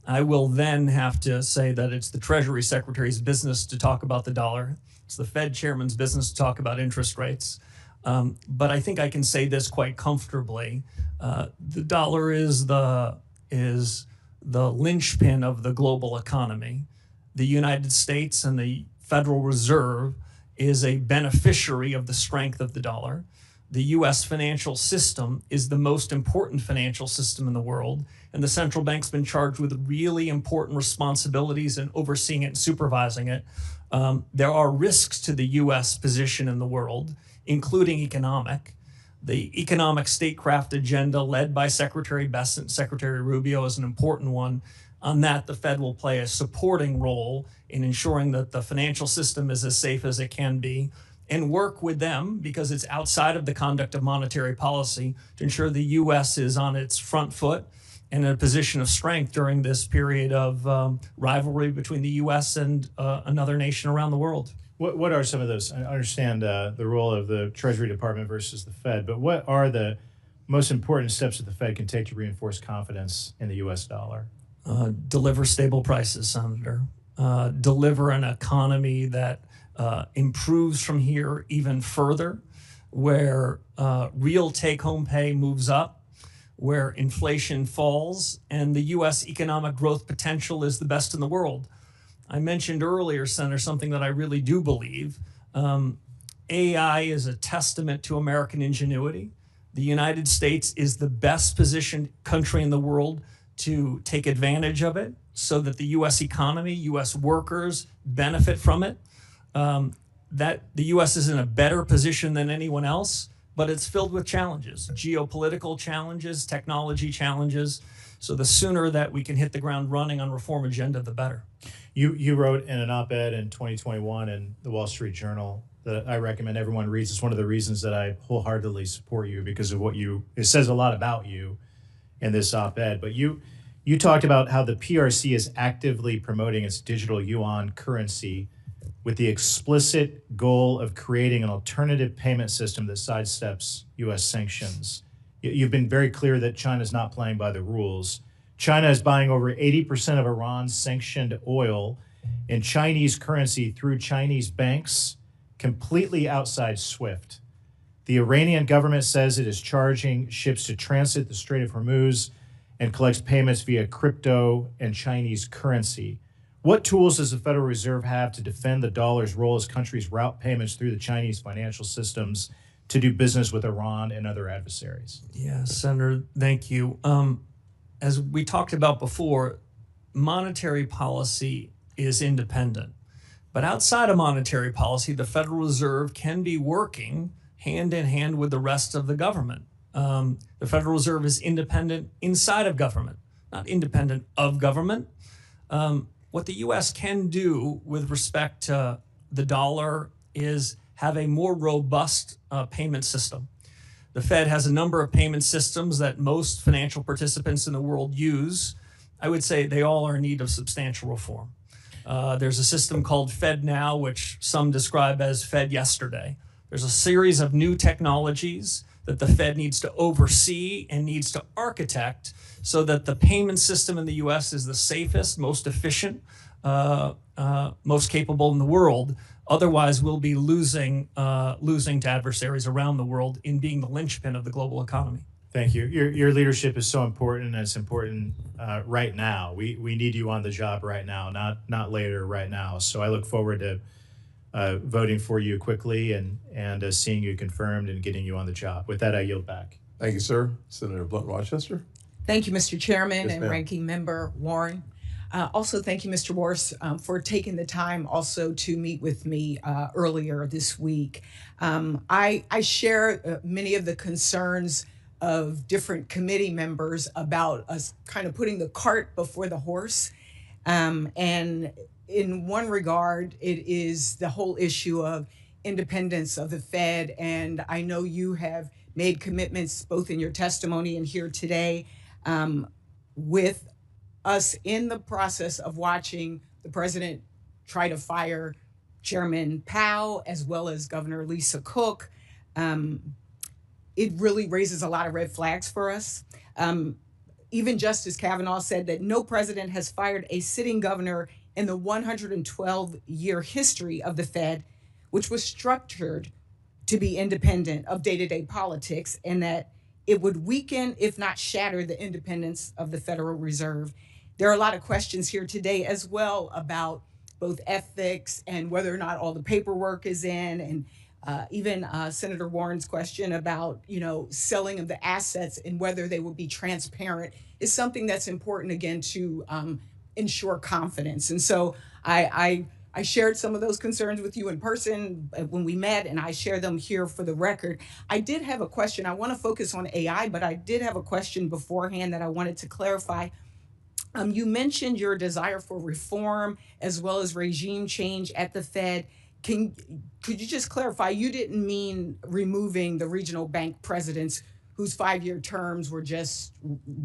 I will then have to say that it's the Treasury Secretary's business to talk about the dollar. It's the Fed chairman's business to talk about interest rates. But I think I can say this quite comfortably. The dollar is the linchpin of the global economy. The United States and the Federal Reserve is a beneficiary of the strength of the dollar. The U.S. financial system is the most important financial system in the world, and the central bank's been charged with really important responsibilities in overseeing it and supervising it. There are risks to the U.S. position in the world, including economic. The economic statecraft agenda led by Secretary Bessent and Secretary Rubio is an important one. On that, the Fed will play a supporting role in ensuring that the financial system is as safe as it can be, and work with them, because it's outside of the conduct of monetary policy, to ensure the U.S. is on its front foot and in a position of strength during this period of rivalry between the U.S. and another nation around the world. What are some of those? I understand the role of the Treasury Department versus the Fed, but what are the most important steps that the Fed can take to reinforce confidence in the U.S. dollar? Deliver stable prices, Senator. Deliver an economy that improves from here even further, where real take-home pay moves up, where inflation falls, and the U.S. economic growth potential is the best in the world. I mentioned earlier, Senator, something that I really do believe. AI is a testament to American ingenuity. The United States is the best positioned country in the world to take advantage of it so that the U.S. economy, U.S. workers benefit from it. That the U.S. is in a better position than anyone else, but it's filled with challenges, geopolitical challenges, technology challenges. So the sooner that we can hit the ground running on reform agenda, the better. You wrote in an op-ed in 2021 in the Wall Street Journal that I recommend everyone reads. It's one of the reasons that I wholeheartedly support you, because of what it says a lot about you in this op-ed. But you You talked about how the PRC is actively promoting its digital yuan currency with the explicit goal of creating an alternative payment system that sidesteps U.S. sanctions. You've been very clear that China's not playing by the rules. China is buying over 80% of Iran's sanctioned oil in Chinese currency through Chinese banks, completely outside SWIFT. The Iranian government says it is charging ships to transit the Strait of Hormuz and collects payments via crypto and Chinese currency. What tools does the Federal Reserve have to defend the dollar's role as countries route payments through the Chinese financial systems to do business with Iran and other adversaries? Yeah, Senator, thank you. As we talked about before, monetary policy is independent. But outside of monetary policy, the Federal Reserve can be working hand in hand with the rest of the government. The Federal Reserve is independent inside of government, not independent of government. What the U.S. can do with respect to the dollar is have a more robust payment system. The Fed has a number of payment systems that most financial participants in the world use. I would say they all are in need of substantial reform. There's a system called Fed Now, which some describe as Fed yesterday. There's a series of new technologies that the Fed needs to oversee and needs to architect so that the payment system in the U.S. is the safest, most efficient, most capable in the world. Otherwise, we'll be losing to adversaries around the world in being the linchpin of the global economy. Thank you. Your leadership is so important, and it's important right now. We need you on the job right now, not later, right now. So I look forward to voting for you quickly and seeing you confirmed and getting you on the job. With that, I yield back. Thank you, sir. Senator Blunt Rochester. Thank you, Mr. Chairman Yes, and ma'am. Ranking Member Warren. Also, thank you, Mr. Warsh, for taking the time also to meet with me earlier this week. I share many of the concerns of different committee members about us kind of putting the cart before the horse. And in one regard, it is the whole issue of independence of the Fed. And I know you have made commitments both in your testimony and here today with us in the process of watching the president try to fire Chairman Powell as well as Governor Lisa Cook. It really raises a lot of red flags for us. Even Justice Kavanaugh said that no president has fired a sitting governor in the 112-year history of the Fed, which was structured to be independent of day-to-day politics, and that it would weaken, if not shatter, the independence of the Federal Reserve. There are a lot of questions here today as well about both ethics and whether or not all the paperwork is in, and even Senator Warren's question about, selling of the assets and whether they will be transparent is something that's important, again, to ensure confidence. And so I shared some of those concerns with you in person when we met, and I share them here for the record. I did have a question. I want to focus on AI, but I did have a question beforehand that I wanted to clarify. You mentioned your desire for reform as well as regime change at the Fed. Could you just clarify, you didn't mean removing the regional bank presidents whose 5-year terms were just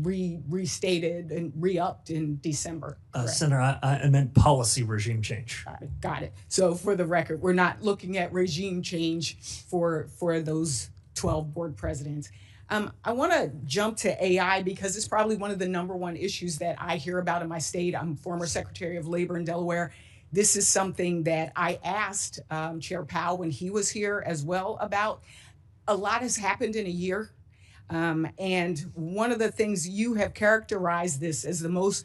restated and re-upped in December? Senator, I meant policy regime change. Got it. So for the record, we're not looking at regime change for those 12 board presidents. I want to jump to AI because it's probably one of the number one issues that I hear about in my state. I'm former Secretary of Labor in Delaware. This is something that I asked Chair Powell when he was here as well about. A lot has happened in a year. And one of the things you have characterized this as the most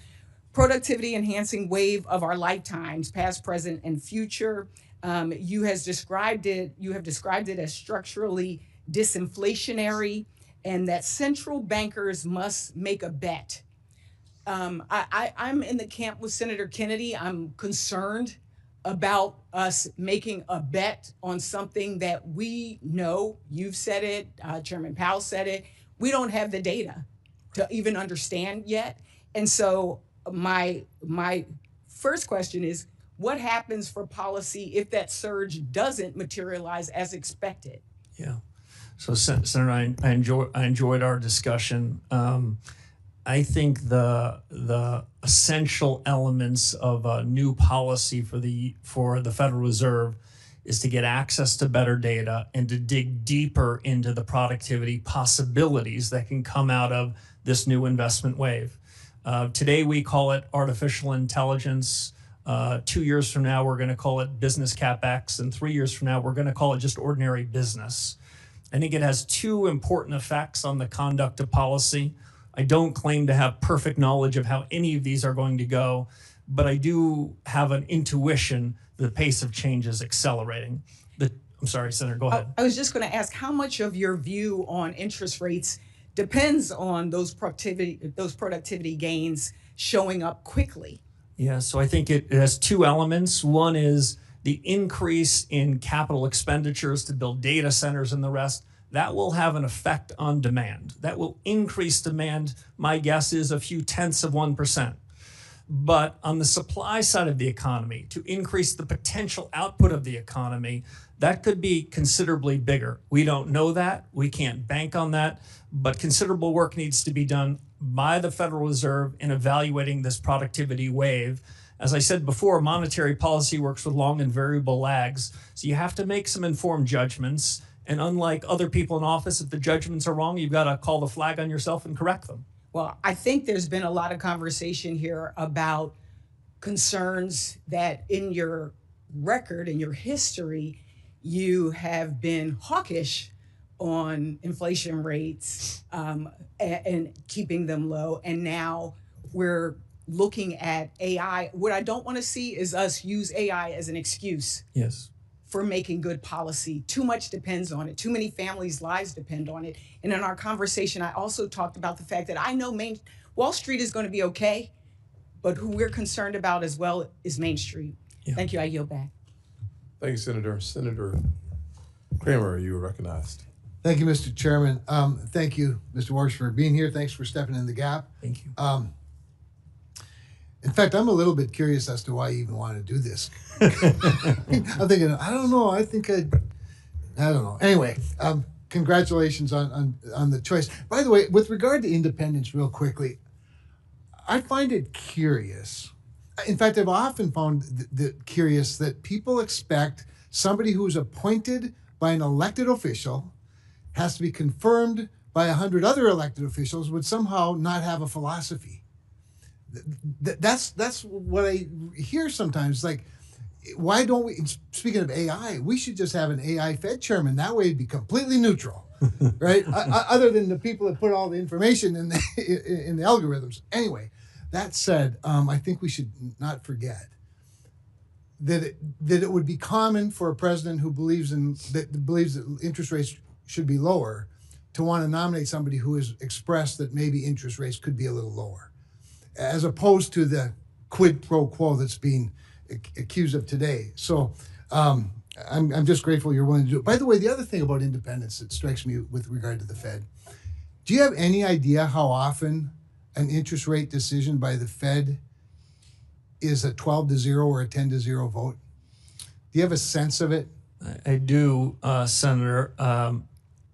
productivity enhancing wave of our lifetimes, past, present, and future. You have described it as structurally disinflationary, and that central bankers must make a bet. I'm in the camp with Senator Kennedy. I'm concerned about us making a bet on something that we know. You've said it, Chairman Powell said it. We don't have the data to even understand yet. And so my first question is, what happens for policy if that surge doesn't materialize as expected? Yeah. So, Senator, I enjoyed our discussion. I think the essential elements of a new policy for the Federal Reserve is to get access to better data and to dig deeper into the productivity possibilities that can come out of this new investment wave. Today we call it artificial intelligence. 2 years from now, we're going to call it business CapEx. And 3 years from now, we're going to call it just ordinary business. I think it has two important effects on the conduct of policy. I don't claim to have perfect knowledge of how any of these are going to go, but I do have an intuition that the pace of change is accelerating. I'm sorry, Senator, go ahead. I was just going to ask how much of your view on interest rates depends on those productivity gains showing up quickly. Yeah, so I think it has two elements. One is the increase in capital expenditures to build data centers and the rest. That will have an effect on demand. That will increase demand. My guess is a few tenths of 1%. But on the supply side of the economy, to increase the potential output of the economy, that could be considerably bigger. We don't know that. We can't bank on that. But considerable work needs to be done by the Federal Reserve in evaluating this productivity wave. As I said before, monetary policy works with long and variable lags. So you have to make some informed judgments. And unlike other people in office, if the judgments are wrong, you've got to call the flag on yourself and correct them. Well, I think there's been a lot of conversation here about concerns that in your record, in your history, you have been hawkish on inflation rates and keeping them low. And now we're looking at AI. What I don't want to see is us use AI as an excuse. Yes. For making good policy. Too much depends on it. Too many families' lives depend on it. And in our conversation, I also talked about the fact that I know Wall Street is going to be okay, but who we're concerned about as well is Main Street. Yeah. Thank you. I yield back. Thank you, Senator. Senator Kramer, you were recognized. Thank you, Mr. Chairman. Thank you, Mr. Warsh, for being here. Thanks for stepping in the gap. Thank you. In fact, I'm a little bit curious as to why you even want to do this. I'm thinking, I don't know. I don't know. Anyway, congratulations on the choice. By the way, with regard to independence, real quickly, I find it curious. In fact, I've often found curious that people expect somebody who's appointed by an elected official has to be confirmed by 100 other elected officials would somehow not have a philosophy. That's what I hear sometimes. Like, why don't we, speaking of AI, we should just have an AI Fed chairman. That way it'd be completely neutral, right? Other than the people that put all the information in the algorithms. Anyway, that said, I think we should not forget that it would be common for a president who believes that interest rates should be lower to want to nominate somebody who has expressed that maybe interest rates could be a little lower, as opposed to the quid pro quo that's being accused of today. So I'm just grateful you're willing to do it. By the way, the other thing about independence that strikes me with regard to the Fed, do you have any idea how often an interest rate decision by the Fed is a 12-0 or a 10-0 vote? Do you have a sense of it? I do, Senator.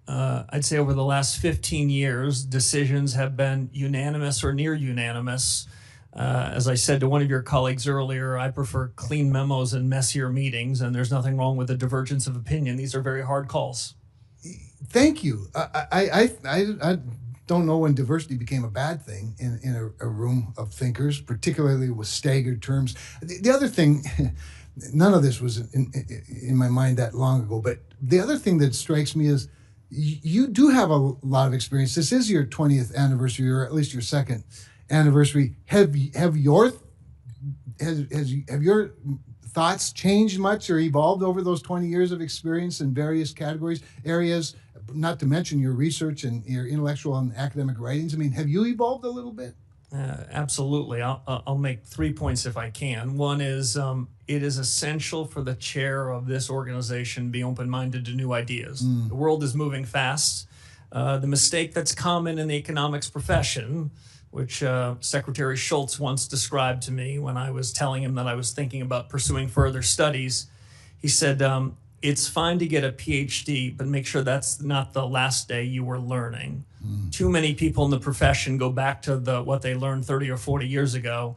I'd say over the last 15 years, decisions have been unanimous or near unanimous. As I said to one of your colleagues earlier, I prefer clean memos and messier meetings, and there's nothing wrong with a divergence of opinion. These are very hard calls. Thank you. I don't know when diversity became a bad thing in a room of thinkers, particularly with staggered terms. The other thing, none of this was in my mind that long ago, but the other thing that strikes me is you do have a lot of experience. This is your 20th anniversary, or at least your second anniversary. Have your thoughts changed much or evolved over those 20 years of experience in various areas, not to mention your research and your intellectual and academic writings? I mean, have you evolved a little bit? Absolutely. I'll make 3 points if I can. One is it is essential for the chair of this organization to be open-minded to new ideas. The world is moving fast. The mistake that's common in the economics profession, which Secretary Schultz once described to me when I was telling him that I was thinking about pursuing further studies, he said, it's fine to get a PhD, but make sure that's not the last day you were learning. Too many people in the profession go back to what they learned 30 or 40 years ago.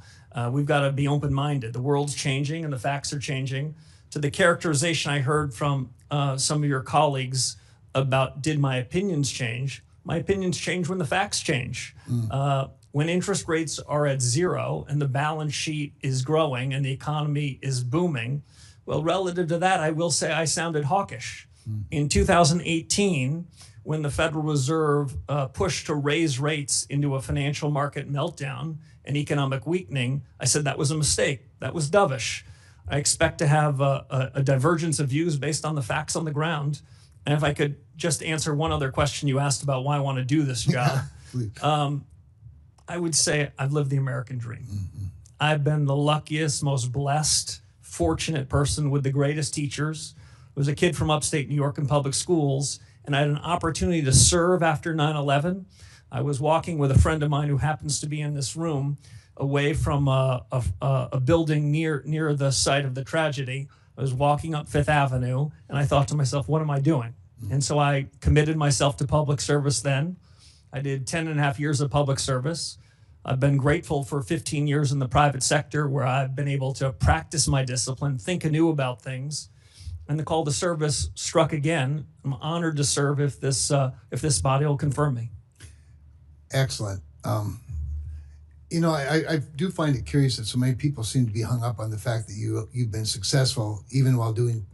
We've got to be open-minded. The world's changing and the facts are changing. To the characterization I heard from some of your colleagues about did my opinions change? My opinions change when the facts change. When interest rates are at zero and the balance sheet is growing and the economy is booming, well, relative to that, I will say I sounded hawkish. In 2018, when the Federal Reserve pushed to raise rates into a financial market meltdown and economic weakening, I said that was a mistake. That was dovish. I expect to have a divergence of views based on the facts on the ground. And if I could just answer one other question you asked about why I want to do this job, I would say I've lived the American dream. I've been the luckiest, most blessed, fortunate person with the greatest teachers. I was a kid from upstate New York in public schools, and I had an opportunity to serve after 9/11. I was walking with a friend of mine who happens to be in this room away from a building near the site of the tragedy. I was walking up Fifth Avenue, and I thought to myself, what am I doing? And so I committed myself to public service then. I did 10 and a half years of public service. I've been grateful for 15 years in the private sector where I've been able to practice my discipline, think anew about things. And the call to service struck again. I'm honored to serve if this body will confirm me. Excellent. I do find it curious that so many people seem to be hung up on the fact that you've been successful even while doing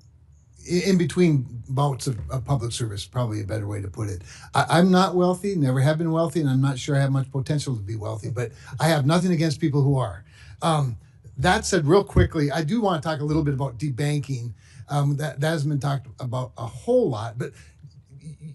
in between bouts of public service, probably a better way to put it. I'm not wealthy, never have been wealthy, and I'm not sure I have much potential to be wealthy, but I have nothing against people who are. That said, real quickly, I do want to talk a little bit about debanking. That has been talked about a whole lot, but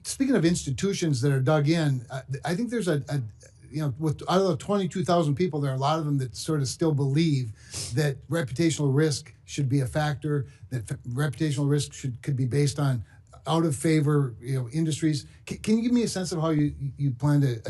speaking of institutions that are dug in, I think there's out of the 22,000 people, there are a lot of them that sort of still believe that reputational risk should be a factor, that reputational risk could be based on out of favor industries. Can you give me a sense of how you plan to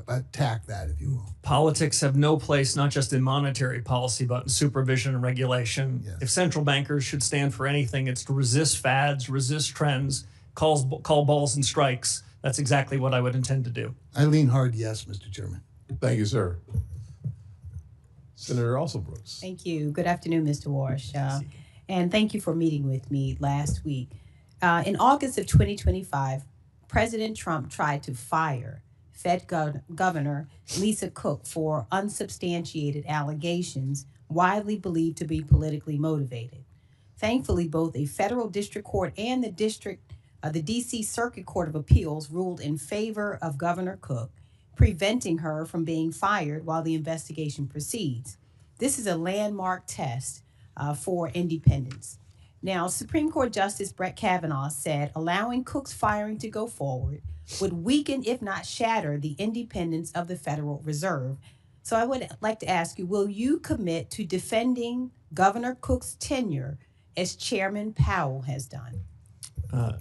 attack that, if you will? Politics have no place, not just in monetary policy, but in supervision and regulation. Yes. If central bankers should stand for anything, it's to resist fads, resist trends, call balls and strikes. That's exactly what I would intend to do. I lean hard yes, Mr. Chairman. Thank you, sir. Senator Alsobrooks. Thank you. Good afternoon, Mr. Warsh. And thank you for meeting with me last week. In August of 2025, President Trump tried to fire Fed Governor Lisa Cook for unsubstantiated allegations widely believed to be politically motivated. Thankfully, both a federal district court and the D.C. Circuit Court of Appeals ruled in favor of Governor Cook, preventing her from being fired while the investigation proceeds. This is a landmark test for independence. Now, Supreme Court Justice Brett Kavanaugh said allowing Cook's firing to go forward would weaken, if not shatter, the independence of the Federal Reserve. So I would like to ask you, will you commit to defending Governor Cook's tenure as Chairman Powell has done?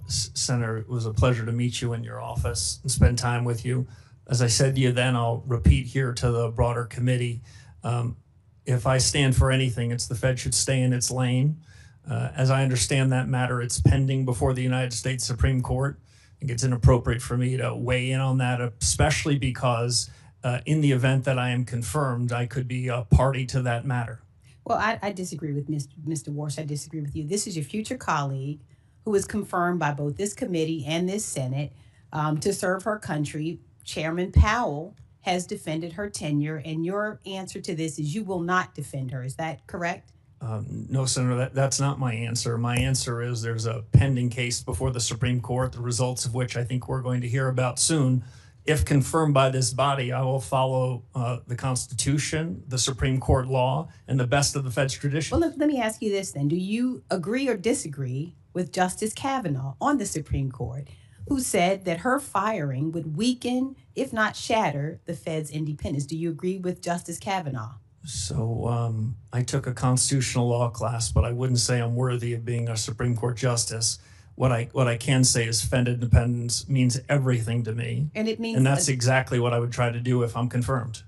Senator, it was a pleasure to meet you in your office and spend time with you. As I said to you then, I'll repeat here to the broader committee. If I stand for anything, it's the Fed should stay in its lane. As I understand that matter, it's pending before the United States Supreme Court. I think it's inappropriate for me to weigh in on that, especially because in the event that I am confirmed, I could be a party to that matter. Well, I disagree with Mr. Warsh. I disagree with you. This is your future colleague who was confirmed by both this committee and this Senate to serve her country. Chairman Powell has defended her tenure, and your answer to this is you will not defend her. Is that correct? No, Senator, that's not my answer. My answer is there's a pending case before the Supreme Court, the results of which I think we're going to hear about soon. If confirmed by this body, I will follow the Constitution, the Supreme Court law, and the best of the Fed's tradition. Well, let me ask you this then. Do you agree or disagree with Justice Kavanaugh on the Supreme Court, who said that her firing would weaken, if not shatter, the Fed's independence? Do you agree with Justice Kavanaugh? So I took a constitutional law class, but I wouldn't say I'm worthy of being a Supreme Court justice. What I can say is Fed independence means everything to me. And it means, and that's exactly what I would try to do if I'm confirmed.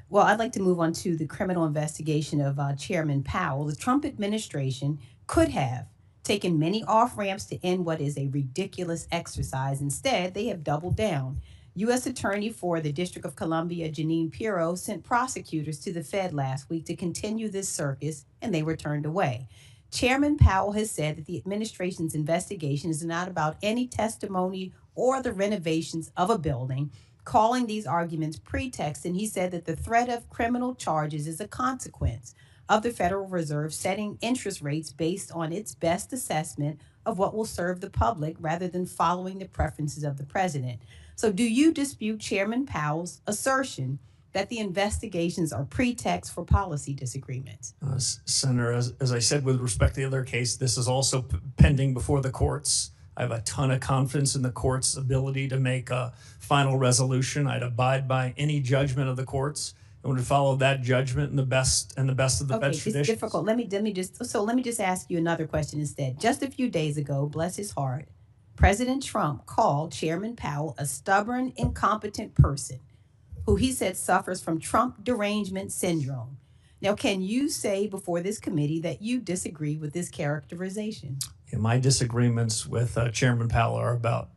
Well, I'd like to move on to the criminal investigation of Chairman Powell. The Trump administration could have taken many off ramps to end what is a ridiculous exercise. Instead, they have doubled down. U.S. Attorney for the District of Columbia, Janine Pirro, sent prosecutors to the Fed last week to continue this circus, and they were turned away. Chairman Powell has said that the administration's investigation is not about any testimony or the renovations of a building, calling these arguments pretext, and he said that the threat of criminal charges is a consequence of the Federal Reserve setting interest rates based on its best assessment of what will serve the public rather than following the preferences of the president. So do you dispute Chairman Powell's assertion that the investigations are pretext for policy disagreements? Senator, as I said with respect to the other case, this is also pending before the courts. I have a ton of confidence in the court's ability to make a final resolution. I'd abide by any judgment of the courts and would follow that judgment in the best of the Fed's traditions. It's difficult. Let me just ask you another question instead. Just a few days ago, bless his heart, President Trump called Chairman Powell a stubborn, incompetent person who he said suffers from Trump derangement syndrome. Now, can you say before this committee that you disagree with this characterization? Yeah, my disagreements with Chairman Powell are about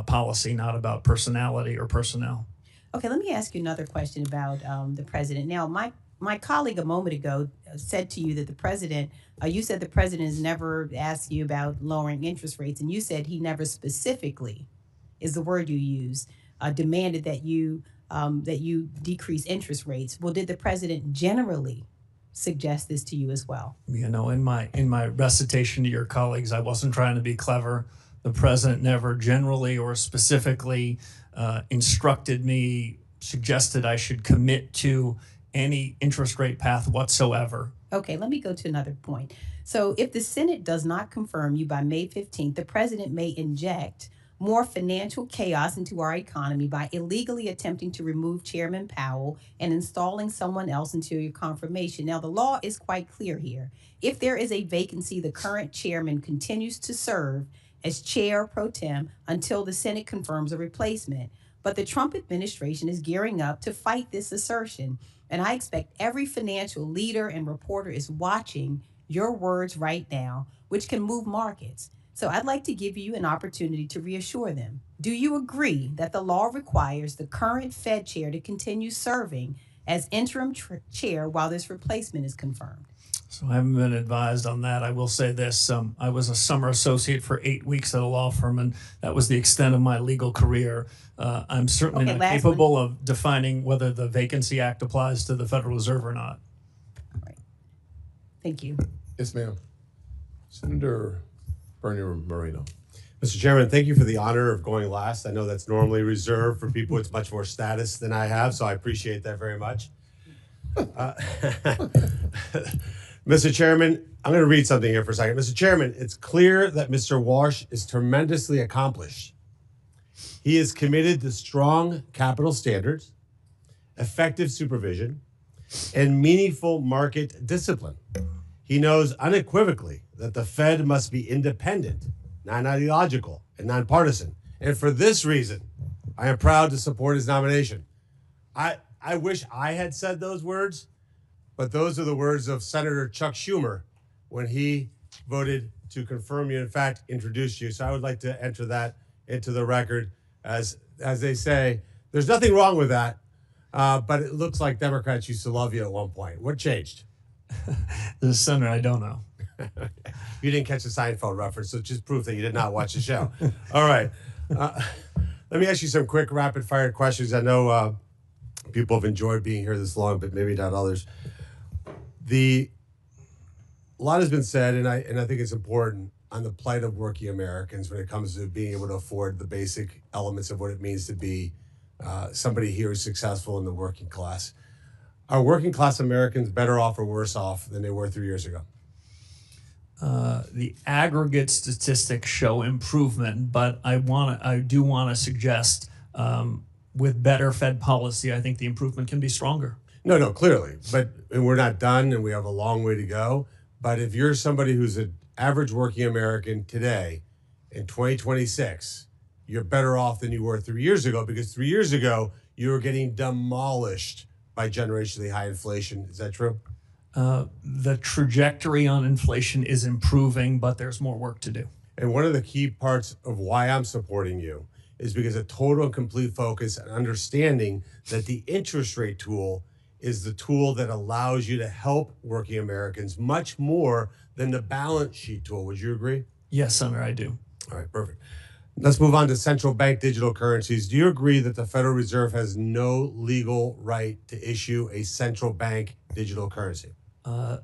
policy, not about personality or personnel. Okay, let me ask you another question about the president. Now, my colleague a moment ago said to you that the president, you said the president has never asked you about lowering interest rates, and you said he never specifically, is the word you use, demanded that you decrease interest rates. Well, did the president generally suggest this to you as well? You know, in my recitation to your colleagues, I wasn't trying to be clever. The president never generally or specifically instructed me, suggested I should commit to any interest rate path whatsoever. Okay, let me go to another point. So if the Senate does not confirm you by May 15th, the president may inject more financial chaos into our economy by illegally attempting to remove Chairman Powell and installing someone else until your confirmation. Now, the law is quite clear here. If there is a vacancy, the current chairman continues to serve as chair pro tem until the Senate confirms a replacement. But the Trump administration is gearing up to fight this assertion. And I expect every financial leader and reporter is watching your words right now, which can move markets. So I'd like to give you an opportunity to reassure them. Do you agree that the law requires the current Fed chair to continue serving as interim chair while this replacement is confirmed? So I haven't been advised on that. I will say this. I was a summer associate for 8 weeks at a law firm, and that was the extent of my legal career. I'm certainly not capable of defining whether the Vacancy Act applies to the Federal Reserve or not. All right. Thank you. Yes, ma'am. Senator Bernie Moreno. Mr. Chairman, thank you for the honor of going last. I know that's normally reserved for people with much more status than I have, so I appreciate that very much. Mr. Chairman, I'm going to read something here for a second. Mr. Chairman, it's clear that Mr. Warsh is tremendously accomplished. He is committed to strong capital standards, effective supervision, and meaningful market discipline. He knows unequivocally that the Fed must be independent, non-ideological, and nonpartisan. And for this reason, I am proud to support his nomination. I wish I had said those words, but those are the words of Senator Chuck Schumer when he voted to confirm you, in fact, introduce you. So I would like to enter that into the record. As they say, there's nothing wrong with that, but it looks like Democrats used to love you at one point. What changed? Senator, I don't know. You didn't catch the Seinfeld reference, so just proof that you did not watch the show. All right. Let me ask you some quick rapid-fire questions. I know people have enjoyed being here this long, but maybe not others. A lot has been said, and I think it's important, on the plight of working Americans when it comes to being able to afford the basic elements of what it means to be somebody here who's successful in the working class. Are working class Americans better off or worse off than they were 3 years ago? The aggregate statistics show improvement, but I do want to suggest with better Fed policy, I think the improvement can be stronger. No, clearly. And we're not done, and we have a long way to go. But if you're somebody who's an average working American today in 2026, you're better off than you were 3 years ago, because 3 years ago, you were getting demolished by generationally high inflation. Is that true? The trajectory on inflation is improving, but there's more work to do. And one of the key parts of why I'm supporting you is because a total and complete focus and understanding that the interest rate tool is the tool that allows you to help working Americans much more than the balance sheet tool. Would you agree? Yes, Senator, I do. All right, perfect. Let's move on to central bank digital currencies. Do you agree that the Federal Reserve has no legal right to issue a central bank digital currency?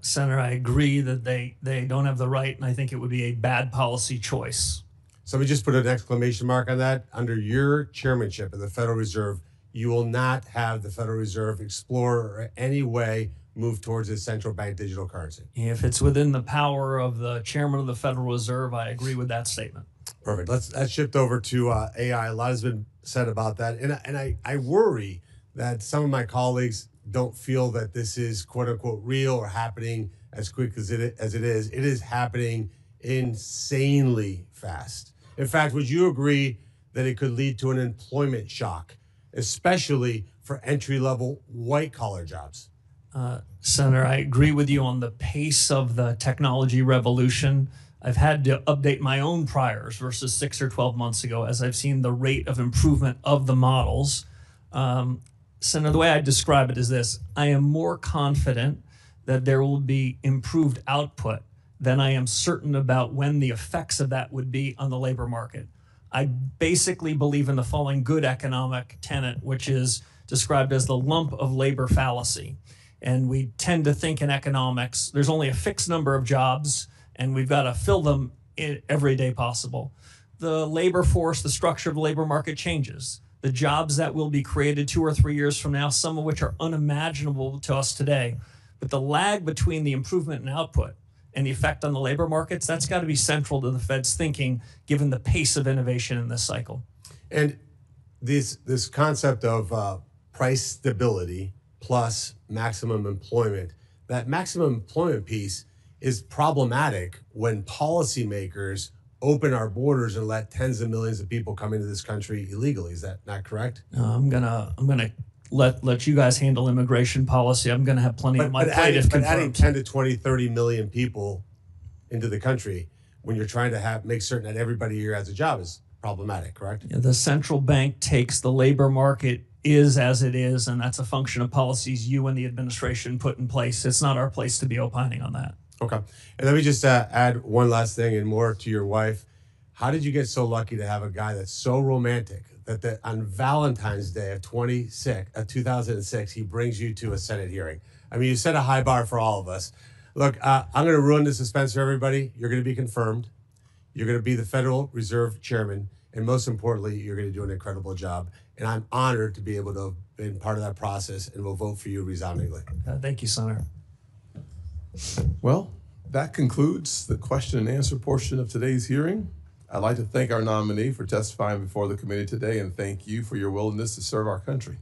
Senator, I agree that they don't have the right, and I think it would be a bad policy choice. So let me just put an exclamation mark on that. Under your chairmanship of the Federal Reserve, you will not have the Federal Reserve explore or any way move towards a central bank digital currency. If it's within the power of the chairman of the Federal Reserve, I agree with that statement. Perfect. Let's shift over to AI. A lot has been said about that. And I worry that some of my colleagues don't feel that this is quote unquote real or happening as quick as it is. It is happening insanely fast. In fact, would you agree that it could lead to an employment shock, especially for entry-level white-collar jobs? Senator, I agree with you on the pace of the technology revolution. I've had to update my own priors versus 6 or 12 months ago as I've seen the rate of improvement of the models. Senator, the way I describe it is this: I am more confident that there will be improved output than I am certain about when the effects of that would be on the labor market. I basically believe in the following good economic tenet, which is described as the lump of labor fallacy. And we tend to think in economics, there's only a fixed number of jobs and we've got to fill them every day possible. The labor force, the structure of the labor market changes. The jobs that will be created 2 or 3 years from now, some of which are unimaginable to us today. But the lag between the improvement in output and the effect on the labor markets, that's got to be central to the Fed's thinking, given the pace of innovation in this cycle. And this concept of price stability plus maximum employment, that maximum employment piece is problematic when policymakers open our borders and let tens of millions of people come into this country illegally. Is that not correct? I'm gonna let you guys handle immigration policy. I'm gonna have plenty on my plate if confirmed. But adding 10 to 20, 30 million people into the country when you're trying to make certain that everybody here has a job is problematic, correct? Yeah, the central bank takes the labor market is as it is, and that's a function of policies you and the administration put in place. It's not our place to be opining on that. Okay. And let me just add one last thing and more to your wife. How did you get so lucky to have a guy that's so romantic that on Valentine's Day of 2006, he brings you to a Senate hearing? I mean, you set a high bar for all of us. Look, I'm going to ruin the suspense for everybody. You're going to be confirmed. You're going to be the Federal Reserve Chairman. And most importantly, you're going to do an incredible job. And I'm honored to be able to have been part of that process and will vote for you resoundingly. Thank you, Senator. Well, that concludes the question and answer portion of today's hearing. I'd like to thank our nominee for testifying before the committee today and thank you for your willingness to serve our country.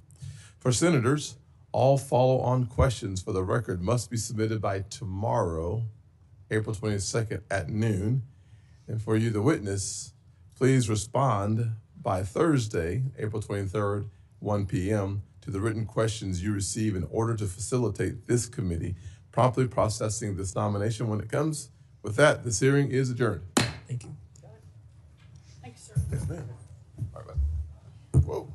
For senators, all follow-on questions for the record must be submitted by tomorrow, April 22nd at noon. And for you, the witness, please respond by Thursday, April 23rd, 1 p.m. to the written questions you receive in order to facilitate this committee promptly processing this nomination when it comes. With that, this hearing is adjourned. Thank you. Thank you, sir. Yes, ma'am. All right, bye. Whoa.